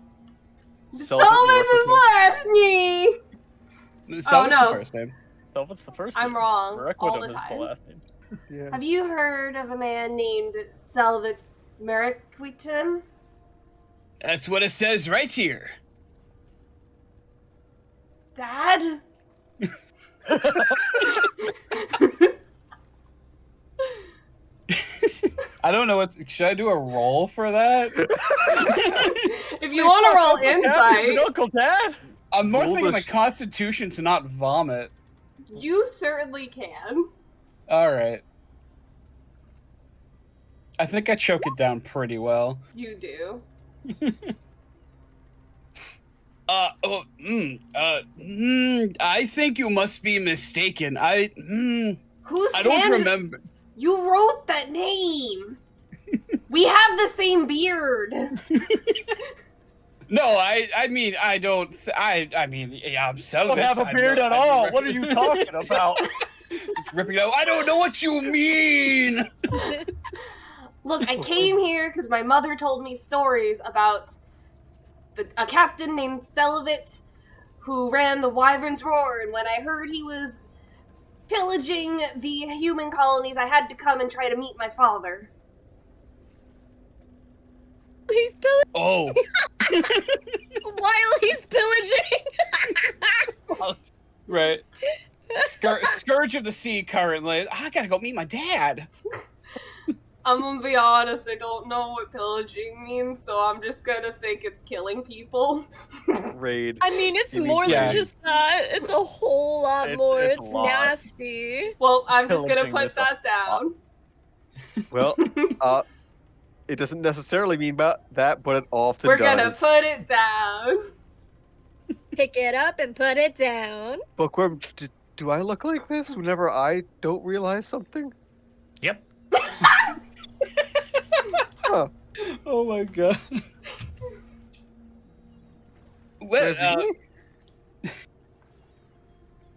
Selvot is last name! Selvot's no. the first name. Selvot's the first I'm name. wrong Requidum all the is time. the last name. Yeah. Have you heard of a man named Selvot Merrickwiton? That's what it says right here. Dad? I don't know what. Should I do a roll for that? If you want to roll insight, Uncle Dad? I'm more Roll thinking my this- constitution to not vomit. you certainly can. Alright. I think I choke it down pretty well. You do. I think you must be mistaken. Whose I don't hand- remember. You wrote that name. We have the same beard. No, I mean, I don't, I mean, yeah, I'm I celibate. don't have a beard at all. What are you talking about? Ripping out, I don't know what you mean! Look, I came here because my mother told me stories about a captain named Selvot who ran the Wyvern's Roar, and when I heard he was pillaging the human colonies, I had to come and try to meet my father. He's pillaging Oh. while he's pillaging. Right. Scourge of the Sea currently. I gotta go meet my dad. I'm gonna be honest, I don't know what pillaging means, so I'm just gonna think it's killing people. Raid. I mean, it's You mean more yeah. than just that. It's a whole lot It's- more. it's a It's lot. nasty. Well, I'm just gonna Pillaging put is a that down. Well, it doesn't necessarily mean that, but it often We're does. gonna put it down. Pick it up and put it down. Bookwyrm, do I look like this whenever I don't realize something? Yep. Huh. Oh my god. Well, Really?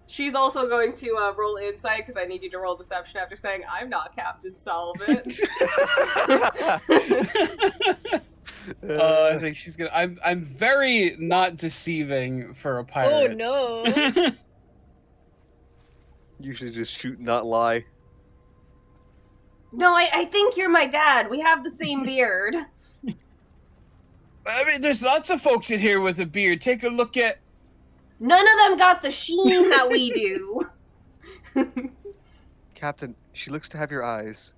She's also going to roll insight because I need you to roll deception after saying I'm not Captain Selvot. I think she's gonna. I'm very not deceiving for a Oh pirate. no. Usually just shoot, not lie. No, I think you're my dad. We have the same beard. I mean, there's lots of folks in here with a beard. Take a look at. None of them got the sheen that we do. Captain, She looks to have your eyes.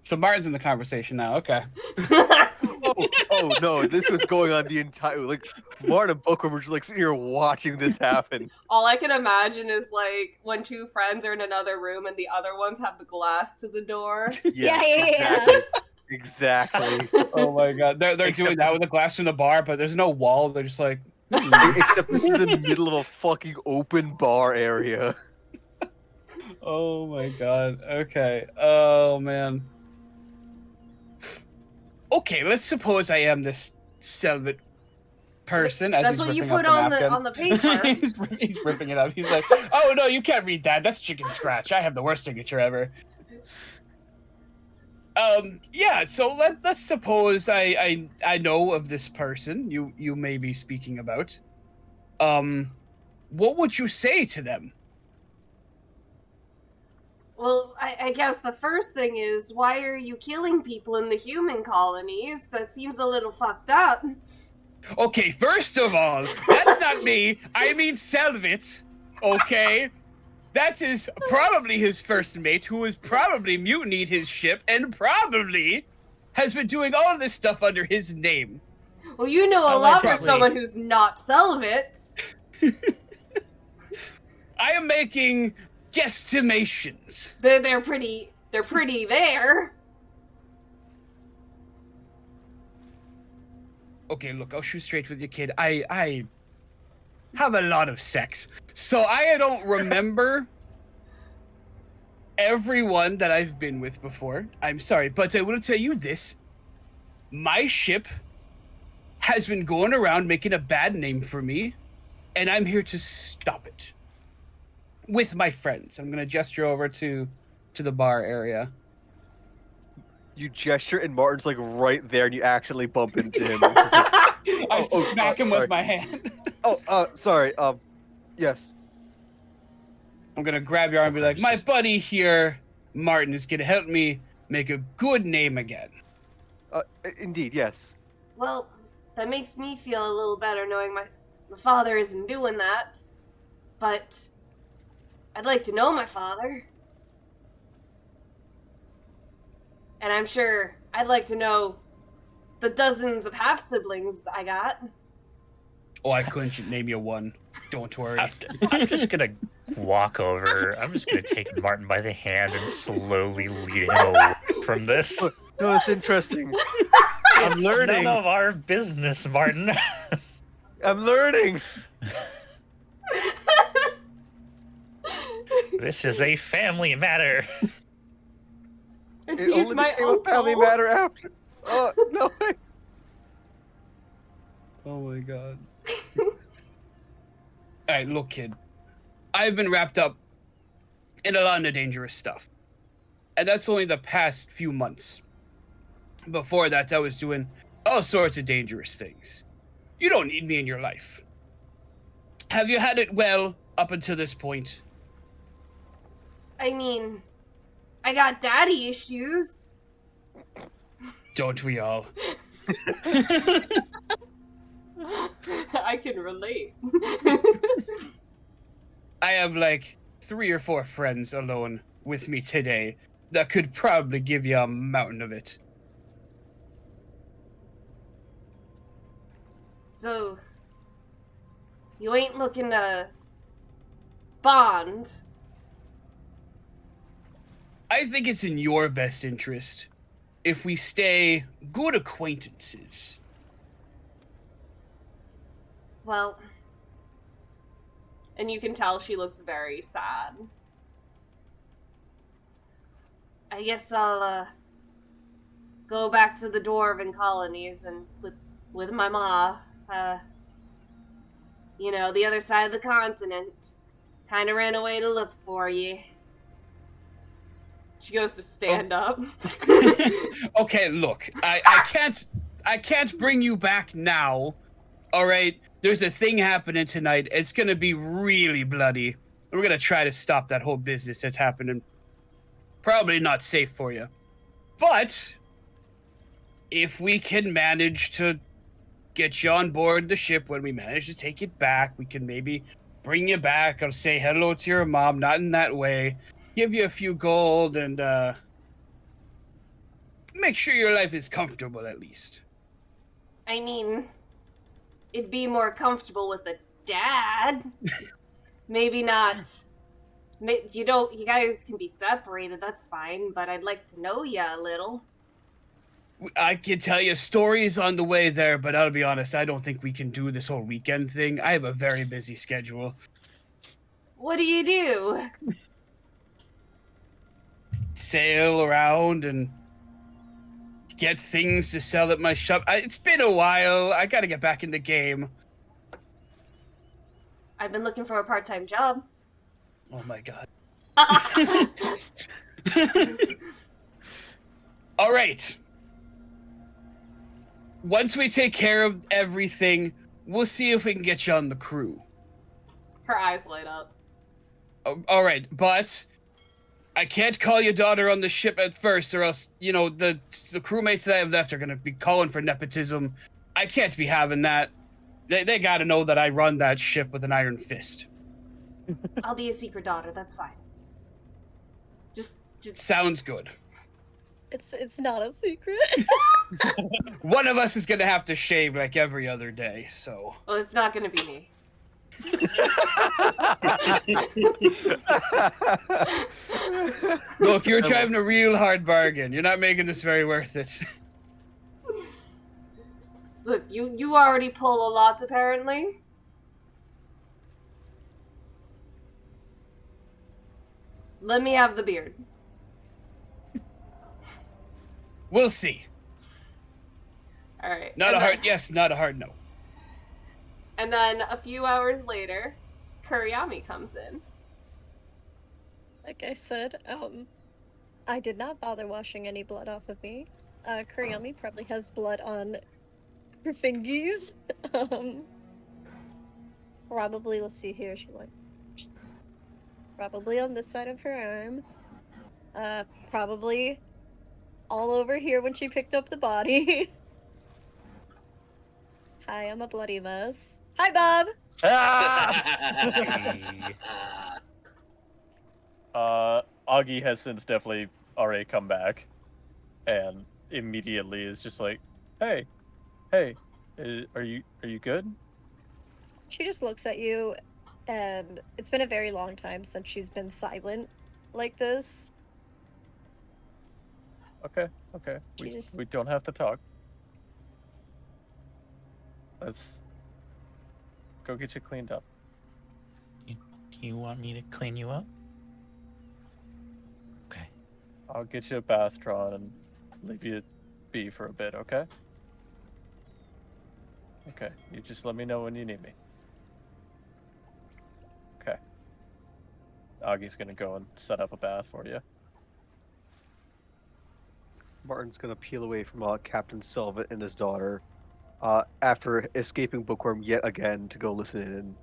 So Martin's in the conversation now. Okay. Oh no, this was going on the entire Martin and Bookwyrm were just like sitting here watching this happen. All I can imagine is like when two friends are in another room and the other ones have the glass to the door. Yeah. Exactly. Oh my god. They're doing that with a glass from the bar, but there's no wall. They're just like Except this is in the middle of a fucking open bar area. oh my god. Okay. Oh man. Okay, let's suppose I am this Selvot person. As That's he's what you ripping put up on napkin. the paper. he's ripping it up. He's like, oh no, you can't read that. That's chicken scratch. I have the worst signature ever. Yeah, so let's suppose I know of this person you may be speaking about. What would you say to them? Well, I guess the first thing is, why are you killing people in the human colonies? That seems a little fucked up. Okay, first of all, that's not me. I mean Selvot, okay? That is probably his first mate, who has probably mutinied his ship and probably has been doing all of this stuff under his name. Well, you know a lot for someone who's not Selvot. I am making guesstimations. They're pretty there. Okay, look, I'll shoot straight with you, kid. I have a lot of sex, so I don't remember everyone that I've been with before. I'm sorry, but I will tell you this. My ship has been going around making a bad name for me, and I'm here to stop it. With my friends. I'm gonna gesture over to the bar area. You gesture and Martin's like right there and you accidentally bump into him. I smack him with my hand. Sorry. Yes. I'm gonna grab your arm and be like, my buddy here, Martin, is gonna help me make a good name again. Indeed, yes. Well, that makes me feel a little better knowing my father isn't doing that. But I'd like to know my father. And I'm sure I'd like to know the dozens of half-siblings I got. Oh, I couldn't name you one. Don't worry. I'm just gonna walk over. I'm just gonna take Martin by the hand and slowly lead him away from this. No, it's interesting. I'm learning. None of our business, Martin. I'm learning. This is a family matter. And It he's only my became uncle. a family matter after. Oh, no. Oh my god. Alright, look, kid. I've been wrapped up in a lot of dangerous stuff. And that's only the past few months. Before that, I was doing all sorts of dangerous things. You don't need me in your life. Have you had it well up until this point? I mean, I got daddy issues. Don't we all? I can relate. I have like 3 or 4 friends alone with me today that could probably give you a mountain of it. So, you ain't looking to bond? I think it's in your best interest if we stay good acquaintances. Well, and you can tell she looks very sad. I guess I'll go back to the dwarven colonies and with my ma. You know, the other side of the continent. Kind of ran away to look for you. She goes to stand up. Okay, look, I can't bring you back now. All right, there's a thing happening tonight. It's gonna be really bloody. We're gonna try to stop that whole business that's happening. Probably not safe for you, but if we can manage to get you on board the ship when we manage to take it back, we can maybe bring you back. I'll say hello to your mom, not in that way. give you a few gold and make sure your life is comfortable at least. I mean, it'd be more comfortable with a dad. Maybe not. You guys can be separated, that's fine, but I'd like to know ya a little. I can tell you stories on the way there, but I'll be honest, I don't think we can do this whole weekend thing. I have a very busy schedule. What do you do? Sail around and get things to sell at my shop. It's been a while. I gotta get back in the game. I've been looking for a part-time job. Oh my god. All right. Once we take care of everything, we'll see if we can get you on the crew. Her eyes light up. All right, but I can't call your daughter on the ship at first, or else, you know, the crewmates that I have left are going to be calling for nepotism. I can't be having that. They got to know that I run that ship with an iron fist. I'll be a secret daughter, that's fine. Just Sounds good. It's not a secret. One of us is going to have to shave like every other day, so... Well, it's not going to be me. Look, you're driving a real hard bargain. You're not making this very worth it. Look, you already pull a lot, apparently. Let me have the beard. We'll see. All right. Not a hard yes, not a hard no. And then a few hours later, Kurayami comes in. Like I said, I did not bother washing any blood off of me. Kurayami probably has blood on her fingies. Probably, let's see here, she went. Probably on this side of her arm. Probably all over here when she picked up the body. Hi, I'm a bloody mess. Hi, Bob! Aggie has since definitely already come back, and immediately is just like, "Hey, are you good?" She just looks at you, and it's been a very long time since she's been silent like this. Okay. We don't have to talk. Let's go get you cleaned up. Do you want me to clean you up? Okay. I'll get you a bath drawn and leave you be for a bit, okay? Okay, you just let me know when you need me. Okay. Augie's gonna go and set up a bath for you. Martin's gonna peel away from Captain Selvot and his daughter after escaping Bookwyrm yet again to go listen in.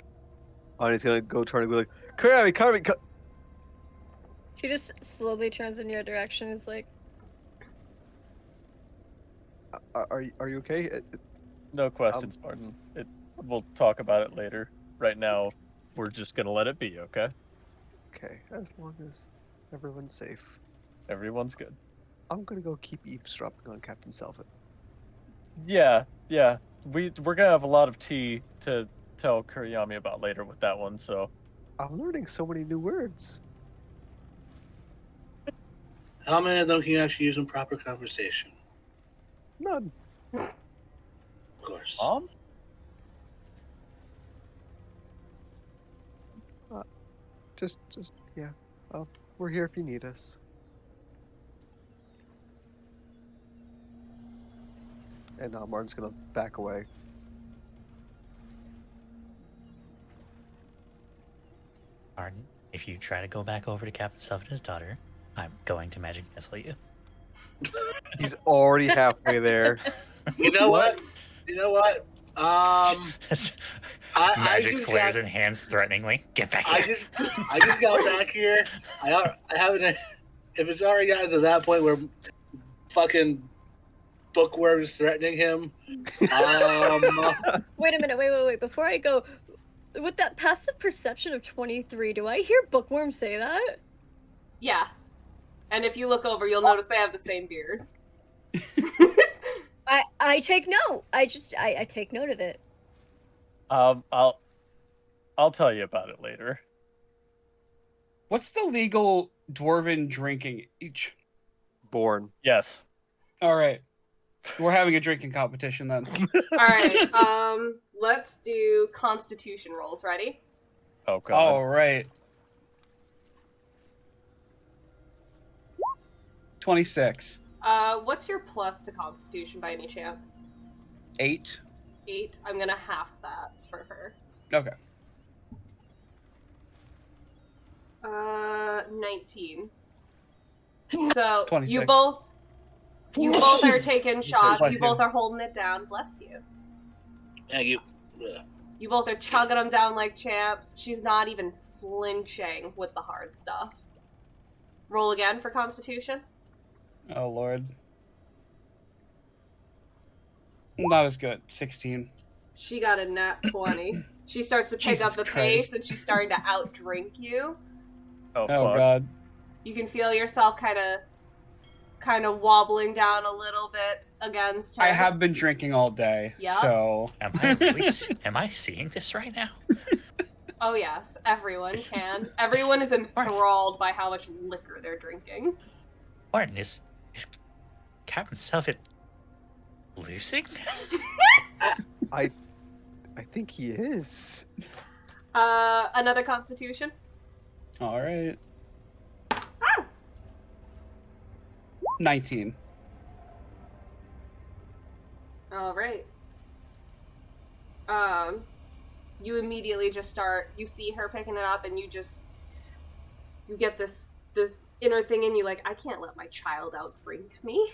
And he's gonna go turn and be like, Kurayami. She just slowly turns in your direction and is like, Are you okay? No questions, Martin. We'll talk about it later. Right now, we're just gonna let it be, okay? Okay, as long as everyone's safe. Everyone's good. I'm gonna go keep eavesdropping on Captain Selvot. Yeah. We're gonna have a lot of tea to tell Kurayami about later with that one, so... I'm learning so many new words. How many of them can you actually use in proper conversation? None. Of course. Just, yeah. We're here if you need us. And Martin's gonna back away. Martin, if you try to go back over to Captain Selvot and his daughter, I'm going to magic missile you. He's already halfway there. You know what? Magic flares in hands threateningly. Get back here. I just got back here. I haven't. If it's already gotten to that point where fucking Bookwyrm is threatening him. wait a minute, wait. Before I go, with that passive perception of 23, do I hear Bookwyrm say that? Yeah. And if you look over, you'll notice they have the same beard. I take note. I take note of it. I'll tell you about it later. What's the legal dwarven drinking age? Born. Yes. All right. We're having a drinking competition then. All right. Let's do Constitution rolls. Ready? Oh god. All right. 26. What's your plus to Constitution by any chance? 8. 8. I'm gonna half that for her. Okay. 19. So 26. you both are taking shots. Bless You you. both are holding it down. Bless you. Thank you. You both are chugging them down like champs. She's not even flinching with the hard stuff. Roll again for Constitution. Oh lord. Not as good. 16. She got a nat 20. She starts to pick Jesus up the Christ. pace, and she's starting to outdrink you. Oh, Oh fuck. god. You can feel yourself kind of wobbling down a little bit against her. I have been drinking all day, Yeah. so Am I really am I seeing this right now? Oh yes, everyone can. Everyone is enthralled by how much liquor they're drinking. Martin, is Captain Selvot losing? I think he is. Another Constitution. all right. 19. All right. You immediately just start. You see her picking it up, and you get this inner thing in you, like, I can't let my child outdrink me.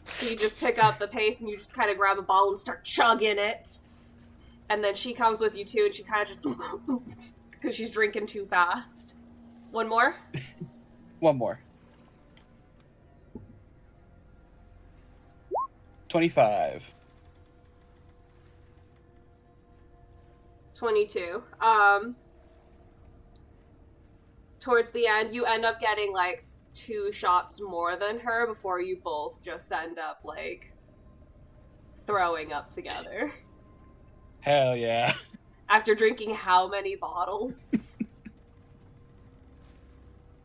So you just pick up the pace, and you just kind of grab a bottle and start chugging it. And then she comes with you too, and she kind of just because she's drinking too fast. One more. One more. 25. 22. Towards the end, you end up getting like 2 shots more than her before you both just end up like throwing up together. Hell yeah. After drinking how many bottles?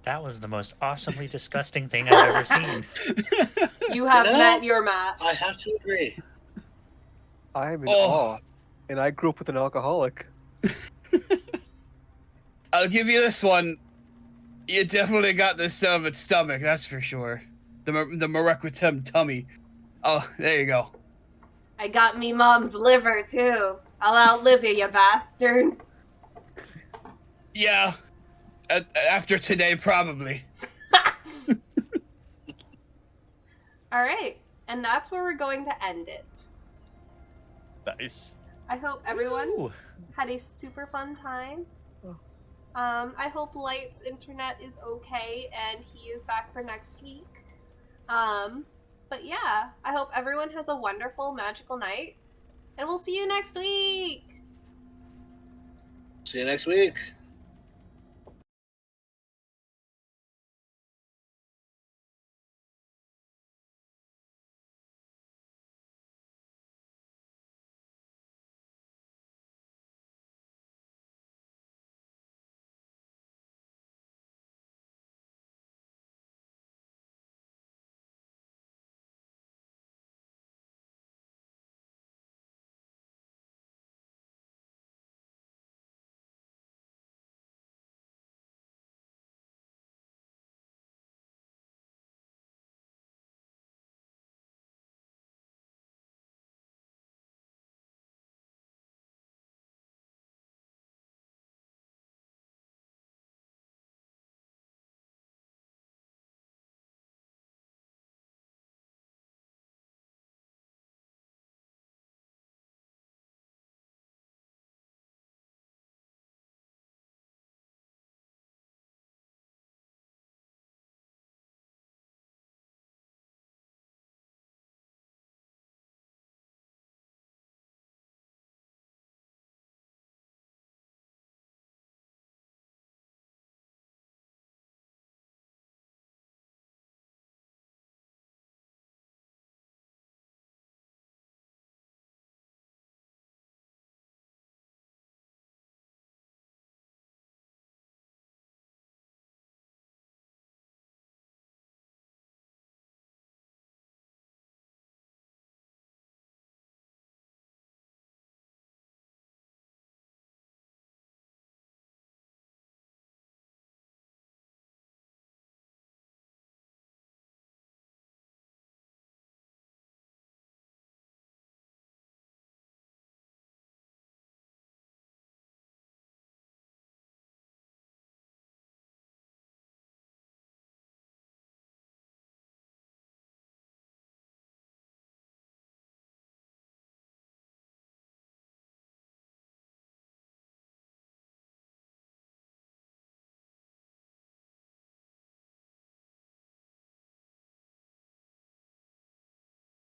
That was the most awesomely disgusting thing I've ever seen. You have You know, met your match. I have to agree. I am in Oh. awe, and I grew up with an alcoholic. I'll give you this one. You definitely got the Selvot stomach, that's for sure. The Merequitem tummy. Oh, there you go. I got me mom's liver too. I'll outlive you, you bastard. Yeah. After today, probably. Alright, and that's where we're going to end it. Nice. I hope everyone Ooh. had a super fun time. I hope Light's internet is okay and he is back for next week. But yeah, I hope everyone has a wonderful, magical night. And we'll see you next week! See you next week.